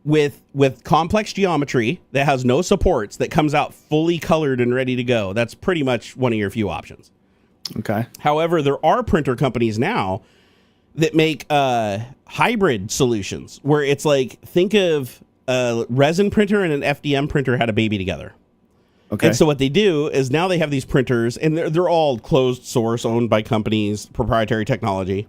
with complex geometry that has no supports, that comes out fully colored and ready to go, that's pretty much one of your few options. Okay. However, there are printer companies now that make hybrid solutions where it's like, think of a resin printer and an FDM printer had a baby together. Okay. And so what they do is now they have these printers, and they're all closed source, owned by companies, proprietary technology.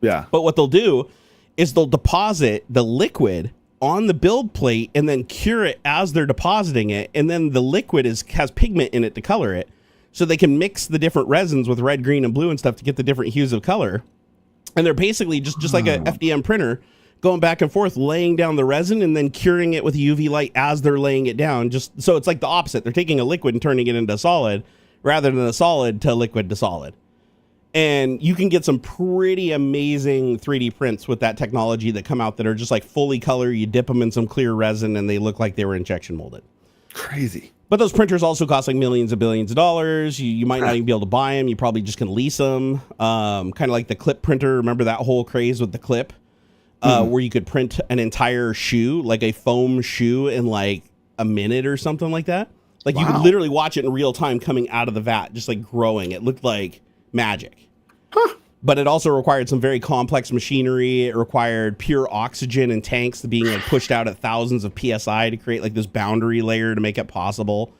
Yeah. But what they'll do is they'll deposit the liquid on the build plate and then cure it as they're depositing it. And then the liquid has pigment in it to color it. So they can mix the different resins with red, green, and blue and stuff to get the different hues of color. And they're basically just like a FDM printer going back and forth, laying down the resin and then curing it with UV light as they're laying it down. Just so it's like the opposite. They're taking a liquid and turning it into solid rather than a solid to liquid to solid. And you can get some pretty amazing 3D prints with that technology that come out that are just like fully color. You dip them in some clear resin and they look like they were injection molded. Crazy. But those printers also cost like millions and billions of dollars. You might not even be able to buy them. You probably just can lease them. Kind of like the clip printer. Remember that whole craze with the clip? Where you could print an entire shoe, like a foam shoe, in like a minute or something like that. Like you could literally watch it in real time coming out of the vat, just like growing. It looked like magic. But it also required some very complex machinery. It required pure oxygen and tanks being like pushed out at thousands of PSI to create like this boundary layer to make it possible.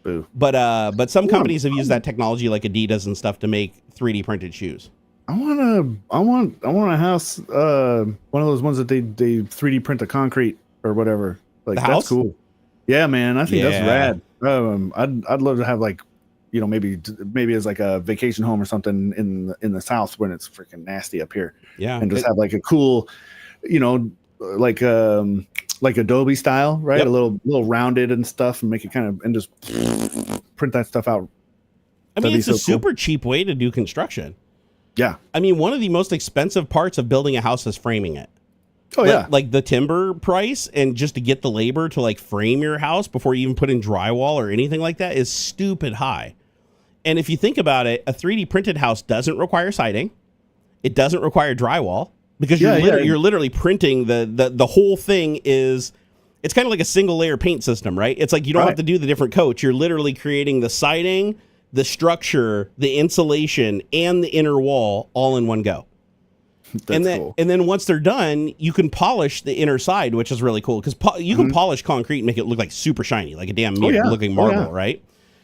Boo. But some companies have used that technology, like Adidas and stuff, to make 3D printed shoes. I want a house, one of those ones that they 3D print the concrete or whatever. Like that's cool. Yeah, man, I think that's rad. I'd love to have like, you know, maybe as like a vacation home or something in the South when it's freaking nasty up here. Yeah, and just have like a cool, you know, like Adobe style, right? Yep. A little rounded and stuff, and make it kind of and just print that stuff out. I mean, it's a super cheap way to do construction. Yeah. I mean, one of the most expensive parts of building a house is framing it. Oh, yeah. Like the timber price and just to get the labor to like frame your house before you even put in drywall or anything like that is stupid high. And if you think about it, a 3D printed house doesn't require siding. It doesn't require drywall because you're literally printing the whole thing is, it's kind of like a single layer paint system, right? It's like you don't have to do the different coats. You're literally creating the siding, the structure, the insulation, and the inner wall all in one go. That's cool. And then once they're done, you can polish the inner side, which is really cool because you can polish concrete and make it look like super shiny, like a damn looking marble, right?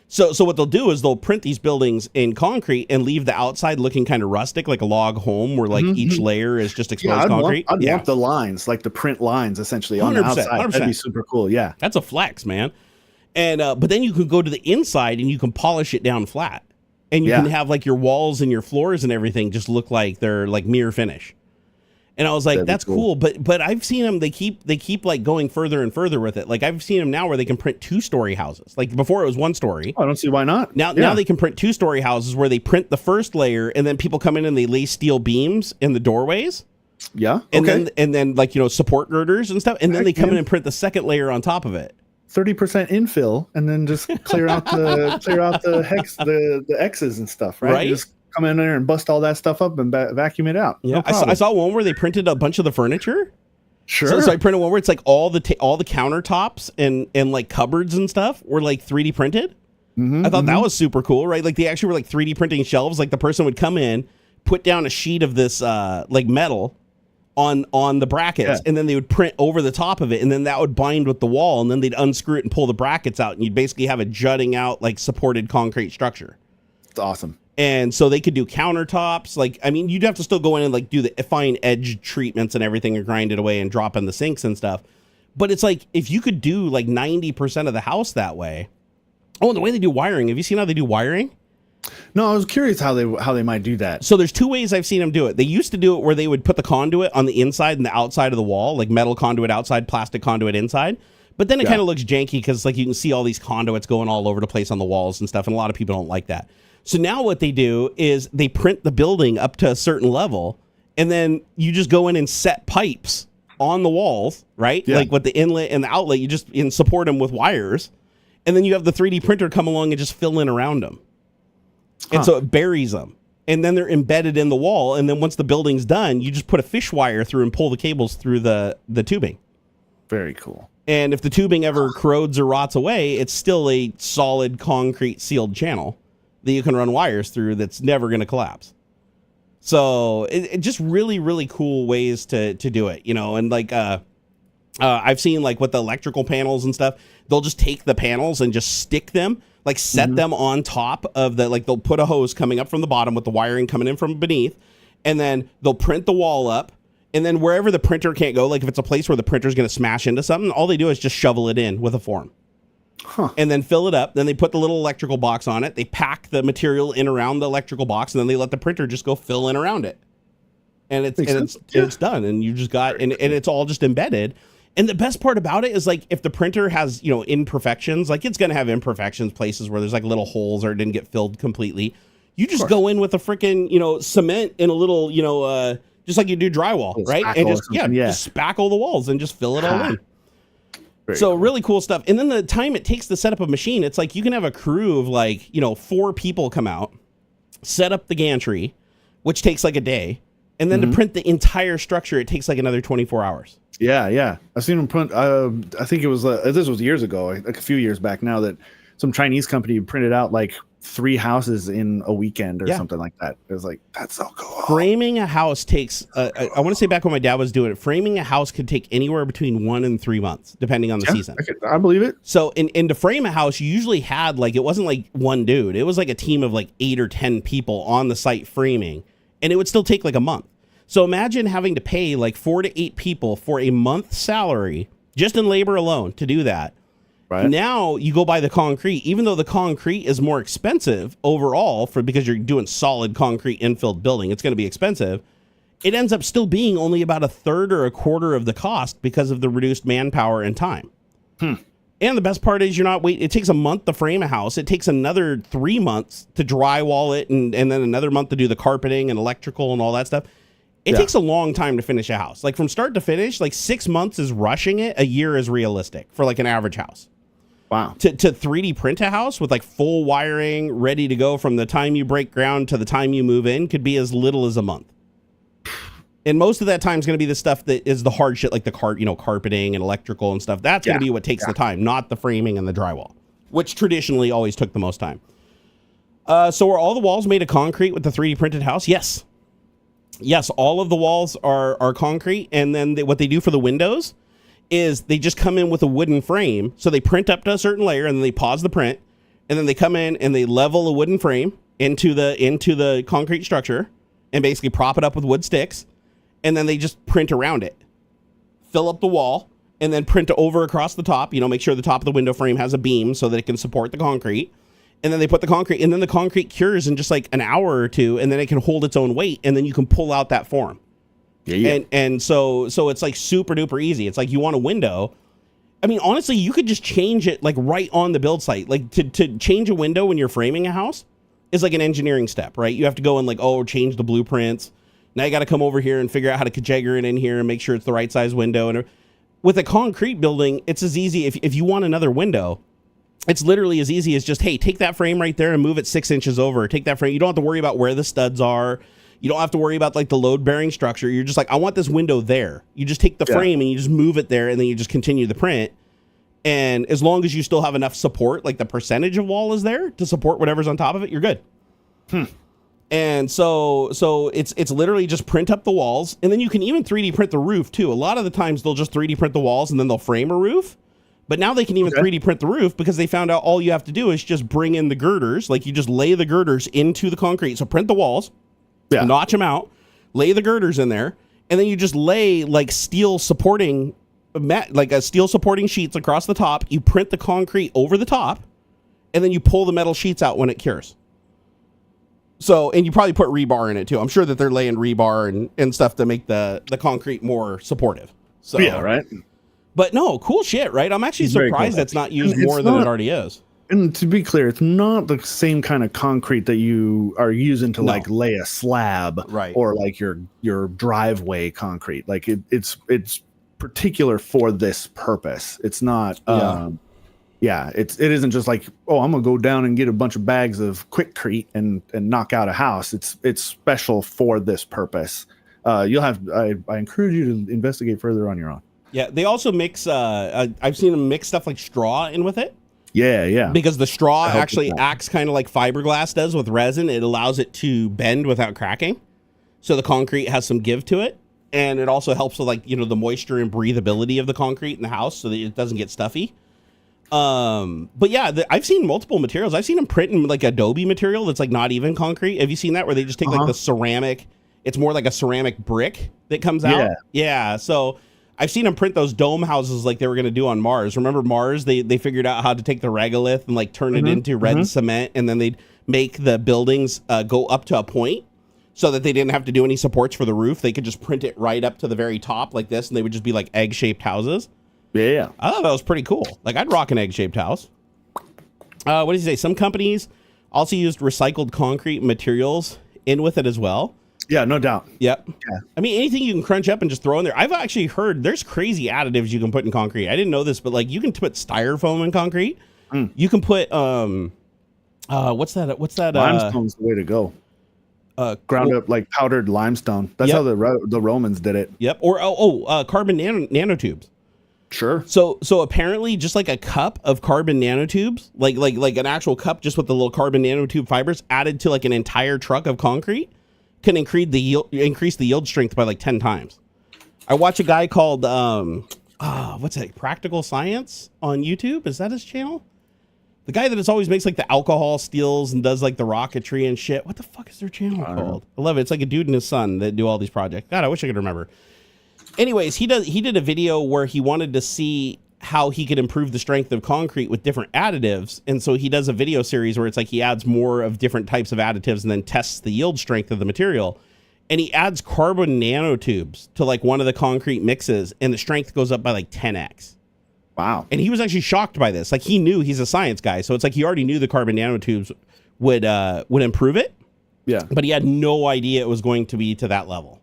So what they'll do is they'll print these buildings in concrete and leave the outside looking kind of rustic, like a log home where like each layer is just exposed concrete. I'd want the lines, like the print lines essentially on the outside. 100%. That'd be super cool. Yeah. That's a flex, man. And but then you can go to the inside and you can polish it down flat. And you can have like your walls and your floors and everything just look like they're like mirror finish. And I was like, that's cool. But I've seen them, they keep like going further and further with it. Like I've seen them now where they can print 2-story houses. Like before it was 1 story. I don't see why not. Now they can print 2-story houses where they print the first layer and then people come in and they lay steel beams in the doorways. Yeah. And then like, support girders and stuff. And then they come in and print the second layer on top of it. 30% infill and then just clear out the hex, the X's and stuff, right? You just come in there and bust all that stuff up and vacuum it out. Yeah, no I saw one where they printed a bunch of the furniture. Sure. So I printed one where it's like all the countertops and like cupboards and stuff were like 3D printed. I thought that was super cool, right? Like they actually were like 3D printing shelves. Like the person would come in, put down a sheet of this like metal on the brackets, and then they would print over the top of it, and then that would bind with the wall, and then they'd unscrew it and pull the brackets out, and you'd basically have a jutting out like supported concrete structure. It's awesome. And so they could do countertops. Like, I mean, you'd have to still go in and like do the fine edge treatments and everything and grind it away and drop in the sinks and stuff. But it's like, if you could do like 90% of the house that way. Oh, and the way they do wiring. Have you seen how they do wiring? No, I was curious how they might do that. So there's 2 ways I've seen them do it. They used to do it where they would put the conduit on the inside and the outside of the wall, like metal conduit outside, plastic conduit inside. But then it kind of looks janky because like you can see all these conduits going all over the place on the walls and stuff, and a lot of people don't like that. So now what they do is they print the building up to a certain level, and then you just go in and set pipes on the walls, right? Yeah. Like with the inlet and the outlet, you just support them with wires, and then you have the 3D printer come along and just fill in around them. And so it buries them. And then they're embedded in the wall. And then once the building's done, you just put a fish wire through and pull the cables through the tubing. Very cool. And if the tubing ever corrodes or rots away, it's still a solid concrete sealed channel that you can run wires through that's never going to collapse. So it just really, really cool ways to do it, and like I've seen like with the electrical panels and stuff, they'll just take the panels and just stick them, like set them on top of like they'll put a hose coming up from the bottom with the wiring coming in from beneath, and then they'll print the wall up, and then wherever the printer can't go, like if it's a place where the printer's going to smash into something, all they do is just shovel it in with a form. And then fill it up. Then they put the little electrical box on it. They pack the material in around the electrical box, and then they let the printer just go fill in around it. And it's done. And you just got, and it's all just embedded. And the best part about it is like, if the printer has, imperfections, like it's going to have imperfections, places where there's like little holes or it didn't get filled completely. You just go in with a freaking, cement in a little, just like you do drywall, right? And just spackle the walls and just fill it all in. So really cool stuff. And then the time it takes to set up a machine, it's like you can have a crew of like, 4 people come out, set up the gantry, which takes like a day. And then to print the entire structure, it takes like another 24 hours. Yeah. I've seen them print. I think it was, this was years ago, like a few years back now, that some Chinese company printed out like 3 houses in a weekend or something like that. It was like, that's so cool. Framing a house takes, I want to say back when my dad was doing it, framing a house could take anywhere between 1 and 3 months, depending on the season. I believe it. So to frame a house, you usually had like, it wasn't like one dude. It was like a team of like 8 or 10 people on the site framing, and it would still take like a month. So imagine having to pay like 4 to 8 people for a month's salary just in labor alone to do that. Right. Now you go buy the concrete, even though the concrete is more expensive overall because you're doing solid concrete infilled building, it's going to be expensive. It ends up still being only about 1/3 or 1/4 of the cost because of the reduced manpower and time. And the best part is it takes a month to frame a house. It takes another 3 months to drywall it and then another month to do the carpeting and electrical and all that stuff. It takes a long time to finish a house. Like from start to finish, like 6 months is rushing it. A year is realistic for like an average house. Wow. To 3D print a house with like full wiring ready to go from the time you break ground to the time you move in could be as little as a month. And most of that time is going to be the stuff that is the hard shit, like the carpeting and electrical and stuff. That's going to be what takes the time, not the framing and the drywall, which traditionally always took the most time. So are all the walls made of concrete with the 3D printed house? Yes. Yes, all of the walls are concrete. And then what they do for the windows is they just come in with a wooden frame. So they print up to a certain layer and then they pause the print. And then they come in and they level a wooden frame into the concrete structure and basically prop it up with wood sticks. And then they just print around it, fill up the wall, and then print over across the top, make sure the top of the window frame has a beam so that it can support the concrete. And then they put the concrete, and then the concrete cures in just like an hour or two, and then it can hold its own weight, and then you can pull out that form. Yeah. And so it's like super duper easy. It's like you want a window. I mean, honestly, you could just change it like right on the build site. Like to change a window when you're framing a house is like an engineering step, right? You have to go and like, change the blueprints. Now you got to come over here and figure out how to configure it in here and make sure it's the right size window. And with a concrete building, it's as easy. If you want another window, it's literally as easy as just, hey, take that frame right there and move it 6 inches over. Take that frame. You don't have to worry about where the studs are. You don't have to worry about like the load bearing structure. You're just like, I want this window there. You just take the frame and you just move it there, and then you just continue the print. And as long as you still have enough support, like the percentage of wall is there to support whatever's on top of it, you're good. And so it's literally just print up the walls, and then you can even 3D print the roof too. A lot of the times they'll just 3D print the walls and then they'll frame a roof. But now they can even 3D print the roof because they found out all you have to do is just bring in the girders. Like you just lay the girders into the concrete. So print the walls, notch them out, lay the girders in there, and then you just lay like steel supporting sheets across the top. You print the concrete over the top, and then you pull the metal sheets out when it cures. So, and you probably put rebar in it too. I'm sure that they're laying rebar and stuff to make the concrete more supportive. So yeah, right. But no, cool shit, right? I'm actually surprised that's not used more than it already is. And to be clear, it's not the same kind of concrete that you are using to like lay a slab, right? Or like your driveway concrete. Like it's particular for this purpose. It's not. It isn't just like, I'm gonna go down and get a bunch of bags of Quickcrete and knock out a house. It's special for this purpose. I encourage you to investigate further on your own. Yeah, they also mix. I've seen them mix stuff like straw in with it. Yeah. Because the straw actually acts kind of like fiberglass does with resin. It allows it to bend without cracking, so the concrete has some give to it, and it also helps with like the moisture and breathability of the concrete in the house, so that it doesn't get stuffy. But yeah, I've seen multiple materials. I've seen them print in like Adobe material that's like not even concrete. Have you seen that where they just take like the ceramic? It's more like a ceramic brick that comes out. Yeah. So I've seen them print those dome houses like they were going to do on Mars. Remember Mars? They figured out how to take the regolith and like turn it into red cement, and then they'd make the buildings go up to a point so that they didn't have to do any supports for the roof. They could just print it right up to the very top like this, and they would just be like egg-shaped houses. Yeah. I thought that was pretty cool. Like I'd rock an egg-shaped house. What did he say? Some companies also used recycled concrete materials in with it as well. Yeah, no doubt. Yep. Yeah. I mean, anything you can crunch up and just throw in there. I've actually heard there's crazy additives you can put in concrete. I didn't know this, but like you can put styrofoam in concrete. You can put what's that? Limestone's the way to go. Ground up like powdered limestone. That's how the Romans did it. Yep. Or carbon nanotubes. Sure. So apparently just like a cup of carbon nanotubes, like an actual cup just with the little carbon nanotube fibers added to like an entire truck of concrete can increase the yield strength by like 10 times. I watch a guy called what's that? Practical Science on YouTube. Is that his channel? The guy that always makes like the alcohol steels and does like the rocketry and shit. What the fuck is their channel called? I love it. It's like a dude and his son that do all these projects. God, I wish I could remember. Anyways, he did a video where he wanted to see how he could improve the strength of concrete with different additives. And so he does a video series where it's like he adds more of different types of additives and then tests the yield strength of the material. And he adds carbon nanotubes to like one of the concrete mixes, and the strength goes up by like 10x. Wow. And he was actually shocked by this. Like he knew, he's a science guy. So it's like he already knew the carbon nanotubes would improve it. Yeah. But he had no idea it was going to be to that level.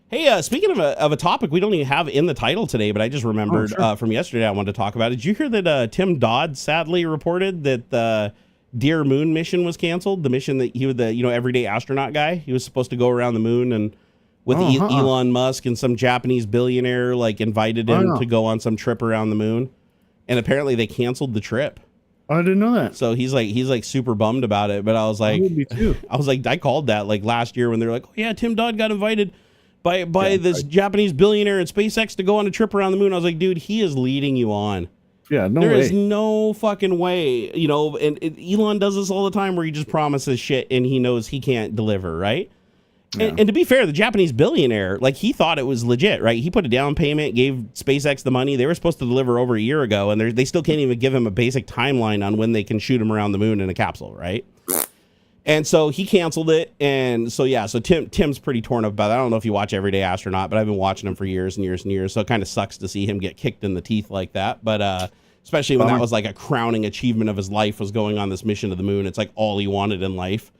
Hey, speaking of a topic we don't even have in the title today, but I just remembered from yesterday I wanted to talk about it. Did you hear that Tim Dodd sadly reported that the Dear Moon mission was canceled? The mission that he was the everyday astronaut guy. He was supposed to go around the moon, and with Elon Musk and some Japanese billionaire like invited him to go on some trip around the moon, and apparently they canceled the trip. I didn't know that. So he's like super bummed about it. But I was like, I would be too. I called that like last year when they were like, oh yeah, Tim Dodd got invited by this Japanese billionaire at SpaceX to go on a trip around the moon. I was like, dude, he is leading you on. Yeah, no There way. is no fucking way, you know, and Elon does this all the time where he just promises shit and he knows he can't deliver, right? Yeah. And to be fair, the Japanese billionaire, like, he thought it was legit, right? He put a down payment, gave SpaceX the money. They were supposed to deliver over a year ago, and they still can't even give him a basic timeline on when they can shoot him around the moon in a capsule, right? And so he canceled it, and so yeah, so Tim's pretty torn up about it. I don't know if you watch Everyday Astronaut, but I've been watching him for years and years and years, so it kind of sucks to see him get kicked in the teeth like that, but especially when that was like a crowning achievement of his life, was going on this mission to the moon. It's like all he wanted in life.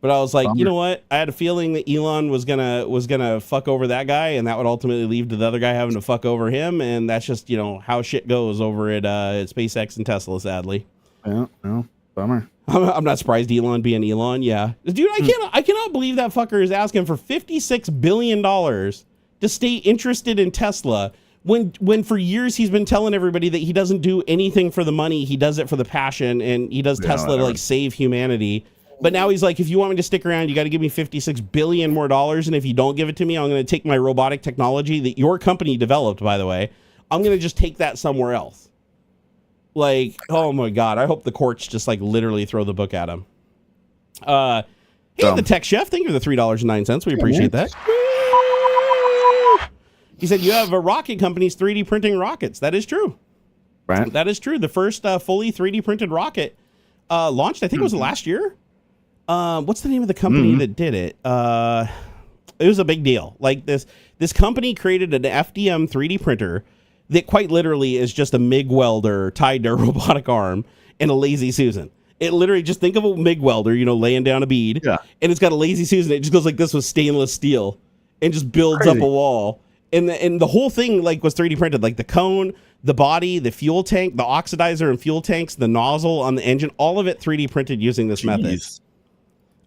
But I was like, you know what? I had a feeling that Elon was gonna fuck over that guy, and that would ultimately lead to the other guy having to fuck over him, and that's just, you know, how shit goes over at SpaceX and Tesla, sadly. Yeah, no, bummer. I'm not surprised Elon being Elon. Yeah, dude, I cannot believe that fucker is asking for $56 billion to stay interested in Tesla. When for years he's been telling everybody that he doesn't do anything for the money, he does it for the passion, and he does Tesla to like save humanity. But now he's like, if you want me to stick around, you got to give me $56 billion more, and if you don't give it to me, I'm going to take my robotic technology that your company developed, by the way, I'm going to just take that somewhere else. Like, oh my God, I hope the courts just like literally throw the book at him. Hey, the Tech Chef, thank you for the $3.09. We appreciate that. He said, you have a rocket companies 3D printing rockets. That is true. Right. That is true. The first fully 3D printed rocket launched, I think it was last year. What's the name of the company that did it? It was a big deal. Like this company created an FDM 3D printer that quite literally is just a MIG welder tied to a robotic arm and a lazy Susan. It literally, just think of a MIG welder, you know, laying down a bead, and it's got a lazy Susan. It just goes like this with stainless steel and just builds up a wall. And the whole thing like was 3D printed, like the cone, the body, the fuel tank, the oxidizer and fuel tanks, the nozzle on the engine, all of it 3D printed using this method.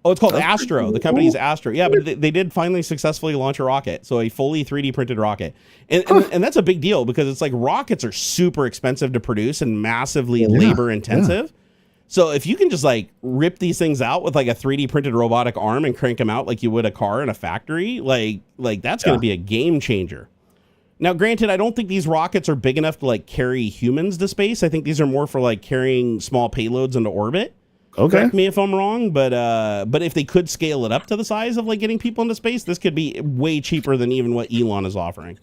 Oh, it's called Astro. The company's Astro. Yeah, but they did finally successfully launch a rocket. So a fully 3D printed rocket. And that's a big deal because it's like rockets are super expensive to produce and massively labor intensive. So if you can just like rip these things out with like a 3D printed robotic arm and crank them out like you would a car in a factory, like that's going to be a game changer. Now, granted, I don't think these rockets are big enough to like carry humans to space. I think these are more for like carrying small payloads into orbit. Okay. Correct me if I'm wrong, but if they could scale it up to the size of like getting people into space, this could be way cheaper than even what Elon is offering.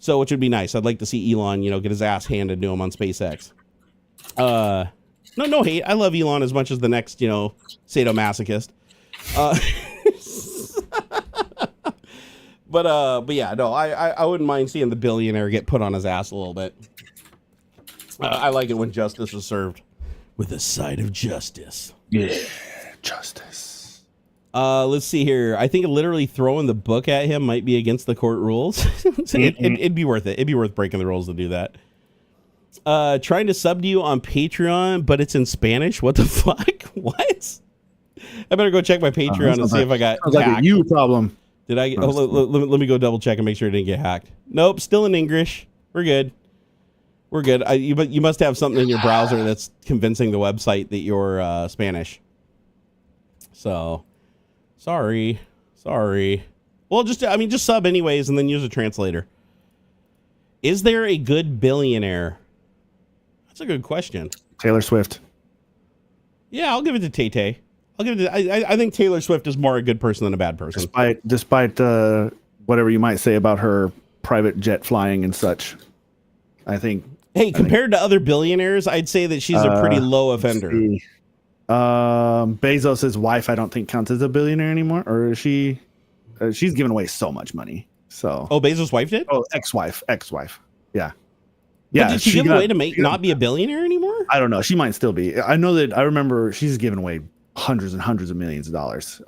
So, which would be nice. I'd like to see Elon, you know, get his ass handed to him on SpaceX. No hate. I love Elon as much as the next, you know, sadomasochist. But yeah, no, I wouldn't mind seeing the billionaire get put on his ass a little bit. I like it when justice is served with a side of justice. Yeah, justice. Let's see here. I think literally throwing the book at him might be against the court rules. It'd be worth it. It'd be worth breaking the rules to do that. Trying to sub to you on Patreon, but it's in Spanish. What the fuck? What? I better go check my Patreon and see if I got hacked. Like a you problem. Did I? Let me go double check and make sure it didn't get hacked. Nope, still in English. We're good. We're good. You must have something in your browser that's convincing the website that you're Spanish. So, sorry. Well, just sub anyways, and then use a translator. Is there a good billionaire? That's a good question. Taylor Swift. Yeah, I'll give it to Tay-Tay. I think Taylor Swift is more a good person than a bad person. Despite whatever you might say about her private jet flying and such, I think. Hey, compared to other billionaires, I'd say that she's a pretty low offender. Bezos' wife, I don't think counts as a billionaire anymore, or is she? She's given away so much money. So. Oh, Bezos' wife did? Oh, ex-wife. Yeah. But did she give away to not be a billionaire anymore? I don't know. She might still be. I know that I remember she's given away hundreds and hundreds of millions of dollars.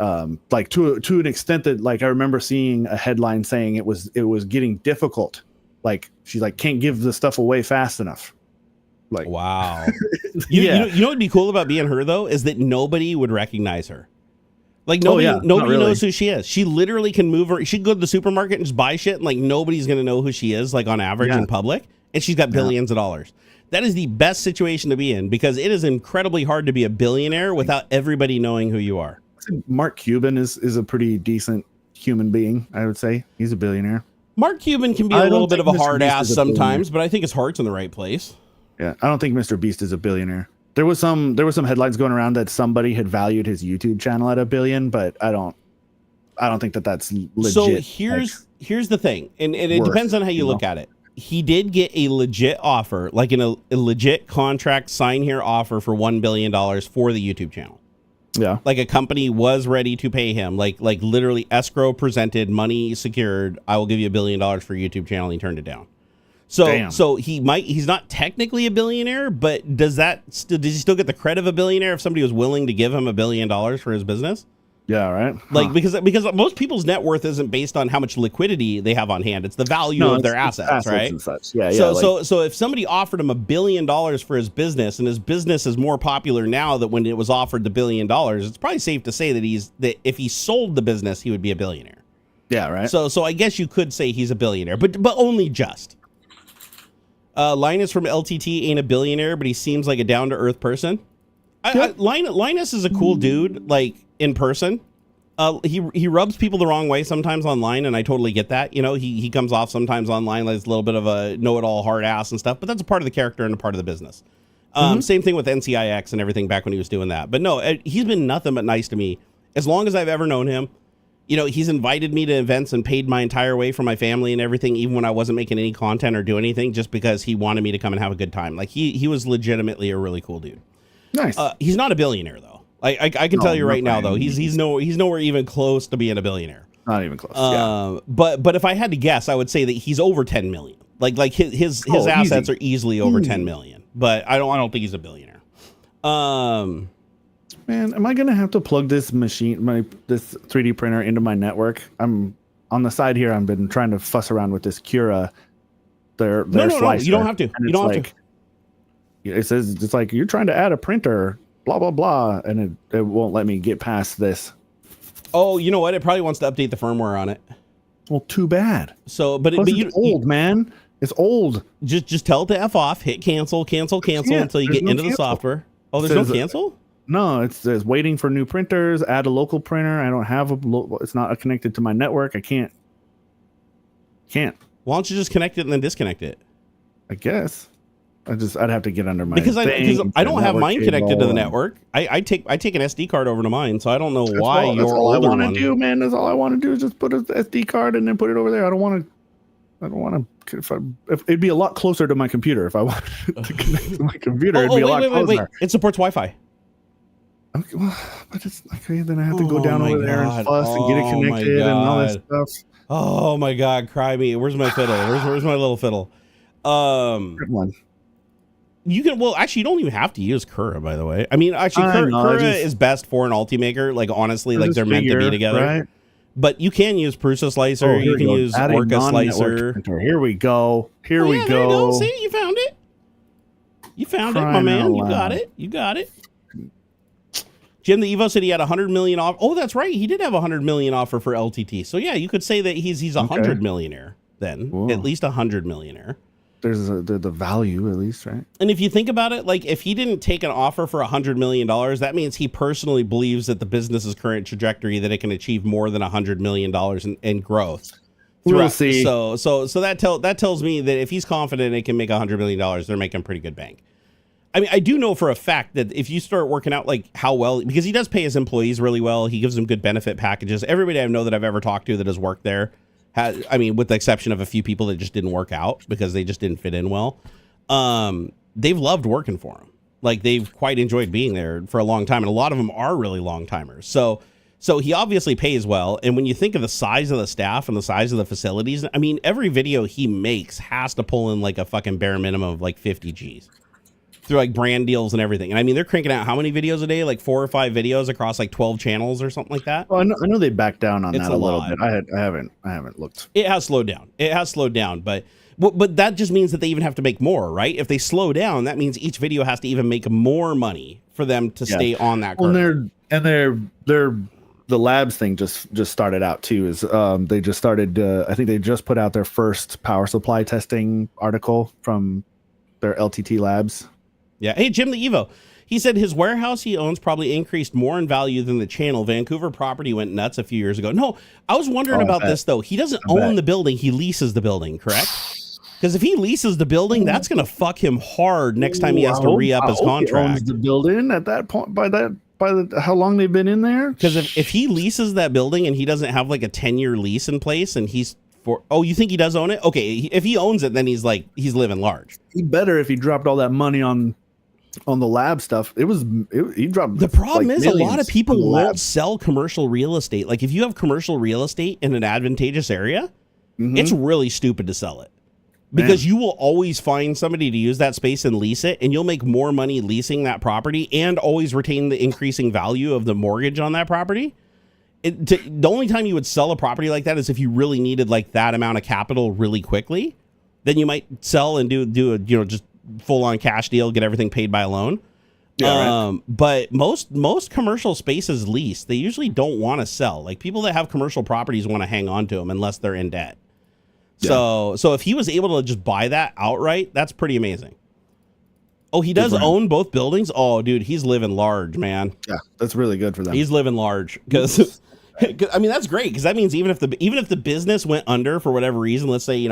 Like to an extent that like I remember seeing a headline saying it was getting difficult. Like she's like can't give the stuff away fast enough. Like wow. You know what'd be cool about being her though is that nobody would recognize her. Like nobody knows who she is. She literally can move her. She can go to the supermarket and just buy shit, and like nobody's gonna know who she is, like on average in public. And she's got billions of dollars. That is the best situation to be in, because it is incredibly hard to be a billionaire without everybody knowing who you are. Mark Cuban is a pretty decent human being, I would say. He's a billionaire. Mark Cuban can be a little bit of a hard ass sometimes, but I think his heart's in the right place. Yeah, I don't think Mr. Beast is a billionaire. There was some headlines going around that somebody had valued his YouTube channel at $1 billion, but I don't think that's legit. So here's the thing, and it depends on how you look at it. He did get a legit offer, like a legit contract sign here offer for $1 billion for the YouTube channel. Yeah. Like a company was ready to pay him, like literally escrow presented, money secured. I will give you $1 billion for a YouTube channel. And he turned it down. So he's not technically a billionaire, but does he still get the credit of a billionaire if somebody was willing to give him $1 billion for his business? Yeah, right. Like because most people's net worth isn't based on how much liquidity they have on hand; it's the value of their assets, right? And such. Yeah, So if somebody offered him $1 billion for his business, and his business is more popular now than when it was offered the $1 billion, it's probably safe to say that if he sold the business, he would be a billionaire. Yeah, right. So I guess you could say he's a billionaire, but only just. Linus from LTT ain't a billionaire, but he seems like a down to earth person. Linus is a cool dude, like in person. He rubs people the wrong way sometimes online, and I totally get that. You know, he comes off sometimes online like a little bit of a know-it-all hard ass and stuff, but that's a part of the character and a part of the business. Same thing with NCIX and everything back when he was doing that. But no, he's been nothing but nice to me as long as I've ever known him. You know, he's invited me to events and paid my entire way for my family and everything, even when I wasn't making any content or do anything, just because he wanted me to come and have a good time. Like he was legitimately a really cool dude. Nice. He's not a billionaire though. I can tell you right now though, he's nowhere even close to being a billionaire. Not even close. Yeah. But if I had to guess, I would say that he's over 10 million. Like his assets are easily over 10 million. But I don't think he's a billionaire. Man, am I gonna have to plug this machine, this 3D printer into my network? I'm on the side here. I've been trying to fuss around with this Cura. Their slicer. No, you don't have to. You don't have to. It says it's like you're trying to add a printer, blah blah blah, and it won't let me get past this. Oh, you know what? It probably wants to update the firmware on it. Well, too bad. So, but it's old, man. It's old. Just tell it to F off. Hit cancel until you get into the software. Oh, there's no cancel. No, it says waiting for new printers. Add a local printer. I don't have it's not connected to my network. I can't. Why don't you just connect it and then disconnect it? I guess. I'd have to get under my because I don't have mine connected to the network. I take an SD card over to mine, so I don't know why your older one. That's all I want to do, man. That's all I want to do is just put an SD card and then put it over there. I don't want to. If it'd be a lot closer to my computer if I wanted to connect to my computer. It'd be a lot closer. Wait. It supports Wi-Fi. Okay, well, but it's okay. Then I have to go down over there and fuss and get it connected and all that stuff. Oh my God, cry me. Where's my fiddle? Where's my little fiddle? Good one. You can, well, actually, you don't even have to use Cura, by the way. I mean, actually, Cura is best for an Ultimaker. Like, honestly, like they're meant to be together. Right? But you can use Prusa Slicer. You can use Orca Slicer. Here we go. Here we go. There you go. See, you found it. You found it, my man. You got it. You got it. Jim the Evo said he had 100 million off. Oh, that's right. He did have 100 million offer for LTT. So yeah, you could say that he's 100 millionaire then. Whoa. At least 100 millionaire. There's the value at least, right? And if you think about it, like if he didn't take an offer for $100 million, that means he personally believes that the business's current trajectory, that it can achieve more than $100 million in growth. We'll see. So that tells me that if he's confident it can make $100 million, they're making pretty good bank. I mean, I do know for a fact that if you start working out like how well, because he does pay his employees really well, he gives them good benefit packages. Everybody I know that I've ever talked to that has worked there, I mean, with the exception of a few people that just didn't work out because they just didn't fit in well, they've loved working for him. Like they've quite enjoyed being there for a long time, and a lot of them are really long timers. So he obviously pays well. And when you think of the size of the staff and the size of the facilities, I mean, every video he makes has to pull in like a fucking bare minimum of like 50 G's. Through like brand deals and everything. And I mean, they're cranking out how many videos a day? Like 4 or 5 videos across like 12 channels or something like that. Well, I know they backed down on that a little bit. I haven't looked. It has slowed down. But that just means that they even have to make more, right? If they slow down, that means each video has to even make more money for them to stay on that curve. They're the labs thing just started out too. Is they just started? I think they just put out their first power supply testing article from their LTT labs. Yeah. Hey, Jim the Evo. He said his warehouse he owns probably increased more in value than the channel. Vancouver property went nuts a few years ago. No, I was wondering about this, though. He doesn't own the building. He leases the building, correct? Because if he leases the building, that's going to fuck him hard next time he has to re-up his contract. He owns the building at that point by how long they've been in there? Because if he leases that building and he doesn't have like a 10-year lease in place and he's you think he does own it? Okay, if he owns it, then he's living large. He better if he dropped all that money on the lab stuff. He dropped. The problem is a lot of people won't sell commercial real estate. Like if you have commercial real estate in an advantageous area, it's really stupid to sell it. Because you will always find somebody to use that space and lease it, and you'll make more money leasing that property and always retain the increasing value of the mortgage on that property. The only time you would sell a property like that is if you really needed like that amount of capital really quickly. Then you might sell and do a just full on cash deal, get everything paid by a loan. Yeah, right. But most commercial spaces lease, they usually don't want to sell. Like people that have commercial properties want to hang on to them unless they're in debt. Yeah. So if he was able to just buy that outright, that's pretty amazing. Oh, he does own both buildings? Oh, dude, he's living large, man. Yeah, that's really good for them. He's living large because I mean that's great because that means even if the business went under for whatever reason, let's say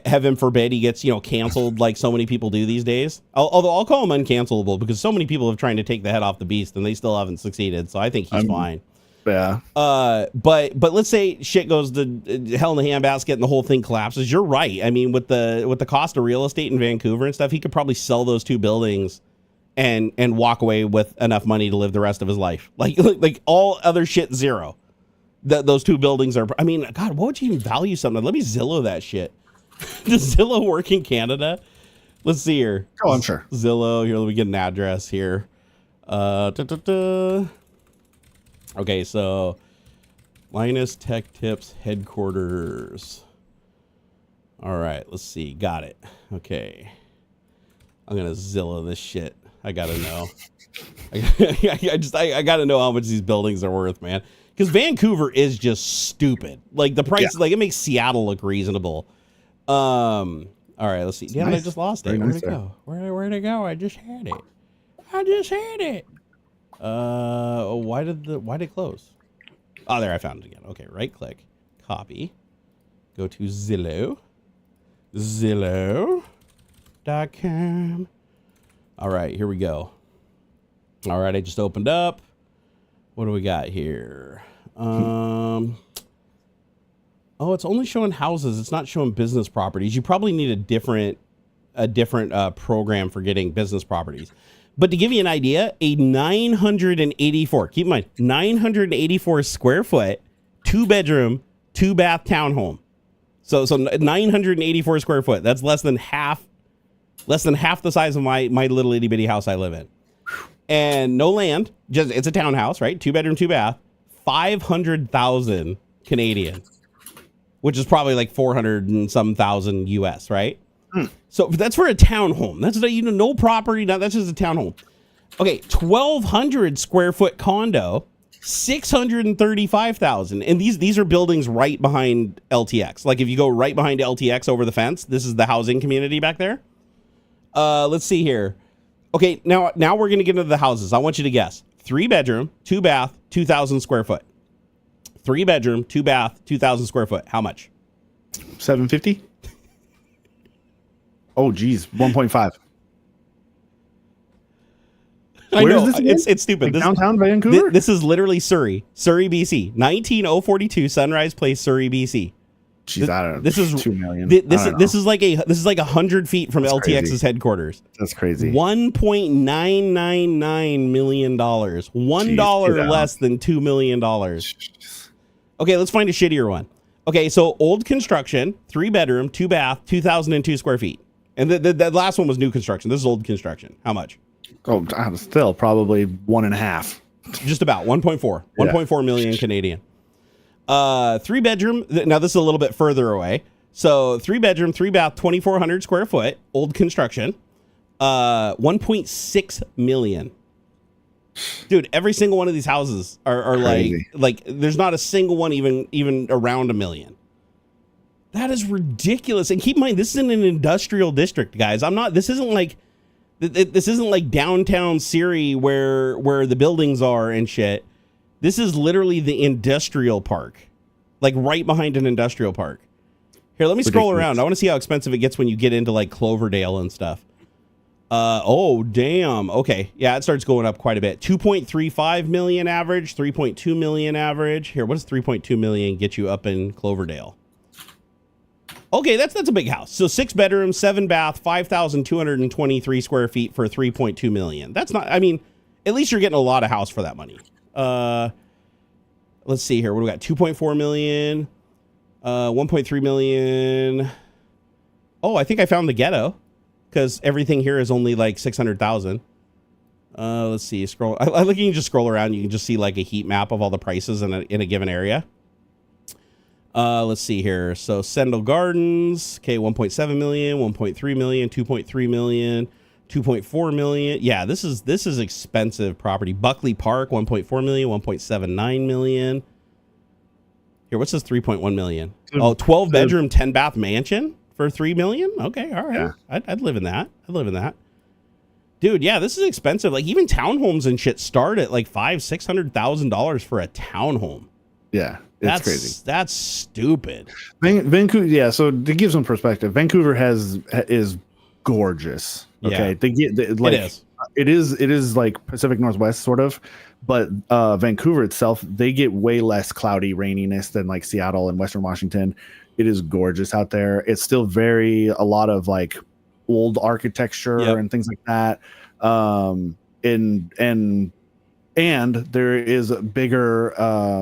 heaven forbid he gets canceled like so many people do these days. Although I'll call him uncancelable because so many people have tried to take the head off the beast and they still haven't succeeded. So I think he's fine. Yeah. But let's say shit goes to hell in the handbasket and the whole thing collapses. You're right. I mean, with the cost of real estate in Vancouver and stuff, he could probably sell those two buildings and walk away with enough money to live the rest of his life. Like all other shit zero. Those two buildings are. I mean, God, what would you even value something? Let me Zillow that shit. Does Zillow work in Canada? Let's see here. Oh, I'm sure. Zillow. Here, let me get an address here. Okay, so Linus Tech Tips headquarters. All right, let's see. Got it. Okay. I'm going to Zillow this shit. I got to know. I got to know how much these buildings are worth, man. Because Vancouver is just stupid. Like the price, like it makes Seattle look reasonable. All right, let's see. Damn, nice. I just lost it. Where'd it go? Where'd it go? I just had it. Why did it close? Oh, there, I found it again. Okay, right click, copy, go to Zillow.com. All right, here we go. All right, I just opened up. What do we got here? Oh, it's only showing houses. It's not showing business properties. You probably need a different program for getting business properties. But to give you an idea, a 984, keep in mind, 984 square foot, 2-bedroom, 2-bath townhome. So 984 square foot. That's less than half the size of my little itty bitty house I live in. And no land, just it's a townhouse, right? 2-bedroom, 2-bath, 500,000 Canadian, which is probably like 400 and some thousand US, right? So that's for a townhome. That's no property. That's just a townhome. Okay, 1,200 square foot condo, 635,000. And these are buildings right behind LTX. Like if you go right behind LTX over the fence, this is the housing community back there. Let's see here. Okay, now we're gonna get into the houses. I want you to guess. 3-bedroom, 2-bath, 2,000 square foot. 3-bedroom, 2-bath, 2,000 square foot. How much? 750. Oh, geez, 1.5. Where is this? It's stupid. Like downtown Vancouver? This is literally Surrey, BC. 19042 Sunrise Place, Surrey, BC. Jeez, I don't know. This is 2 million. This is like 100 feet from LTX's crazy. Headquarters. That's crazy. $1.999 million. $1 less than $2 million. Okay, let's find a shittier one. Okay, so old construction, 3-bedroom, 2-bath, 2,002 square feet. And the last one was new construction. This is old construction. How much? Oh, still probably 1.5. Just about 1.4. Yeah. 1.4 million Canadian. 3-bedroom. Now this is a little bit further away. So 3-bedroom, 3-bath, 2,400 square foot, old construction. 1.6 million. Dude, every single one of these houses are like there's not a single one even around $1 million. That is ridiculous. And keep in mind, this is in an industrial district, guys. This isn't like downtown Siri where the buildings are and shit. This is literally the industrial park, like right behind an industrial park. Here, let me scroll around. I want to see how expensive it gets when you get into like Cloverdale and stuff. Oh, damn. Okay. Yeah, it starts going up quite a bit. 2.35 million average, 3.2 million average. Here, what does 3.2 million get you up in Cloverdale? Okay, that's a big house. So 6 bedrooms, 7 bath, 5,223 square feet for 3.2 million. That's not, I mean, at least you're getting a lot of house for that money. Let's see here. What do we got? 2.4 million, 1.3 million. Oh, I think I found the ghetto because everything here is only like 600,000. Let's see. Scroll. I like you can just scroll around. You can just see like a heat map of all the prices in a given area. Let's see here. So Sendell Gardens, okay, 1.7 million, 1.3 million, 2.3 million, 2.4 million. Yeah, this is expensive property. Buckley Park, 1.4 million, 1.79 million. Here, what's this 3.1 million? Oh, 12 bedroom, 10 bath mansion for 3 million? Okay, all right. Yeah. I'd live in that. Dude, yeah, this is expensive. Like even townhomes and shit start at like $500,000-$600,000 for a townhome. Yeah. It's crazy. That's stupid. Vancouver, yeah. So to give some perspective, Vancouver is gorgeous. Okay, yeah. It is like Pacific Northwest sort of, but Vancouver itself, they get way less cloudy raininess than like Seattle and Western Washington. It is gorgeous out there. It's still a lot of like old architecture and things like that. And there is a bigger,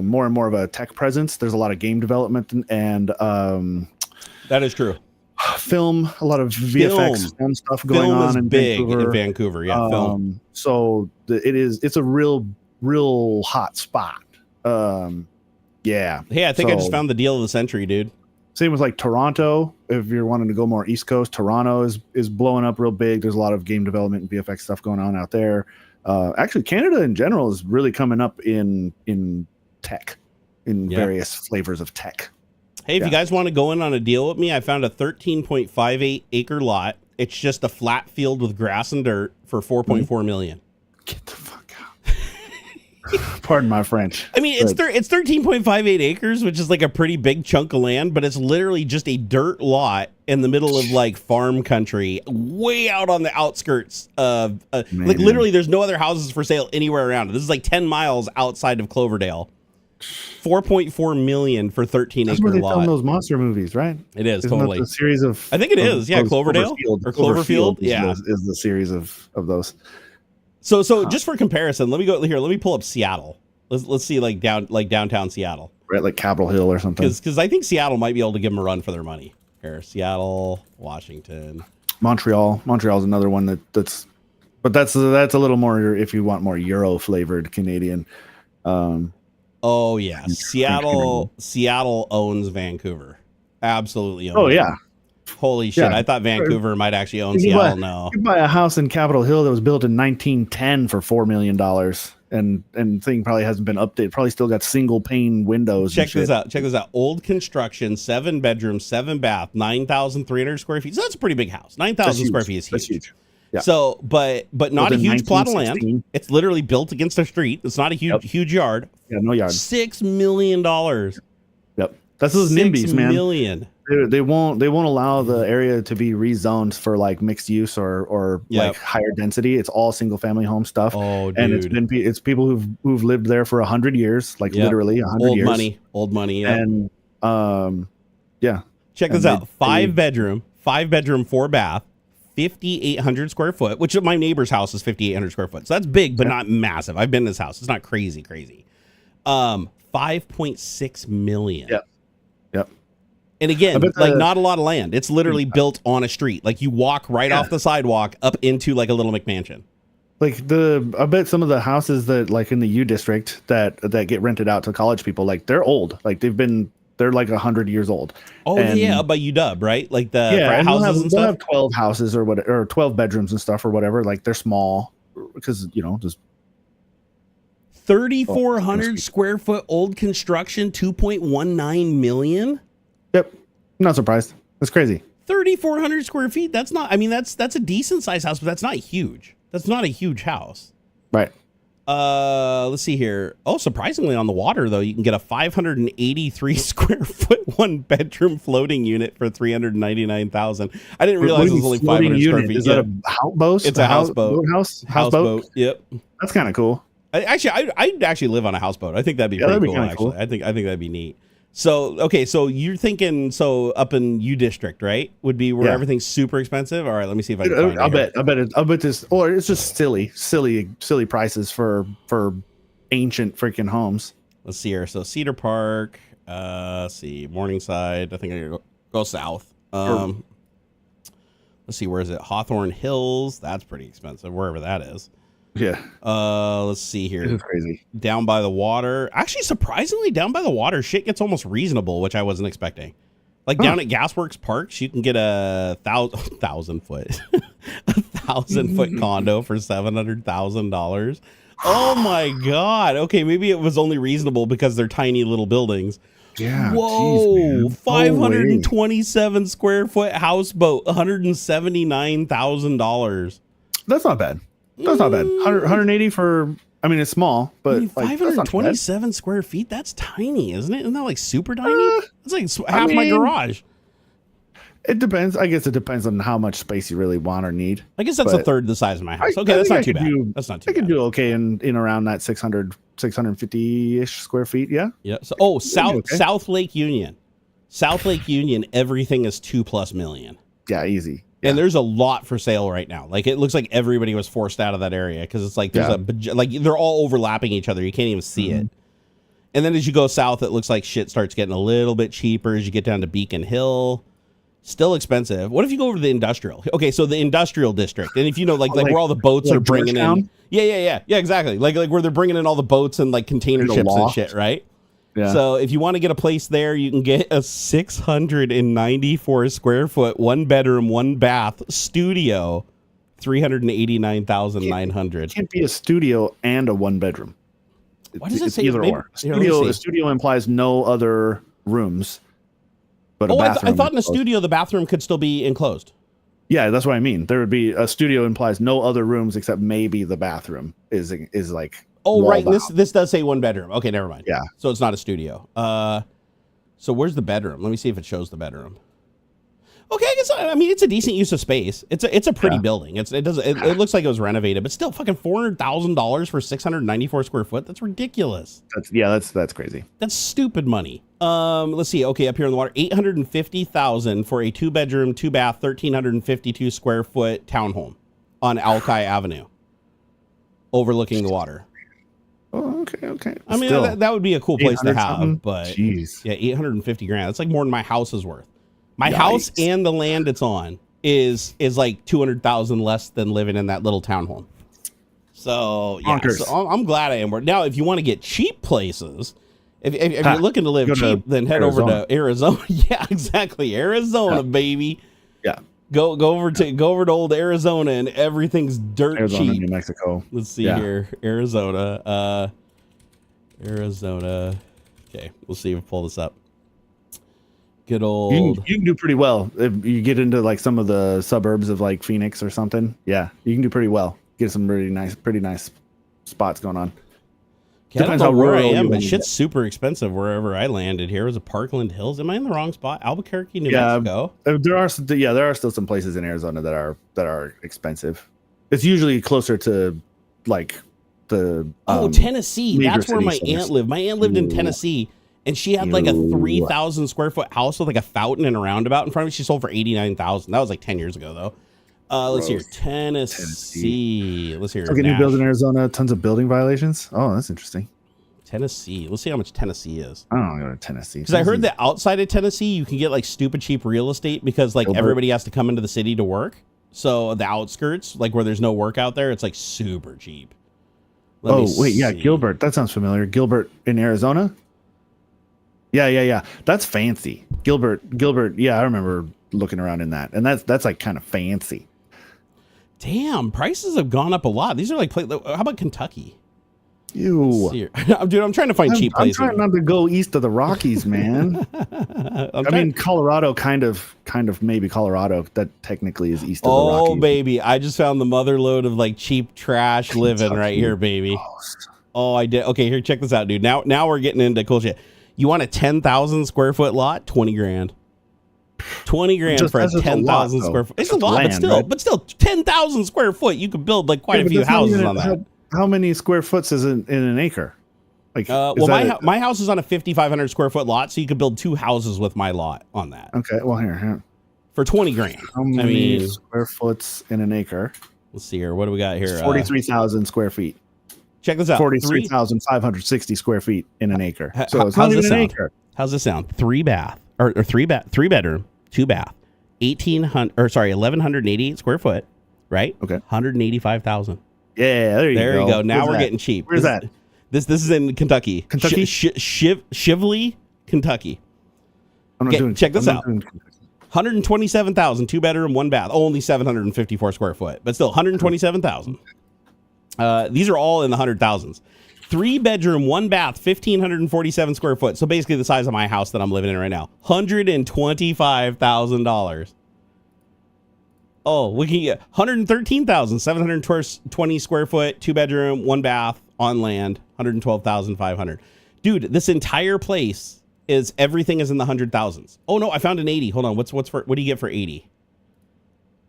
more and more of a tech presence. There's a lot of game development and that is true. Film, a lot of VFX film stuff going on in Vancouver. Yeah, film. So it's a real hot spot. Yeah. Hey, I think I just found the deal of the century, dude. Same with like Toronto. If you're wanting to go more East Coast, Toronto is blowing up real big. There's a lot of game development and VFX stuff going on out there. Actually, Canada in general is really coming up in tech, in various flavors of tech. Hey, if you guys want to go in on a deal with me, I found a 13.58 acre lot. It's just a flat field with grass and dirt for 4.4 million. Get the fuck out. Pardon my French. I mean, it's 13.58 acres, which is like a pretty big chunk of land, but it's literally just a dirt lot in the middle of like farm country, way out on the outskirts of like literally there's no other houses for sale anywhere around it. This is like 10 miles outside of Cloverdale. 4.4 million for 13 That's acre where they lot. film those monster movies, right? It is. Isn't totally that the series of I think it is. Yeah, Cloverdale or Cloverfield. Yeah, is the series of those. So just for comparison, let me go here. Let me pull up Seattle. Let's see like downtown Seattle, right? Like Capitol Hill or something. Because I think Seattle might be able to give them a run for their money. Here, Seattle, Washington, Montreal. Montreal's another one that's a little more if you want more Euro flavored Canadian. Oh yeah, Seattle owns Vancouver. Absolutely owns. Oh yeah. Holy shit! Yeah. I thought Vancouver might actually own Seattle. No, you buy a house in Capitol Hill that was built in 1910 for $4 million, and thing probably hasn't been updated. Probably still got single pane windows. Check this out. Old construction, 7 bedrooms, 7 bath, 9,300 square feet. So that's a pretty big house. 9,000 square feet is huge. That's huge. Yeah. So, but not a huge plot of land. It's literally built against a street. It's not a huge yard. Yeah, no yard. $6 million. Yep, that's those NIMBYs, man. $6 million. They won't allow the area to be rezoned for like mixed use or like higher density. It's all single family home stuff. Oh, dude. And it's people who've lived there for 100 years, like literally 100 years. Old money. Yeah. And check this out. 5 bedroom, 4 bath, 5,800 square foot. Which my neighbor's house is 5,800 square foot. So that's big, but not massive. I've been in this house. It's not crazy. 5.6 million. Yep. And again, not a lot of land. It's literally built on a street. Like you walk right off the sidewalk up into like a little McMansion. Like I bet some of the houses that like in the U district that get rented out to college people, like they're old. Like they're like 100 years old. Oh, up by UW, right? Like the frat houses and stuff. They'll have 12 houses or 12 bedrooms and stuff or whatever. Like they're small because just 3,400 square foot old construction, 2.19 million. Yep. not surprised. That's crazy. 3,400 square feet. That's not, I mean, that's a decent sized house, but that's not huge. That's not a huge house. Right. Let's see here. Oh, surprisingly on the water though, you can get a 583 square foot 1-bedroom floating unit for 399,000. I didn't realize it was only 500 square feet. Is that a houseboat? It's a houseboat. Houseboat. Yep. That's kind of cool. I'd actually live on a houseboat. I think that'd be pretty cool. Actually, cool. I think that'd be neat. So okay, so you're thinking up in U District, right? Would be where everything's super expensive. All right, let me see if I can find it. I'll bet this, or it's just silly prices for ancient freaking homes. Let's see here. So Cedar Park, let's see, Morningside. I think I go south. Let's see, where is it? Hawthorne Hills. That's pretty expensive, wherever that is. Yeah. Let's see here. This is crazy. Down by the water. Actually, surprisingly, down by the water, shit gets almost reasonable, which I wasn't expecting. Like down at Gasworks Parks, you can get a 1,000 foot, a 1,000-foot condo for $700,000. Oh my God. Okay, maybe it was only reasonable because they're tiny little buildings. Yeah. Whoa. Geez, 527 square foot houseboat, $179,000. That's not bad. That's not bad. 180 for, I mean, it's small, but I mean, 527 square feet, that's tiny, isn't it? Isn't that like super tiny? It's like half my garage. It depends. I guess it depends on how much space you really want or need. I guess that's a third the size of my house. Okay, that's not too bad. That's not too bad. I can do okay in around that 650-ish square feet, yeah? Yeah. So, South Lake Union. South Lake Union, everything is $2+ million. Yeah, easy. And there's a lot for sale right now. Like, it looks like everybody was forced out of that area because it's like like they're all overlapping each other. You can't even see it. And then as you go south, it looks like shit starts getting a little bit cheaper as you get down to Beacon Hill. Still expensive. What if you go over to the industrial? Okay, so the industrial district, and if you know, like where all the boats are bringing in. Yeah, exactly. Like where they're bringing in all the boats and like container ships and shit, right? Yeah. So if you want to get a place there, you can get a 694 square foot, 1-bedroom, 1-bath studio, $389,900. Can't be a studio and a 1-bedroom. What does it say? Either or. A studio implies no other rooms, but a bathroom. I thought in a studio the bathroom could still be enclosed. Yeah, that's what I mean. There would be a studio implies no other rooms except maybe the bathroom is like. Oh, right. This does say 1-bedroom. Okay, never mind. Yeah. So it's not a studio. So where's the bedroom? Let me see if it shows the bedroom. Okay, I mean it's a decent use of space. It's a pretty building. It looks like it was renovated, but still fucking $400,000 for 694 square foot. That's ridiculous. That's crazy. That's stupid money. Let's see. Okay, up here in the water, $850,000 for a 2-bedroom, 2-bath, 1,352 square foot townhome on Alki Avenue, overlooking the water. Oh, okay. I mean, that would be a cool place to have, but jeez. Yeah, $850,000. That's like more than my house is worth. My house and the land it's on is like $200,000 less than living in that little townhome. So yeah, I'm glad I am. Now, if you want to get cheap places, if you're looking to live cheap, then head over to Arizona. Yeah, exactly, Arizona, baby. Yeah. Go over to old Arizona and everything's dirt cheap. New Mexico. Let's see here. Arizona. Arizona. Okay, we'll see if we pull this up. Good old. You can do pretty well if you get into like some of the suburbs of like Phoenix or something. Yeah, you can do pretty well. Get some pretty nice spots going on. Okay, depends how where I am, but shit's super expensive wherever I landed. Here was a Parkland Hills. Am I in the wrong spot? Albuquerque, New Mexico. There are still some places in Arizona that are expensive. It's usually closer to like the Tennessee. That's where my aunt lived. My aunt lived in Tennessee, and she had like a 3,000 square foot house with like a fountain and a roundabout in front of it. She sold for $89,000. That was like 10 years ago though. Let's hear Tennessee. Let's hear. Okay, new build in Arizona. Tons of building violations. Oh, that's interesting. Tennessee. Let's see how much Tennessee is. I don't go to Tennessee because I heard that outside of Tennessee you can get like stupid cheap real estate because like everybody has to come into the city to work. So the outskirts, like where there's no work out there, it's like super cheap. Gilbert. That sounds familiar. Gilbert in Arizona. Yeah. That's fancy. Gilbert. Yeah, I remember looking around in that, and that's like kind of fancy. Damn, prices have gone up a lot. These are like, how about Kentucky? Ew. Dude, I'm trying to find cheap places. I'm trying not to go east of the Rockies, man. I mean, Colorado, kind of maybe Colorado. That technically is east of the Rockies. Oh, baby. I just found the mother load of like cheap trash living right here, baby. Oh, I did. Okay, here, check this out, dude. Now we're getting into cool shit. You want a 10,000 square foot lot? 20 grand. 20 grand for a 10,000 square foot. It's a lot, land, but still 10,000 square foot. You could build like quite a few houses on that. How many square foot is in an acre? Like, my house is on a 5,500 square foot lot, so you could build 2 houses with my lot on that. Okay, well here. For 20 grand. How many square foots in an acre? Let's see here. What do we got here? 43,000 square feet. Check this out. 43,560 square feet in an acre. So it's how's this sound? How's this sound? 3 bedroom, 2 bath, 1,188 square foot, right? Okay. 185,000. Yeah, there you go. Now we're getting cheap. Where's that? This is in Kentucky. Shively, Kentucky. Check this out. 127,000, 2 bedroom, 1 bath. Only 754 square foot, but still 127,000. These are all in the 100,000s. 3 bedroom, 1 bath, 1,547 square foot. So basically the size of my house that I'm living in right now. $125,000. Oh, we can get 113,720 square foot, 2 bedroom, 1 bath on land, 112,500. Dude, this entire place is everything is in the 100,000s. Oh no, I found an 80. Hold on. What do you get for 80?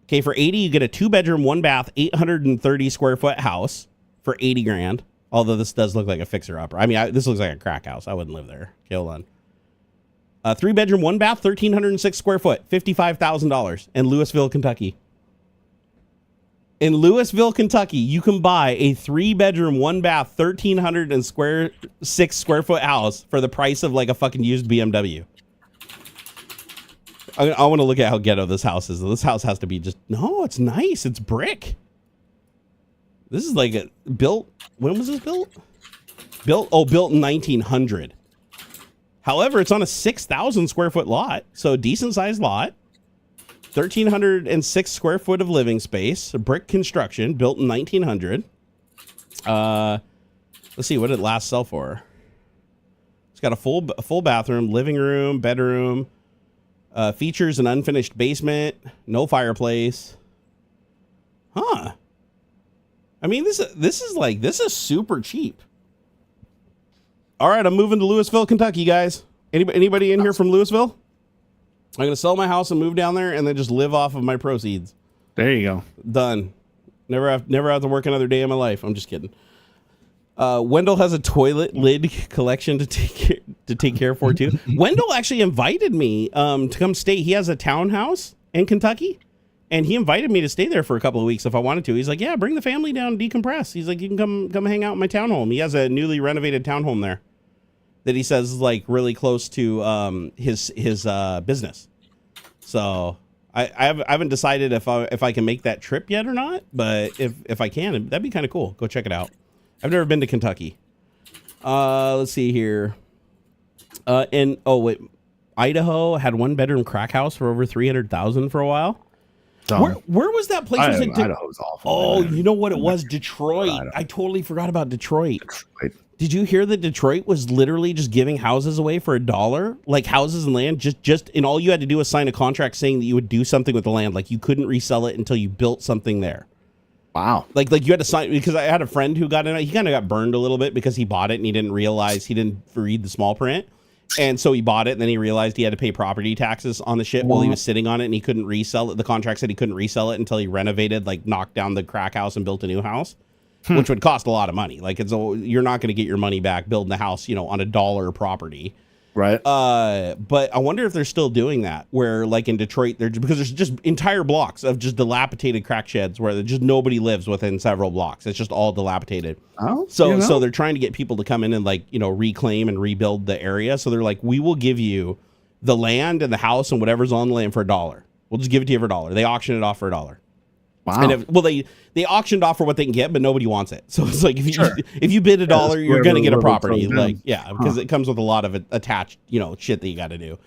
Okay, for 80 you get a 2 bedroom, 1 bath, 830 square foot house for 80 grand. Although this does look like a fixer upper. I mean, this looks like a crack house. I wouldn't live there. Okay, hold on. 3 bedroom, 1 bath, 1,306 square foot, $55,000 in Louisville, Kentucky. In Louisville, Kentucky, you can buy a 3 bedroom, 1 bath, 1,306 square foot house for the price of like a fucking used BMW. I want to look at how ghetto this house is. This house has to be no, it's nice. It's brick. This is like built. When was this built? Built in 1900. However, it's on a 6,000 square foot lot, so decent sized lot. 1,306 square foot of living space, a brick construction, built in 1900. Let's see, what did it last sell for? It's got a full bathroom, living room, bedroom, features an unfinished basement, no fireplace. Huh. I mean, this is super cheap. All right, I'm moving to Louisville, Kentucky, guys. Anybody in here from Louisville? I'm going to sell my house and move down there and then just live off of my proceeds. There you go. Done. Never have to work another day in my life. I'm just kidding. Wendell has a toilet lid collection to take care for too. Wendell actually invited me to come stay. He has a townhouse in Kentucky, and he invited me to stay there for a couple of weeks if I wanted to. He's like, "Yeah, bring the family down and decompress." He's like, "You can come hang out in my townhome." He has a newly renovated townhome there that he says is like really close to his business. So I haven't decided if I can make that trip yet or not, but if I can, that'd be kind of cool. Go check it out. I've never been to Kentucky. Let's see here. Idaho had 1 bedroom crack house for over 300,000 for a while. Where was that place? Idaho was awful. Oh, you know what it was? Detroit. I totally forgot about Detroit. Did you hear that Detroit was literally just giving houses away for $1? Like houses and land, and all you had to do was sign a contract saying that you would do something with the land. Like you couldn't resell it until you built something there. Wow. Like you had to sign, because I had a friend who got in it. He kind of got burned a little bit because he bought it and he didn't read the small print. And so he bought it and then he realized he had to pay property taxes on the shit while he was sitting on it, and he couldn't resell it. The contract said he couldn't resell it until he renovated, like knocked down the crack house and built a new house. Which would cost a lot of money. Like you're not going to get your money back building a house, on $1 property. Right. But I wonder if they're still doing that, where like in Detroit, because there's just entire blocks of just dilapidated crack sheds where just nobody lives within several blocks. It's just all dilapidated. Oh, so they're trying to get people to come in and like, reclaim and rebuild the area. So they're like, we will give you the land and the house and whatever's on the land for $1. We'll just give it to you for $1. They auction it off for $1. Wow. And they auctioned off for what they can get, but nobody wants it. So it's like if you bid $1, you're going to get a property. Like, because it comes with a lot of attached, shit that you got to do.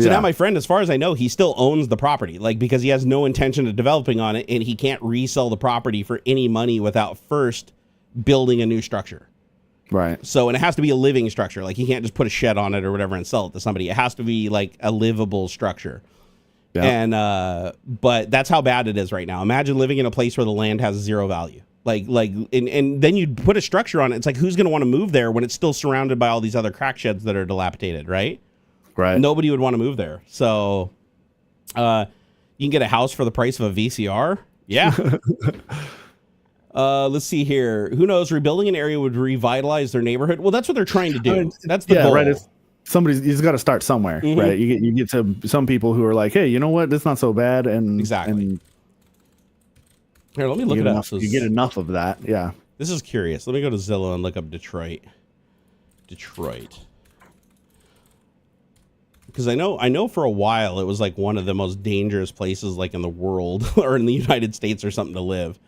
So now my friend, as far as I know, he still owns the property, like because he has no intention of developing on it, and he can't resell the property for any money without first building a new structure. Right. So, and it has to be a living structure. Like you can't just put a shed on it or whatever and sell it to somebody. It has to be like a livable structure. Yeah. And, but that's how bad it is right now. Imagine living in a place where the land has zero value. And then you put a structure on it. It's like, who's going to want to move there when it's still surrounded by all these other crack sheds that are dilapidated, right? Right. Nobody would want to move there. So, you can get a house for the price of a VCR. Yeah. Let's see here. Who knows? Rebuilding an area would revitalize their neighborhood. Well, that's what they're trying to do. That's the goal. Right. He's got to start somewhere, right? You get to some people who are like, hey, you know what? It's not so bad. And exactly. And here, let me look it up. You get enough of that. Yeah. This is curious. Let me go to Zillow and look up Detroit. Because I know for a while it was like one of the most dangerous places like in the world or in the United States or something to live.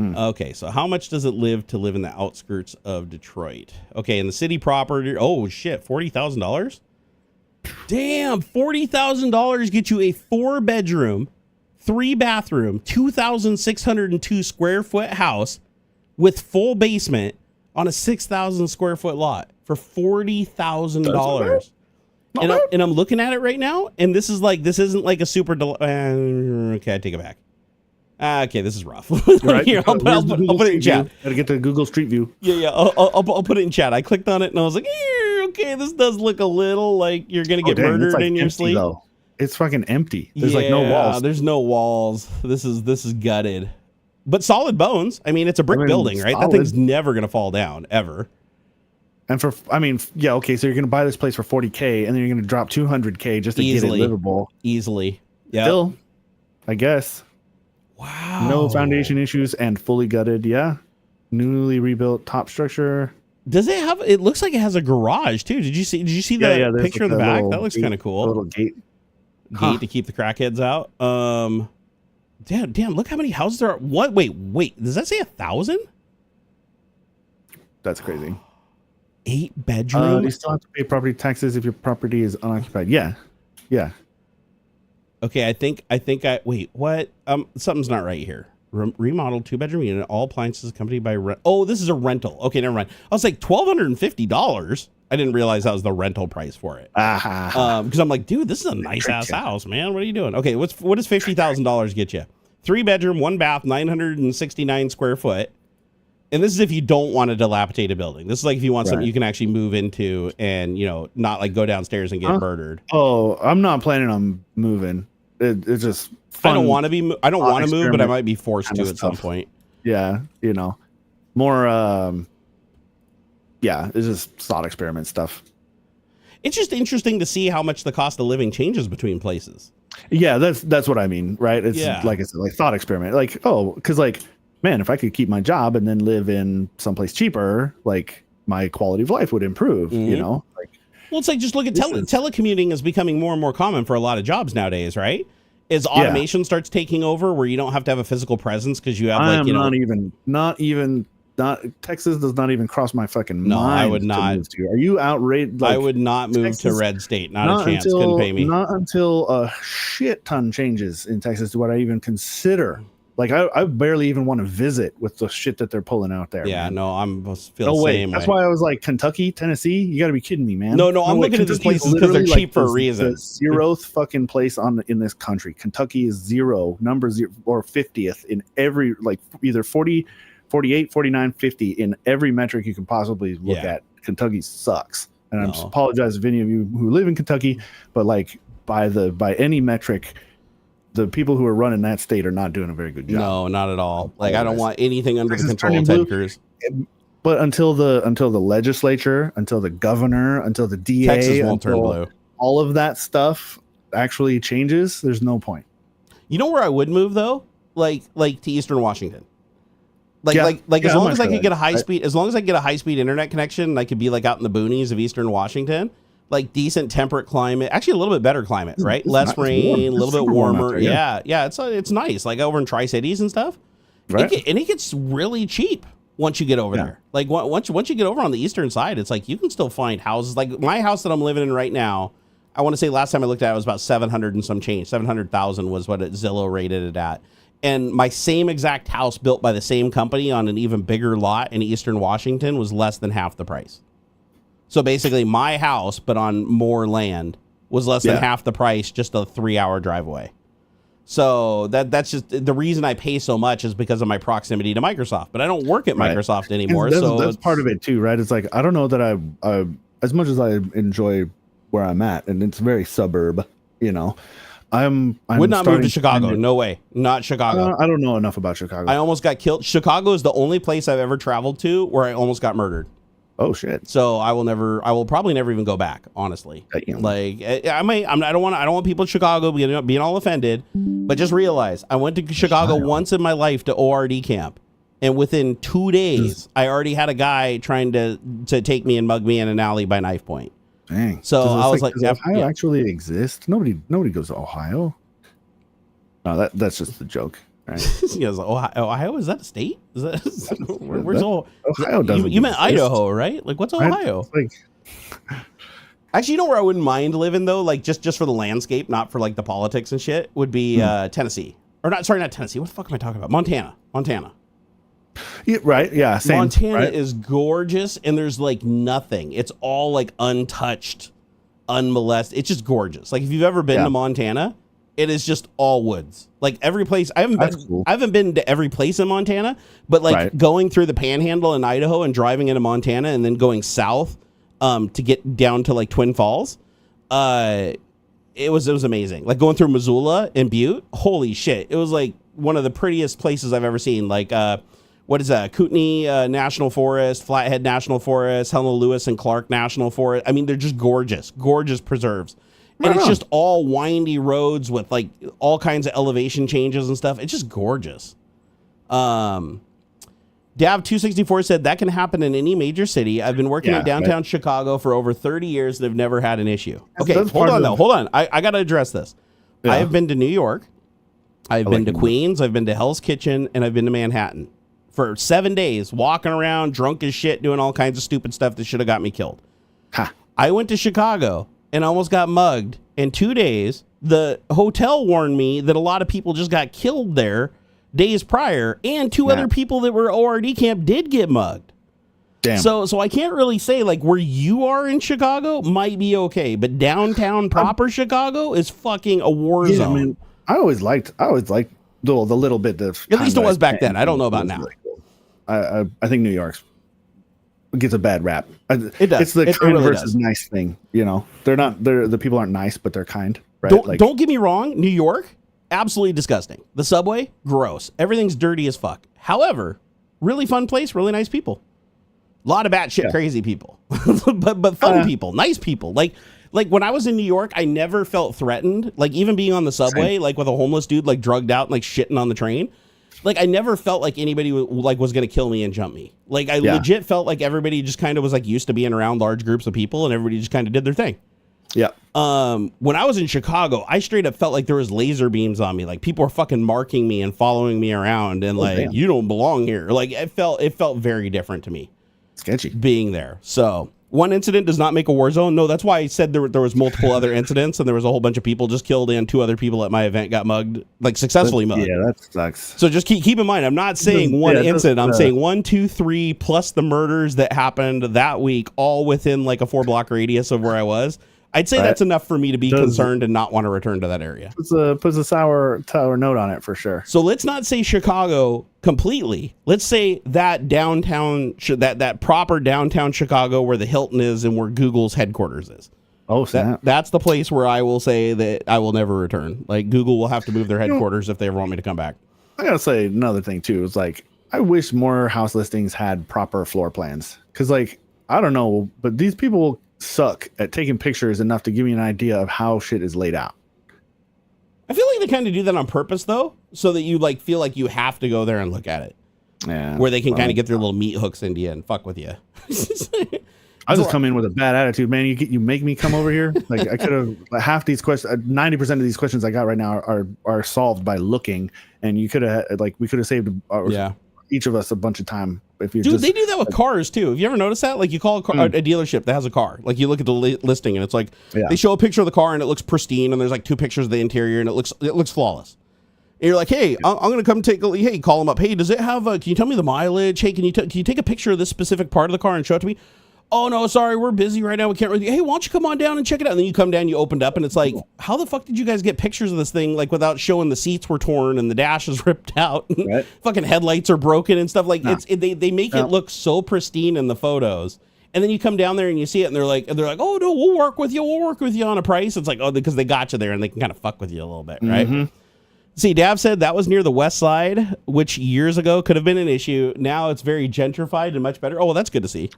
Okay, so how much does it live in the outskirts of Detroit? Okay, in the city proper, oh shit, $40,000? Damn, $40,000 get you a 4-bedroom, 3-bathroom, 2,602 square foot house with full basement on a 6,000 square foot lot for $40,000. And I'm looking at it right now, and this isn't like a super. Okay, I take it back. Okay, this is rough. Right. Here, I'll put it in chat. Gotta get to Google Street View. Yeah. I'll put it in chat. I clicked on it and I was like, okay, this does look a little like you're gonna get murdered like in your sleep. Though. It's fucking empty. There's like no walls. There's no walls. This is gutted, but solid bones. I mean, it's a brick building, right? That thing's never gonna fall down ever. And so you're gonna buy this place for $40K, and then you're gonna drop $200K just to get it livable. Easily. Yeah. Still, I guess. Wow. No foundation issues and fully gutted. Yeah. Newly rebuilt top structure. Does it have? It looks like it has a garage too. Did you see the picture in the back? That looks kind of cool. A little gate to keep the crackheads out. Damn! Look how many houses there are. What? Wait. Does that say 1,000? That's crazy. 8 bedroom. You still have to pay property taxes if your property is unoccupied. Yeah. Okay, I think wait, what? Something's not right here. Remodeled 2-bedroom unit, all appliances accompanied by rent. Oh, this is a rental. Okay, never mind. I was like $1,250. I didn't realize that was the rental price for it. Because I'm like, dude, this is a nice ass house, man. What are you doing? Okay, what does $50,000 get you? 3-bedroom, 1 bath, 969 square foot. And this is if you don't want a dilapidated building. This is like if you want something you can actually move into and, not like go downstairs and get murdered. Oh, I'm not planning on moving. It's just fun. I don't want to move, but I might be forced to at some point. Yeah, more. It's just thought experiment stuff. It's just interesting to see how much the cost of living changes between places. Yeah, that's what I mean, right? It's like I said, like thought experiment. Like, because man, if I could keep my job and then live in someplace cheaper, like my quality of life would improve. Well, it's like just look at telecommuting is becoming more and more common for a lot of jobs nowadays, right? As automation starts taking over, where you don't have to have a physical presence because you have Texas does not even cross my fucking mind. No, I would not. Are you outraged? I would not move to red state. Not a chance. Couldn't pay me. Not until a shit ton changes in Texas would I even consider. Like I barely even want to visit with the shit that they're pulling out there. Yeah, man. no, feel the same way. That's why I was like, Kentucky, Tennessee. You got to be kidding me, man. No, I'm looking at these places because they're cheap for a reason. The 0th fucking place in this country. Kentucky is 0, number 0 or 50th in every either 40, 48, 49, 50 in every metric you can possibly look at. Kentucky sucks, and I apologize if any of you who live in Kentucky, but by any metric. The people who are running that state are not doing a very good job. No, not at all. I don't want anything under the control of Ted Cruz. But until the legislature, until the governor, until the DA, Texas won't turn blue. All of that stuff actually changes. There's no point. You know where I would move though? Like to Eastern Washington. As long as I could get a high speed, as long as I get a high speed internet connection, I could be out in the boonies of Eastern Washington. Decent temperate climate, actually a little bit better climate, right? Less rain, a little bit warmer. Yeah, it's nice. Like over in Tri-Cities and stuff. Right. It gets really cheap once you get over there. Once you get over on the eastern side, it's you can still find houses. Like my house that I'm living in right now, I want to say last time I looked at it was about 700 and some change. 700,000 was what Zillow rated it at. And my same exact house built by the same company on an even bigger lot in Eastern Washington was less than half the price. So basically my house, but on more land, was less than half the price, just a 3-hour drive away. So that's just the reason I pay so much is because of my proximity to Microsoft. But I don't work at Microsoft anymore. That's part of it too, right? It's like, I don't know that I as much as I enjoy where I'm at, and it's very suburb, you know, I'm would not move to Chicago. No way. Not Chicago. I don't know enough about Chicago. I almost got killed. Chicago is the only place I've ever traveled to where I almost got murdered. Oh shit. So I will probably never even go back, honestly. Like I don't want people in Chicago being all offended, but just realize I went to Chicago once in my life to ORD camp. And within 2 days, I already had a guy trying to take me and mug me in an alley by knife point. Dang. So I was like, does Ohio actually exist? Nobody goes to Ohio. No, that's just a joke. Right? He goes, Ohio, is that a state? Is that where's Ohio? Doesn't you meant Idaho, right? Like, what's Ohio? Actually, you know where I wouldn't mind living though, like just for the landscape, not for like the politics and shit, would be Tennessee. Or not Tennessee. What the fuck am I talking about? Montana. Yeah, right. Yeah. Same, Montana is gorgeous, and there's like nothing. It's all like untouched, unmolested. It's just gorgeous. Like if you've ever been to Montana, it is just all woods. Like every place. I haven't been to every place in Montana, but like going through the Panhandle in Idaho and driving into Montana and then going south to get down to like Twin Falls. It was amazing. Like going through Missoula and Butte. Holy shit! It was like one of the prettiest places I've ever seen. Like what is that? Kootenai National Forest, Flathead National Forest, Helena Lewis and Clark National Forest. I mean, they're just gorgeous preserves. And it's just all windy roads with like all kinds of elevation changes and stuff. It's just gorgeous. Dav264 said that can happen in any major city. I've been working in downtown Chicago for over 30 years and have never had an issue. Okay, hold on. I got to address this. Yeah. I have been to New York. I've been to Queens. I've been to Hell's Kitchen, and I've been to Manhattan for 7 days, walking around drunk as shit, doing all kinds of stupid stuff that should have got me killed. Ha. I went to Chicago and almost got mugged. In 2 days, the hotel warned me that a lot of people just got killed there days prior, and two other people that were ORD camp did get mugged. Damn. So I can't really say like where you are in Chicago might be okay, but downtown proper Chicago is fucking a war zone. I mean, I always liked the little bit of at least it was back then. I don't know about now. Really cool. I think New York's gets a bad rap. It does. It's the kind really versus nice thing, you know. The people aren't nice, but they're kind. Right? Don't get me wrong. New York, absolutely disgusting. The subway, gross. Everything's dirty as fuck. However, really fun place, really nice people. A lot of batshit crazy people, but fun people, nice people. Like when I was in New York, I never felt threatened. Like even being on the subway, like with a homeless dude like drugged out and like shitting on the train. Like I never felt like anybody was going to kill me and jump me. Like I legit felt like everybody just kind of was like used to being around large groups of people and everybody just kind of did their thing. Yeah. When I was in Chicago, I straight up felt like there was laser beams on me. Like people were fucking marking me and following me around and you don't belong here. Like it felt very different to me. Sketchy being there. So one incident does not make a war zone. No, that's why I said there was multiple other incidents and there was a whole bunch of people just killed and 2 other people at my event got mugged, like successfully mugged. Yeah, that sucks. So just keep in mind, I'm not saying one incident. I'm saying 1, 2, 3 plus the murders that happened that week, all within like a 4-block radius of where I was. I'd say that's enough for me to be concerned and not want to return to that area. Puts a sour note on it for sure. So let's not say Chicago completely. Let's say that downtown, that proper downtown Chicago where the Hilton is and where Google's headquarters is. Oh, that's the place where I will say that I will never return. Like Google will have to move their headquarters if they ever want me to come back. I gotta say another thing too. It's like I wish more house listings had proper floor plans. Because like I don't know, but these people suck at taking pictures enough to give me an idea of how shit is laid out. I feel like they kind of do that on purpose though, so that you like feel like you have to go there and look at it. Yeah. Where they can kind of get their little meat hooks into you and fuck with you. I just come in with a bad attitude, man. You make me come over here. Like I could have half these questions, 90% of these questions I got right now are solved by looking, and you could have we could have saved each of us a bunch of time. If you they do that with cars too. Have you ever noticed that? Like you call a dealership that has a car. Like you look at the listing and it's like they show a picture of the car and it looks pristine and there's like 2 pictures of the interior and it looks flawless. And you're like, hey, I'm going to come take a, hey, call them up. Hey, does it have can you tell me the mileage? Hey, can you take a picture of this specific part of the car and show it to me? Oh, no, sorry, we're busy right now. We can't really. Hey, why don't you come on down and check it out? And then you come down, you opened up, and it's like, how the fuck did you guys get pictures of this thing, like, without showing the seats were torn and the dash is ripped out? Right. Fucking headlights are broken and stuff. Like, they make it look so pristine in the photos. And then you come down there and you see it, and they're like, oh, no, we'll work with you on a price. It's like, oh, because they got you there, and they can kind of fuck with you a little bit, right? Mm-hmm. See, Dav said that was near the West Side, which years ago could have been an issue. Now it's very gentrified and much better. Oh, well, that's good to see.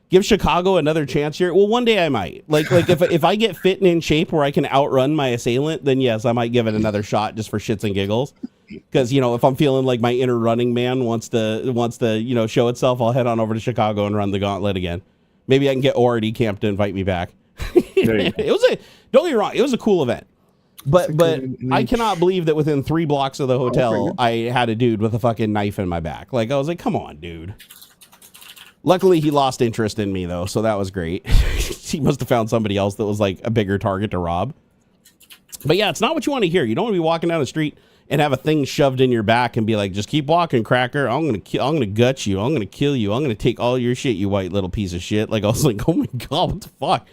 Give Chicago another chance here. Well, one day I might. Like if I get fit and in shape where I can outrun my assailant, then yes, I might give it another shot just for shits and giggles. Because, you know, if I'm feeling like my inner running man wants to, you know, show itself, I'll head on over to Chicago and run the gauntlet again. Maybe I can get ORD Camp to invite me back. Don't get me wrong, it was a cool event. But I cannot believe that within 3 blocks of the hotel, I had a dude with a fucking knife in my back. Like, I was like, come on, dude. Luckily, he lost interest in me, though, so that was great. He must have found somebody else that was, like, a bigger target to rob. But, yeah, it's not what you want to hear. You don't want to be walking down the street and have a thing shoved in your back and be like, just keep walking, cracker. I'm gonna gut you. I'm going to kill you. I'm going to take all your shit, you white little piece of shit. Like, I was like, oh, my God, what the fuck?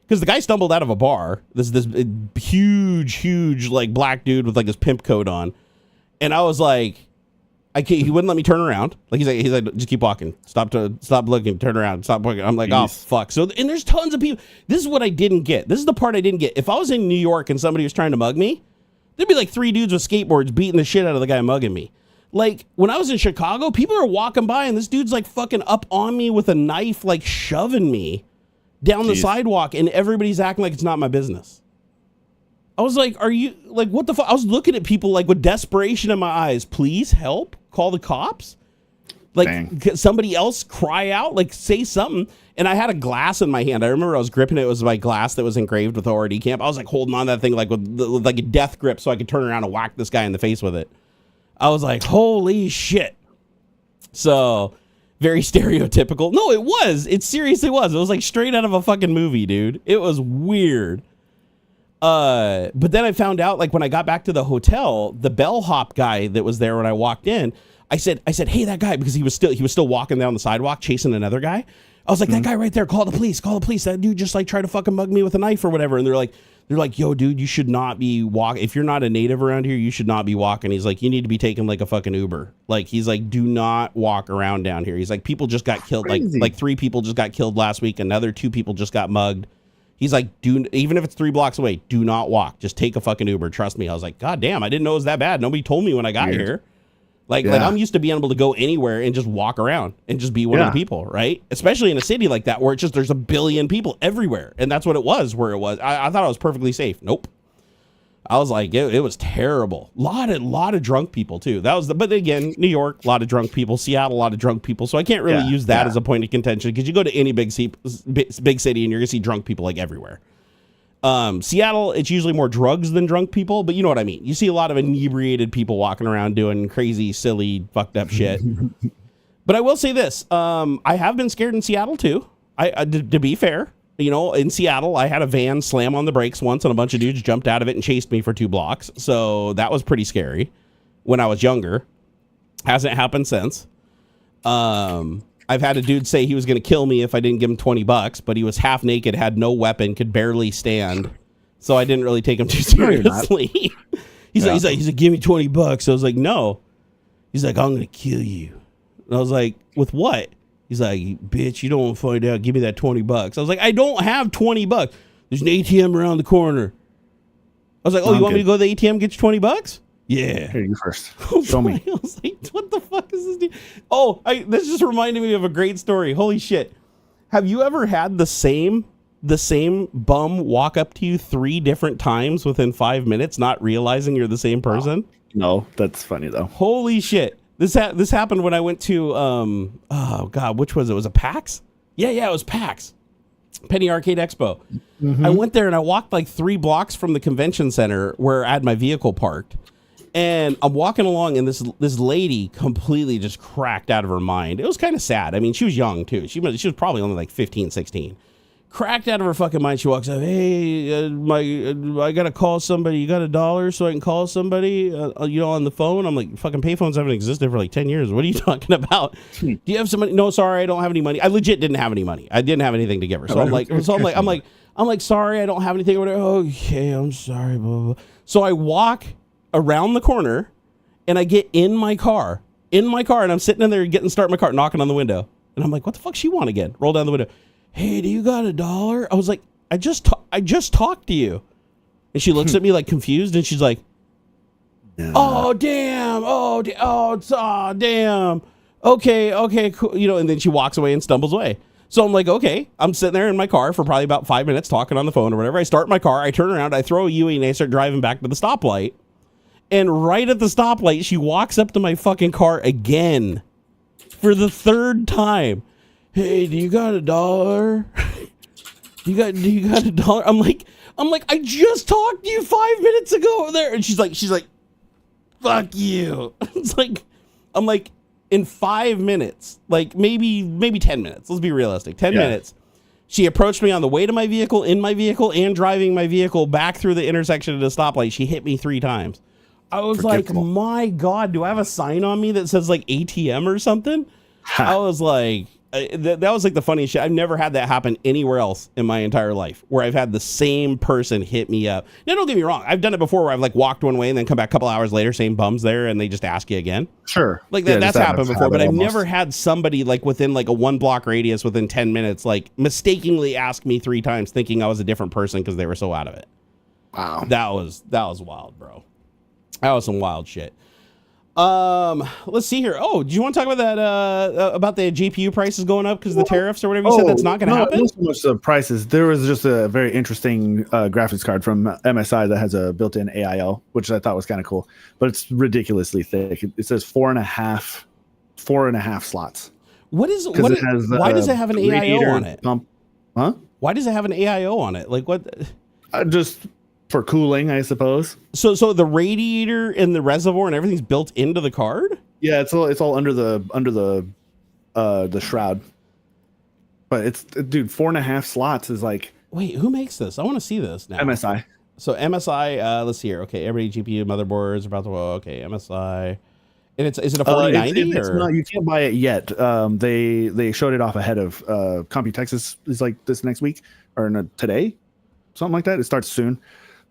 Because the guy stumbled out of a bar. This huge, like, black dude with, like, his pimp coat on. And I was like... he wouldn't let me turn around. Like he's like, just keep walking. Stop looking. Turn around. Stop looking. I'm like, oh fuck. So and there's tons of people. This is what I didn't get. This is the part I didn't get. If I was in New York and somebody was trying to mug me, there'd be like 3 dudes with skateboards beating the shit out of the guy mugging me. Like when I was in Chicago, people are walking by and this dude's like fucking up on me with a knife, like shoving me down the sidewalk, and everybody's acting like it's not my business. I was like, are you like, what the fuck? I was looking at people like with desperation in my eyes. Please help. Call the cops. Like somebody else cry out, like say something. And I had a glass in my hand. I remember I was gripping it. It was my glass that was engraved with ORD Camp. I was like holding on to that thing like with like a death grip so I could turn around and whack this guy in the face with it. I was like, holy shit. So very stereotypical. No, it was. It seriously was. It was like straight out of a fucking movie, dude. It was weird. But then I found out, like, when I got back to the hotel, the bellhop guy that was there when I walked in, I said, hey, that guy, because he was still walking down the sidewalk chasing another guy. I was like, that guy right there, call the police. That dude just like tried to fucking mug me with a knife or whatever. And they're like, yo, dude, you should not be walking. If you're not a native around here, you should not be walking. He's like, you need to be taking like a fucking Uber. Like, he's like, do not walk around down here. He's like, people just got killed. Like 3 people just got killed last week. Another 2 people just got mugged. He's like, even if it's 3 blocks away, do not walk. Just take a fucking Uber. Trust me. I was like, God damn, I didn't know it was that bad. Nobody told me when I got here. Like I'm used to being able to go anywhere and just walk around and just be one of the people, right? Especially in a city like that where it's just there's a billion people everywhere. And that's what it was where it was. I thought I was perfectly safe. Nope. I was like, it was terrible. Lot of drunk people too. But again, New York, a lot of drunk people. Seattle, a lot of drunk people. So I can't really use that as a point of contention because you go to any big city and you're gonna see drunk people like everywhere. Seattle, it's usually more drugs than drunk people, but you know what I mean. You see a lot of inebriated people walking around doing crazy, silly, fucked up shit. But I will say this: I have been scared in Seattle too. To be fair. You know, in Seattle, I had a van slam on the brakes once and a bunch of dudes jumped out of it and chased me for 2 blocks. So that was pretty scary when I was younger. Hasn't happened since. I've had a dude say he was going to kill me if I didn't give him $20, but he was half naked, had no weapon, could barely stand. So I didn't really take him too seriously. He's like, give me $20. I was like, no. He's like, I'm going to kill you. And I was like, with what? He's like, bitch, you don't want to find out. Give me that $20. I was like, I don't have $20. There's an ATM around the corner. I was like, oh, you want me to go to the ATM and get you $20? Yeah. Here, you first. Show me. I was like, what the fuck is this dude? Oh, this just reminded me of a great story. Holy shit. Have you ever had the same bum walk up to you 3 different times within 5 minutes, not realizing you're the same person? No, that's funny though. Holy shit. This happened when I went to, oh God, which was it? Was it PAX? Yeah, it was PAX. Penny Arcade Expo. Mm-hmm. I went there and I walked like 3 blocks from the convention center where I had my vehicle parked. And I'm walking along and this lady completely just cracked out of her mind. It was kind of sad. I mean, she was young too. She was probably only like 15, 16. cracked out of her fucking mind. She walks up, hey, I gotta call somebody. You got $1 so I can call somebody? On the phone. I'm like, fucking payphones haven't existed for like 10 years. What are you talking about? Do you have some money? No, sorry, I don't have any money. I legit didn't have any money. I didn't have anything to give her. So I'm like, sorry, I don't have anything. Okay, I'm sorry. Blah, blah, blah. So I walk around the corner, and I get in my car, and I'm sitting in there starting my car, knocking on the window, and I'm like, what the fuck she want again? Roll down the window. Hey, do you got $1? I was like, I just talked to you. And she looks at me like confused, and she's like, oh, damn. Damn. Okay, cool. And then she walks away and stumbles away. So I'm like, okay, I'm sitting there in my car for probably about 5 minutes talking on the phone or whatever. I start my car, I turn around, I throw a UE, and I start driving back to the stoplight. And right at the stoplight, she walks up to my fucking car again for the third time. Hey, do you got $1? do you got $1? I'm like, I just talked to you 5 minutes ago over there. And she's like, fuck you. I'm like, in 5 minutes, like maybe 10 minutes. Let's be realistic. 10 minutes. She approached me on the way to my vehicle, in my vehicle, and driving my vehicle back through the intersection of the stoplight. She hit me 3 times. I was like, my God, do I have a sign on me that says like ATM or something? I was like, that was like the funniest shit. I've never had that happen anywhere else in my entire life, where I've had the same person hit me up. Now, don't get me wrong. I've done it before where I've like walked one way and then come back a couple hours later, same bums there, and they just ask you again. Sure. Like that's happened before, but I've never had somebody like within like a 1 block radius within 10 minutes, like mistakenly ask me 3 times thinking I was a different person because they were so out of it. Wow. That was wild, bro. That was some wild shit. Let's see here. Oh, do you want to talk about that, about the GPU prices going up because of the tariffs or whatever you said that's not going to happen? Not so much the prices. There was just a very interesting graphics card from MSI that has a built-in AIO, which I thought was kind of cool, but it's ridiculously thick. It says 4.5 slots. Why does it have an AIO on it? Pump. Huh? Why does it have an AIO on it? Like what? Just for cooling, I suppose. So the radiator and the reservoir and everything's built into the card? Yeah, it's all under the shroud. But it's, dude, 4.5 slots is like. Wait, who makes this? I want to see this now. MSI. So MSI, let's see here. Okay, every GPU motherboards about to. Okay, MSI. And is it a 4090 it's not, you can't buy it yet. They showed it off ahead of Computex is like this next week or no, today, something like that. It starts soon.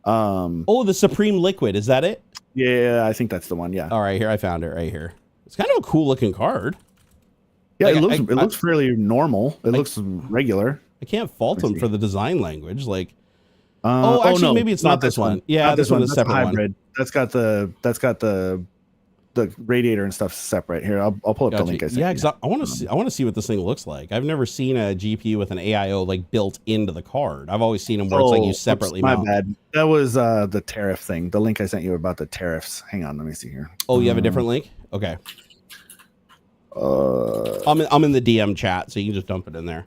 The Supreme Liquid, is that it? Yeah, I think that's the one. Yeah. All right, here I found it right here. It's kind of a cool looking card. Yeah, like, it looks fairly normal. It looks regular. I can't fault them for the design language. Like, no, maybe it's not this one. Yeah, this one is a separate hybrid. That's got the radiator and stuff separate. Here, I'll pull up the link. Yeah, because I want to see what this thing looks like. I've never seen a GPU with an AIO like built into the card. I've always seen them where it's like you separately mount. My bad. That was the tariff thing. The link I sent you about the tariffs. Hang on, let me see here. Oh, you have a different link? Okay. I'm in the DM chat, so you can just dump it in there.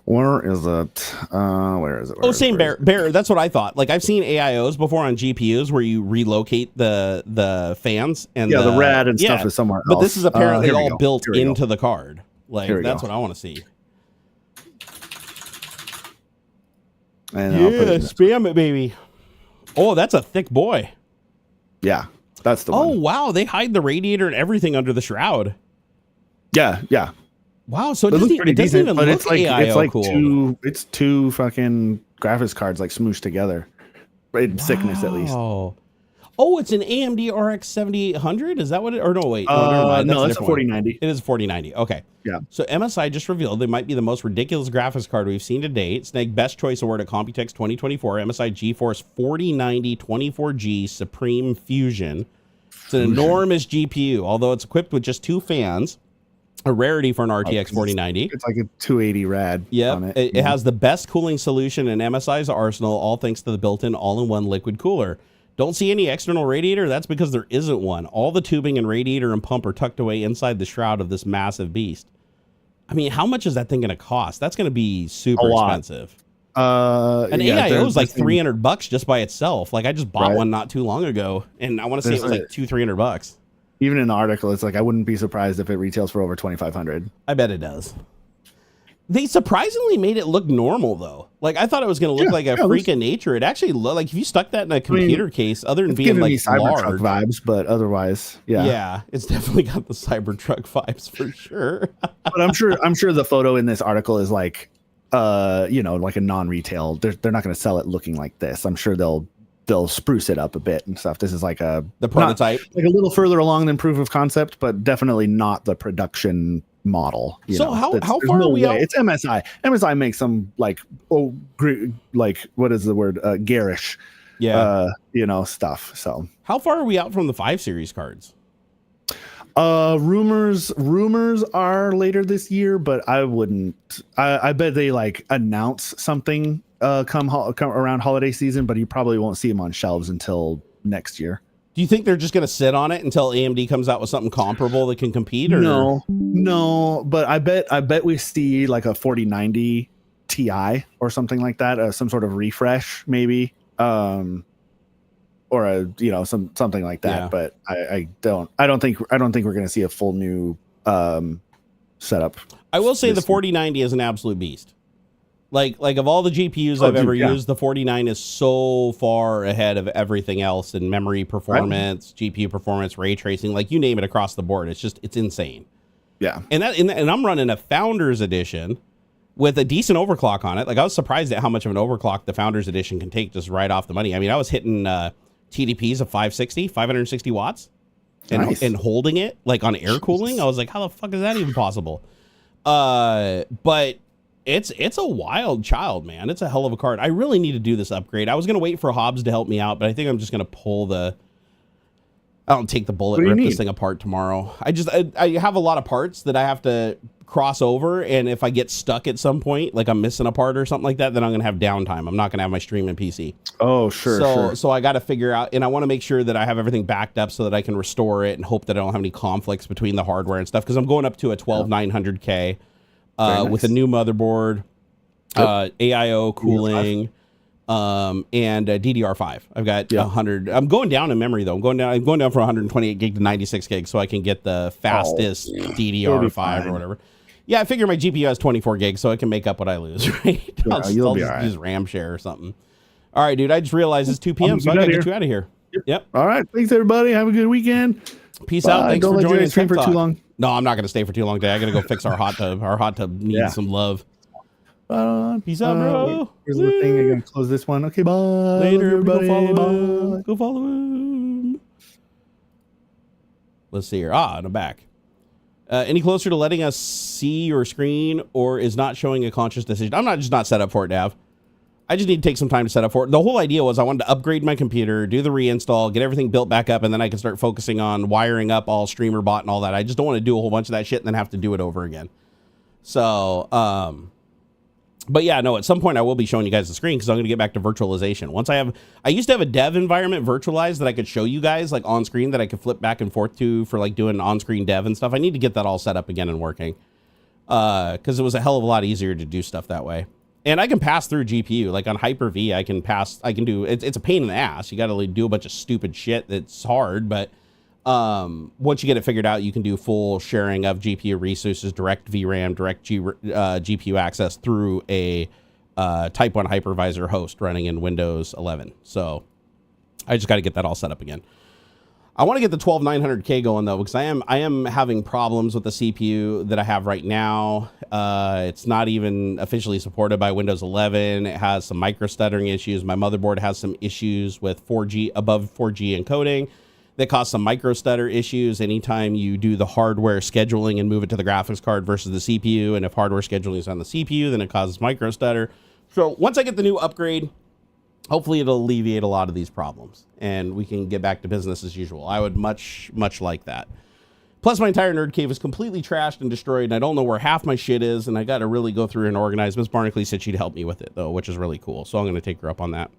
Where is it? Where is it? Same Bear. That's what I thought. Like I've seen AIOs before on GPUs where you relocate the fans and the rad and stuff is somewhere else. But this is apparently all built into the card. Like that's what I want to see. And spam it, baby. Oh, that's a thick boy. Yeah, that's the one. Oh wow, they hide the radiator and everything under the shroud. Yeah. Wow, so it doesn't even look it's like AIO cool. two fucking graphics cards like smooshed together, in thickness at least. Oh, it's an AMD RX 7800. Is that what it? Or no, wait. No, never mind. No, it's a 4090. It is a 4090. Okay. Yeah. So MSI just revealed they might be the most ridiculous graphics card we've seen to date. Snagged Best Choice Award at Computex 2024. MSI GeForce 4090 24G Supreme Fusion. It's an enormous GPU, although it's equipped with just 2 fans. A rarity for an RTX 4090. It's like a 280 rad. Yeah, on it. It has the best cooling solution in MSI's arsenal, all thanks to the built-in all-in-one liquid cooler. Don't see any external radiator? That's because there isn't one. All the tubing and radiator and pump are tucked away inside the shroud of this massive beast. I mean, how much is that thing going to cost? That's going to be super expensive. An AIO is like $300 just by itself. Like I just bought one not too long ago, and I want to say it was like $200-300. Even in the article, it's like I wouldn't be surprised if it retails for over $2,500. I bet it does. They surprisingly made it look normal, though. Like, I thought it was going to look like a freak of nature. It actually looked like if you stuck that in a computer case, other than being like Cybertruck vibes, but otherwise, yeah, it's definitely got the Cybertruck vibes for sure. But I'm sure the photo in this article is like, like a non-retail. They're not going to sell it looking like this. I'm sure they'll spruce it up a bit and stuff. This is like the prototype, like a little further along than proof of concept, but definitely not the production model. How far are we out? It's MSI. MSI makes some like what is the word? Garish. Yeah. Stuff. So how far are we out from the 5 series cards? Rumors are later this year, but I bet they like announce something come around holiday season, but you probably won't see them on shelves until next year. Do you think they're just going to sit on it until AMD comes out with something comparable that can compete? Or No, but I bet we see like a 4090 Ti or something like that, some sort of refresh maybe, or something like that. Yeah. But I don't think we're going to see a full new setup. I will say the 4090 is an absolute beast. Like of all the GPUs I've ever used, the 49 is so far ahead of everything else in memory performance, GPU performance, ray tracing, like you name it across the board. It's insane. Yeah. And I'm running a Founders Edition with a decent overclock on it. Like I was surprised at how much of an overclock the Founders Edition can take just right off the money. I mean, I was hitting TDPs of 560 watts and holding it like on air cooling. I was like, how the fuck is that even possible? But it's a wild child, man. It's a hell of a card. I really need to do this upgrade. I was going to wait for Hobbs to help me out, but I think I'm just going to take the bullet, rip this thing apart tomorrow. I have a lot of parts that I have to cross over, and if I get stuck at some point, like I'm missing a part or something like that, then I'm going to have downtime. I'm not going to have my streaming PC. Oh, sure. So I got to figure out, and I want to make sure that I have everything backed up so that I can restore it and hope that I don't have any conflicts between the hardware and stuff, because I'm going up to a 12900K. Nice. With a new motherboard, AIO cooling, and DDR5. I've got 100. I'm going down in memory though. I'm going down from 128 gig to 96 gig, so I can get the fastest DDR5 or whatever. Yeah, I figure my GPU has 24 gigs, so I can make up what I lose, right? I'll just use RAM share or something. All right, dude. I just realized it's 2 p.m., so I gotta get you out of here. Yep. All right. Thanks, everybody. Have a good weekend. Peace out. Thanks for joining us. Stream for too long. No, I'm not going to stay for too long today. I got to go fix our hot tub. Our hot tub needs some love. Peace out, bro. Here's the thing. I'm going to close this one. Okay, bye. Later, everybody. Go follow him. Let's see here. And I'm back. Any closer to letting us see your screen, or is not showing a conscious decision? I'm not set up for it, Dav. I just need to take some time to set up for it. The whole idea was I wanted to upgrade my computer, do the reinstall, get everything built back up, and then I can start focusing on wiring up all streamer bot and all that. I just don't want to do a whole bunch of that shit and then have to do it over again. So, but yeah, no, at some point I will be showing you guys the screen because I'm going to get back to virtualization. I used to have a dev environment virtualized that I could show you guys like on screen that I could flip back and forth to for like doing on-screen dev and stuff. I need to get that all set up again and working because it was a hell of a lot easier to do stuff that way. And I can pass through GPU, like on Hyper-V, it's a pain in the ass. You got to do a bunch of stupid shit that's hard, but once you get it figured out, you can do full sharing of GPU resources, direct VRAM, direct GPU access through a Type 1 hypervisor host running in Windows 11. So I just got to get that all set up again. I want to get the 12900K going though, because I am having problems with the CPU that I have right now. It's not even officially supported by Windows 11. It has some micro stuttering issues. My motherboard has some issues with above 4G encoding that cause some micro stutter issues anytime you do the hardware scheduling and move it to the graphics card versus the CPU. And if hardware scheduling is on the CPU, then it causes micro stutter. So once I get the new upgrade, hopefully it'll alleviate a lot of these problems and we can get back to business as usual. I would much like that. Plus my entire nerd cave is completely trashed and destroyed and I don't know where half my shit is and I got to really go through and organize. Miss Barnacules said she'd help me with it though, which is really cool. So I'm going to take her up on that.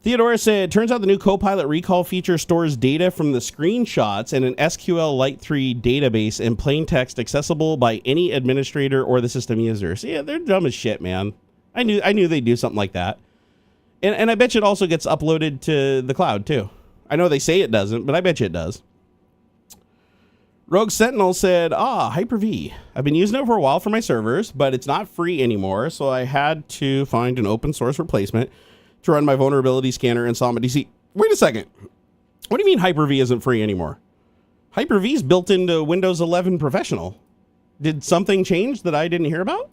Theodora said, turns out the new Copilot recall feature stores data from the screenshots in an SQL Lite3 database in plain text accessible by any administrator or the system user. So yeah, they're dumb as shit, man. I knew they'd do something like that. And I bet you it also gets uploaded to the cloud, too. I know they say it doesn't, but I bet you it does. Rogue Sentinel said, Hyper-V. I've been using it for a while for my servers, but it's not free anymore, so I had to find an open source replacement to run my vulnerability scanner and Solid DC. Wait a second. What do you mean Hyper-V isn't free anymore? Hyper-V is built into Windows 11 Professional. Did something change that I didn't hear about?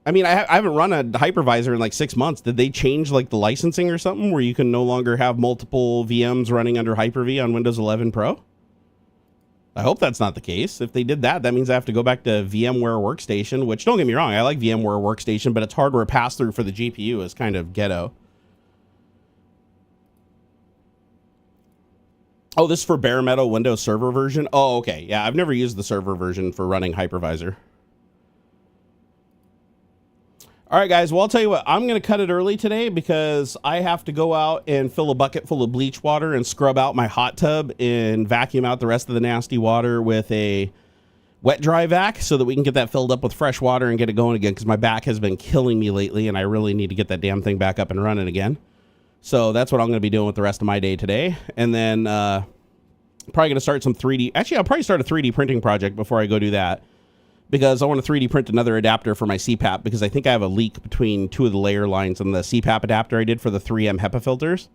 I mean, I haven't run a hypervisor in like 6 months. Did they change like the licensing or something where you can no longer have multiple VMs running under Hyper-V on Windows 11 Pro? I hope that's not the case. If they did that, that means I have to go back to VMware Workstation, which, don't get me wrong, I like VMware Workstation, but its hardware pass-through for the GPU is kind of ghetto. Oh, this is for bare metal Windows Server version? Oh, okay. Yeah, I've never used the server version for running hypervisor. All right, guys. Well, I'll tell you what. I'm going to cut it early today because I have to go out and fill a bucket full of bleach water and scrub out my hot tub and vacuum out the rest of the nasty water with a wet dry vac so that we can get that filled up with fresh water and get it going again because my back has been killing me lately and I really need to get that damn thing back up and running again. So that's what I'm going to be doing with the rest of my day today. And then probably going to start some 3D. Actually, I'll probably start a 3D printing project before I go do that, because I want to 3D print another adapter for my CPAP, because I think I have a leak between two of the layer lines on the CPAP adapter I did for the 3M HEPA filters.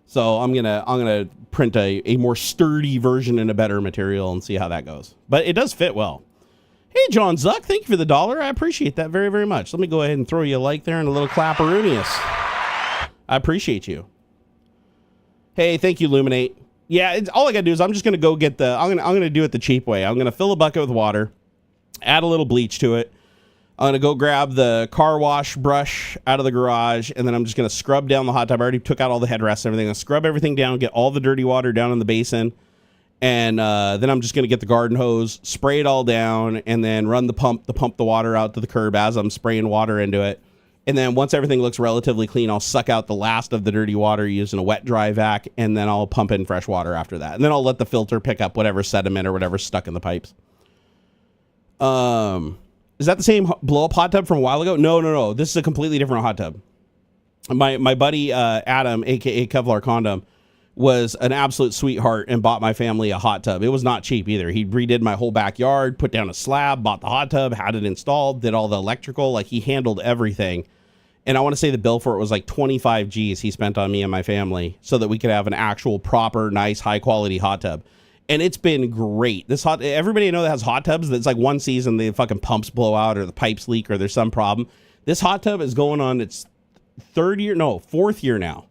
So I'm gonna print a more sturdy version in a better material and see how that goes. But it does fit well. Hey, John Zuck, thank you for the $1. I appreciate that very, very much. Let me go ahead and throw you a like there and a little clapperonius. I appreciate you. Hey, thank you, Luminate. Yeah, all I gotta do is I'm just gonna go get the. I'm gonna do it the cheap way. I'm gonna fill a bucket with water, add a little bleach to it. I'm gonna go grab the car wash brush out of the garage, and then I'm just gonna scrub down the hot tub. I already took out all the headrests and everything. I'll scrub everything down, get all the dirty water down in the basin, and then I'm just gonna get the garden hose, spray it all down, and then run the pump to pump the water out to the curb as I'm spraying water into it. And then once everything looks relatively clean, I'll suck out the last of the dirty water using a wet dry vac, and then I'll pump in fresh water after that. And then I'll let the filter pick up whatever sediment or whatever's stuck in the pipes. Is that the same blow up hot tub from a while ago? No. This is a completely different hot tub. My buddy Adam, aka Kevlar Condom, was an absolute sweetheart and bought my family a hot tub. It was not cheap either. He redid my whole backyard, put down a slab, bought the hot tub, had it installed, did all the electrical. Like, he handled everything. And I want to say the bill for it was like 25 G's he spent on me and my family so that we could have an actual proper, nice, high quality hot tub. And it's been great. Everybody I know that has hot tubs, that's like one season the fucking pumps blow out or the pipes leak or there's some problem. This hot tub is going on its fourth year now.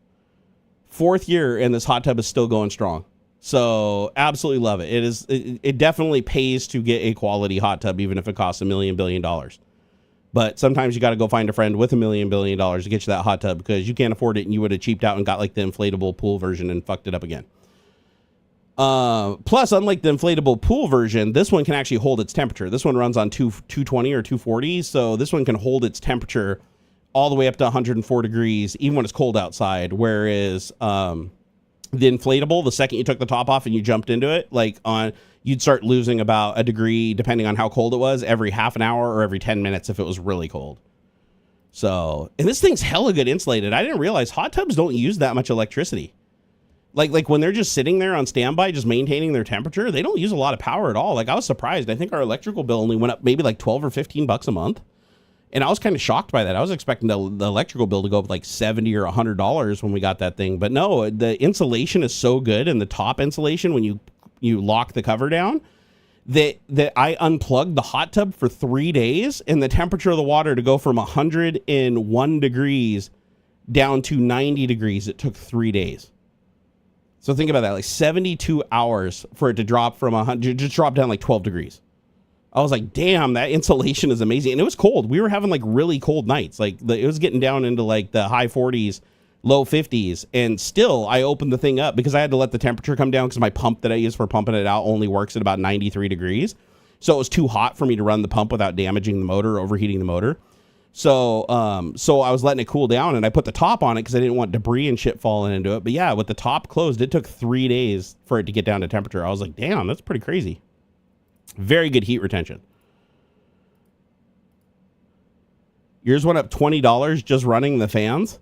4th year, and this hot tub is still going strong. So absolutely love it. It definitely pays to get a quality hot tub, even if it costs $1 billion. But sometimes you got to go find a friend with $1 billion to get you that hot tub, because you can't afford it and you would have cheaped out and got like the inflatable pool version and fucked it up again. Plus, unlike the inflatable pool version, this one can actually hold its temperature. This one runs on 220 or 240, so this one can hold its temperature all the way up to 104 degrees, even when it's cold outside. Whereas the inflatable, the second you took the top off and you jumped into it, you'd start losing about a degree, depending on how cold it was, every half an hour or every 10 minutes if it was really cold. So, and this thing's hella good insulated. I didn't realize hot tubs don't use that much electricity. Like when they're just sitting there on standby, just maintaining their temperature, they don't use a lot of power at all. Like, I was surprised. I think our electrical bill only went up maybe like 12 or 15 bucks a month. And I was kind of shocked by that. I was expecting the electrical bill to go up like $70 or $100 when we got that thing. But no, the insulation is so good, and the top insulation, when you lock the cover down, that I unplugged the hot tub for 3 days, and the temperature of the water to go from 101 degrees down to 90 degrees, it took 3 days. So think about that, like 72 hours for it to drop from 100, just drop down like 12 degrees. I was like, damn, that insulation is amazing. And it was cold. We were having like really cold nights. Like it was getting down into like the high 40s, low 50s. And still, I opened the thing up because I had to let the temperature come down because my pump that I use for pumping it out only works at about 93 degrees. So it was too hot for me to run the pump without damaging the motor, overheating the motor. So I was letting it cool down, and I put the top on it because I didn't want debris and shit falling into it. But yeah, with the top closed, it took 3 days for it to get down to temperature. I was like, damn, that's pretty crazy. Very good heat retention. Yours went up $20 just running the fans.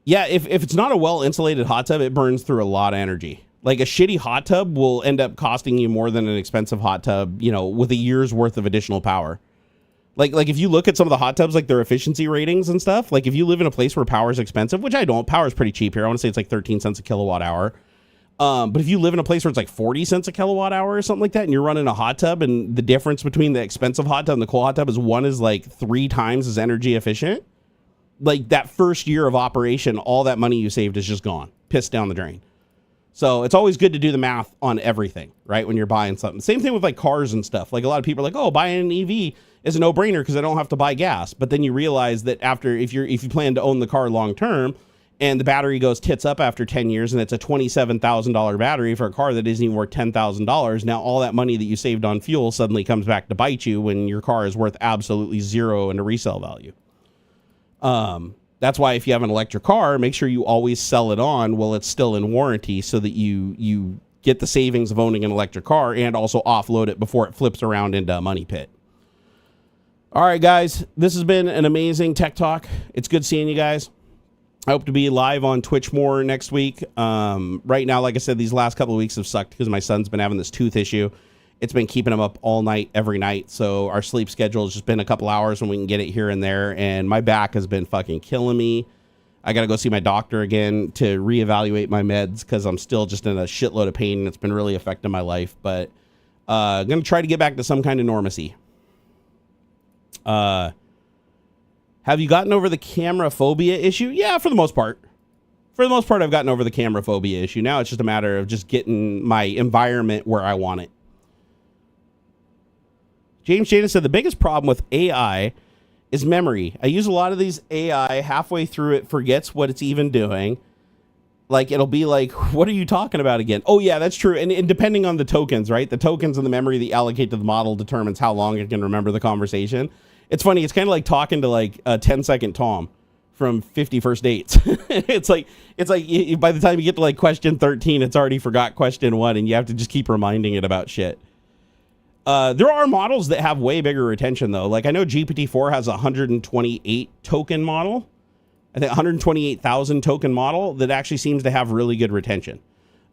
Yeah, if it's not a well insulated hot tub, it burns through a lot of energy. Like a shitty hot tub will end up costing you more than an expensive hot tub, you know, with a year's worth of additional power. Like if you look at some of the hot tubs, like their efficiency ratings and stuff, like if you live in a place where power is expensive, which I don't, power is pretty cheap here. I want to say it's like 13 cents a kilowatt hour. But if you live in a place where it's like 40 cents a kilowatt hour or something like that, and you're running a hot tub, and the difference between the expensive hot tub and the cool hot tub is one is like 3 times as energy efficient, like that first year of operation, all that money you saved is just gone, pissed down the drain. So it's always good to do the math on everything, right? When you're buying something. Same thing with like cars and stuff. Like a lot of people are like, oh, buying an EV is a no-brainer because I don't have to buy gas. But then you realize that if you plan to own the car long term and the battery goes tits up after 10 years and it's a $27,000 battery for a car that isn't even worth $10,000, now all that money that you saved on fuel suddenly comes back to bite you when your car is worth absolutely zero in a resale value. That's why if you have an electric car, make sure you always sell it on while it's still in warranty so that you get the savings of owning an electric car and also offload it before it flips around into a money pit. All right, guys, this has been an amazing Tech Talk. It's good seeing you guys. I hope to be live on Twitch more next week. Right now, like I said, these last couple of weeks have sucked because my son's been having this tooth issue. It's been keeping him up all night, every night. So our sleep schedule has just been a couple hours when we can get it here and there. And my back has been fucking killing me. I got to go see my doctor again to reevaluate my meds because I'm still just in a shitload of pain and it's been really affecting my life. But I'm going to try to get back to some kind of normacy. Have you gotten over the camera phobia issue? Yeah, for the most part. For the most part, I've gotten over the camera phobia issue. Now it's just a matter of just getting my environment where I want it. James Jada said, the biggest problem with AI is memory. I use a lot of these AI. Halfway through it forgets what it's even doing. Like, it'll be like, what are you talking about again? Oh, yeah, that's true. And depending on the tokens, right? The tokens and the memory that you allocate to the model determines how long it can remember the conversation. It's funny. It's kind of like talking to like a 10-second Tom from 50 First Dates. It's like by the time you get to like question 13, it's already forgot question 1, and you have to just keep reminding it about shit. There are models that have way bigger retention, though. Like, I know GPT-4 has a 128 token model. I think 128,000 token model that actually seems to have really good retention.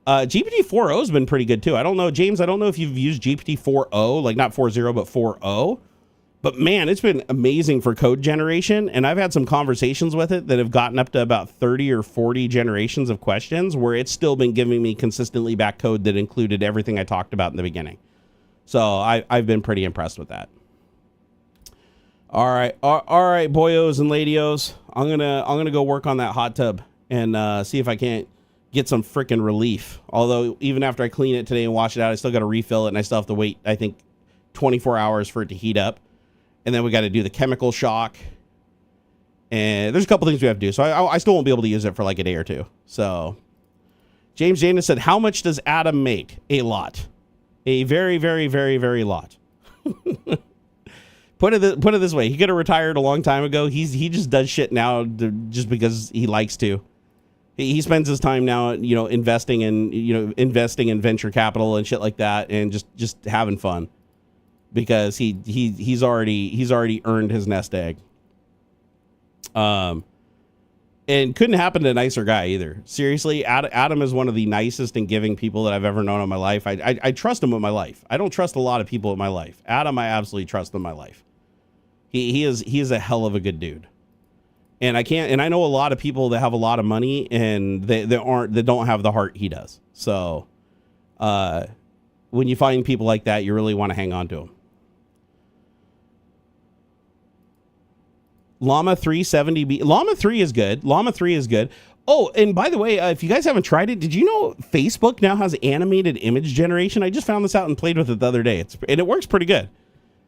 GPT-4o has been pretty good, too. I don't know, James, I don't know if you've used GPT-4o, like not 4.0, but 4o. But, man, it's been amazing for code generation. And I've had some conversations with it that have gotten up to about 30 or 40 generations of questions where it's still been giving me consistently back code that included everything I talked about in the beginning. So I've been pretty impressed with that. All right, boyos and ladios. I'm gonna go work on that hot tub and see if I can't get some freaking relief. Although even after I clean it today and wash it out, I still got to refill it, and I still have to wait, I think, 24 hours for it to heat up, and then we got to do the chemical shock. And there's a couple things we have to do, so I still won't be able to use it for like a day or two. So James Jana said, "How much does Adam make?" A lot. A very, very, very, very lot. Put it this way: he could have retired a long time ago. He just does shit now just because he likes to. He spends his time now, investing in venture capital and shit like that, and just having fun because he's already earned his nest egg. And couldn't happen to a nicer guy either. Seriously, Adam is one of the nicest and giving people that I've ever known in my life. I trust him with my life. I don't trust a lot of people in my life. Adam, I absolutely trust in my life. He is a hell of a good dude. And I know a lot of people that have a lot of money and they don't have the heart he does. So when you find people like that, you really want to hang on to them. Llama 370B. Llama 3 is good. Llama 3 is good. Oh, and by the way, if you guys haven't tried it, did you know Facebook now has animated image generation? I just found this out and played with it the other day. And it works pretty good.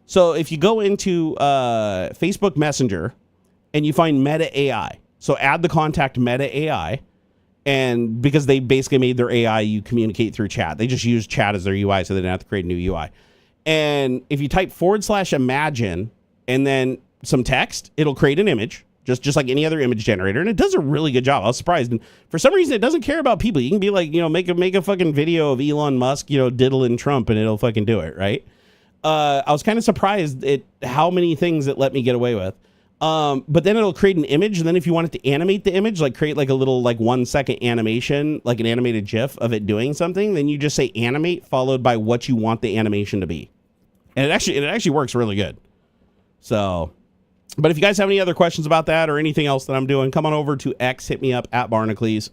So if you go into Facebook Messenger and you find Meta AI, so add the contact Meta AI, and because they basically made their AI, you communicate through chat. They just use chat as their UI, so they don't have to create a new UI. And if you type /imagine and then some text, it'll create an image just like any other image generator, and it does a really good job. I was surprised, and for some reason it doesn't care about people. You can be like, make a fucking video of Elon Musk diddling Trump, and it'll fucking do it, right? I was kind of surprised at how many things it let me get away with. But then it'll create an image, and then if you want it to animate the image, like create like a little like 1 second animation, like an animated GIF of it doing something, then you just say animate followed by what you want the animation to be. And it actually works really good. So, but if you guys have any other questions about that or anything else that I'm doing, come on over to X, hit me up at Barnacules,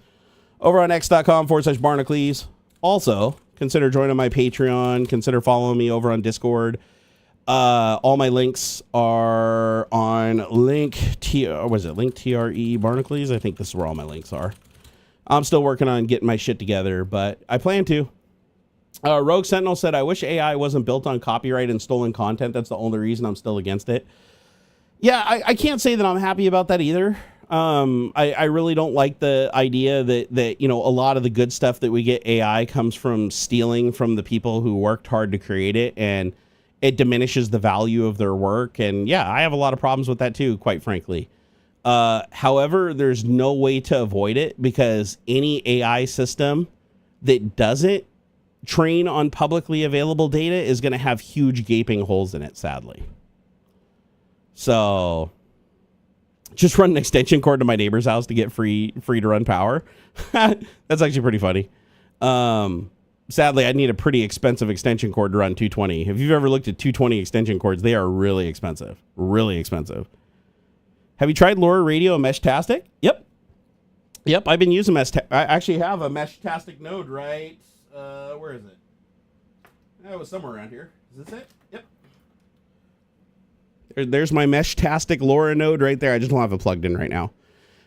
over on x.com/Barnacules. Also, consider joining my Patreon, consider following me over on Discord. All my links are on Link.TRE Barnacules. I think this is where all my links are. I'm still working on getting my shit together, but I plan to. Rogue Sentinel said, I wish AI wasn't built on copyright and stolen content. That's the only reason I'm still against it. Yeah, I can't say that I'm happy about that either. I really don't like the idea that, you know, a lot of the good stuff that we get AI comes from stealing from the people who worked hard to create it, and it diminishes the value of their work. And yeah, I have a lot of problems with that too, quite frankly. However, there's no way to avoid it, because any AI system that doesn't train on publicly available data is going to have huge gaping holes in it, sadly. So just run an extension cord to my neighbor's house to get free to run power. That's actually pretty funny. Sadly, I need a pretty expensive extension cord to run 220. If you've ever looked at 220 extension cords, they are really expensive. Really expensive. Have you tried LoRa Radio and Meshtastic? Yep. Yep, I've been using Meshtastic. I actually have a Meshtastic node, right? Where is it? It was somewhere around here. Is this it? Yep. There's my Meshtastic LoRa node right there. I just don't have it plugged in right now.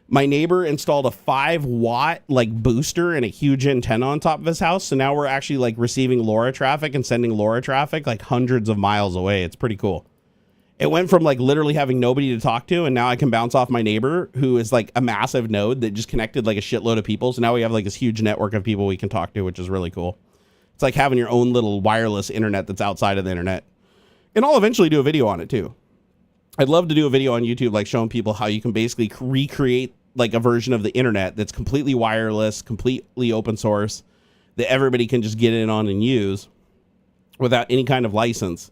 My neighbor installed a 5-watt like booster and a huge antenna on top of his house. So now we're actually like receiving LoRa traffic and sending LoRa traffic like hundreds of miles away. It's pretty cool. It went from like literally having nobody to talk to, and now I can bounce off my neighbor, who is like a massive node that just connected like a shitload of people. So now we have like this huge network of people we can talk to, which is really cool. It's like having your own little wireless internet that's outside of the internet. And I'll eventually do a video on it too. I'd love to do a video on YouTube, like showing people how you can basically recreate like a version of the internet that's completely wireless, completely open source, that everybody can just get in on and use without any kind of license.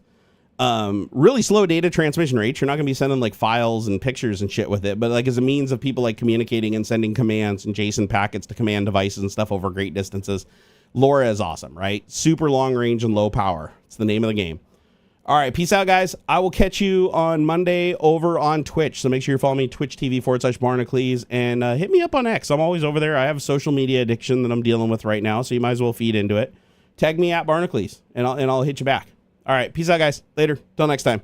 Really slow data transmission rates. You're not going to be sending like files and pictures and shit with it, but like as a means of people like communicating and sending commands and JSON packets to command devices and stuff over great distances. LoRa is awesome, right? Super long range and low power. It's the name of the game. All right, peace out, guys. I will catch you on Monday over on Twitch. So make sure you follow me, Twitch TV/Barnacules, and hit me up on X. I'm always over there. I have a social media addiction that I'm dealing with right now, so you might as well feed into it. Tag me at Barnacules, and I'll hit you back. All right, peace out, guys. Later. Till next time.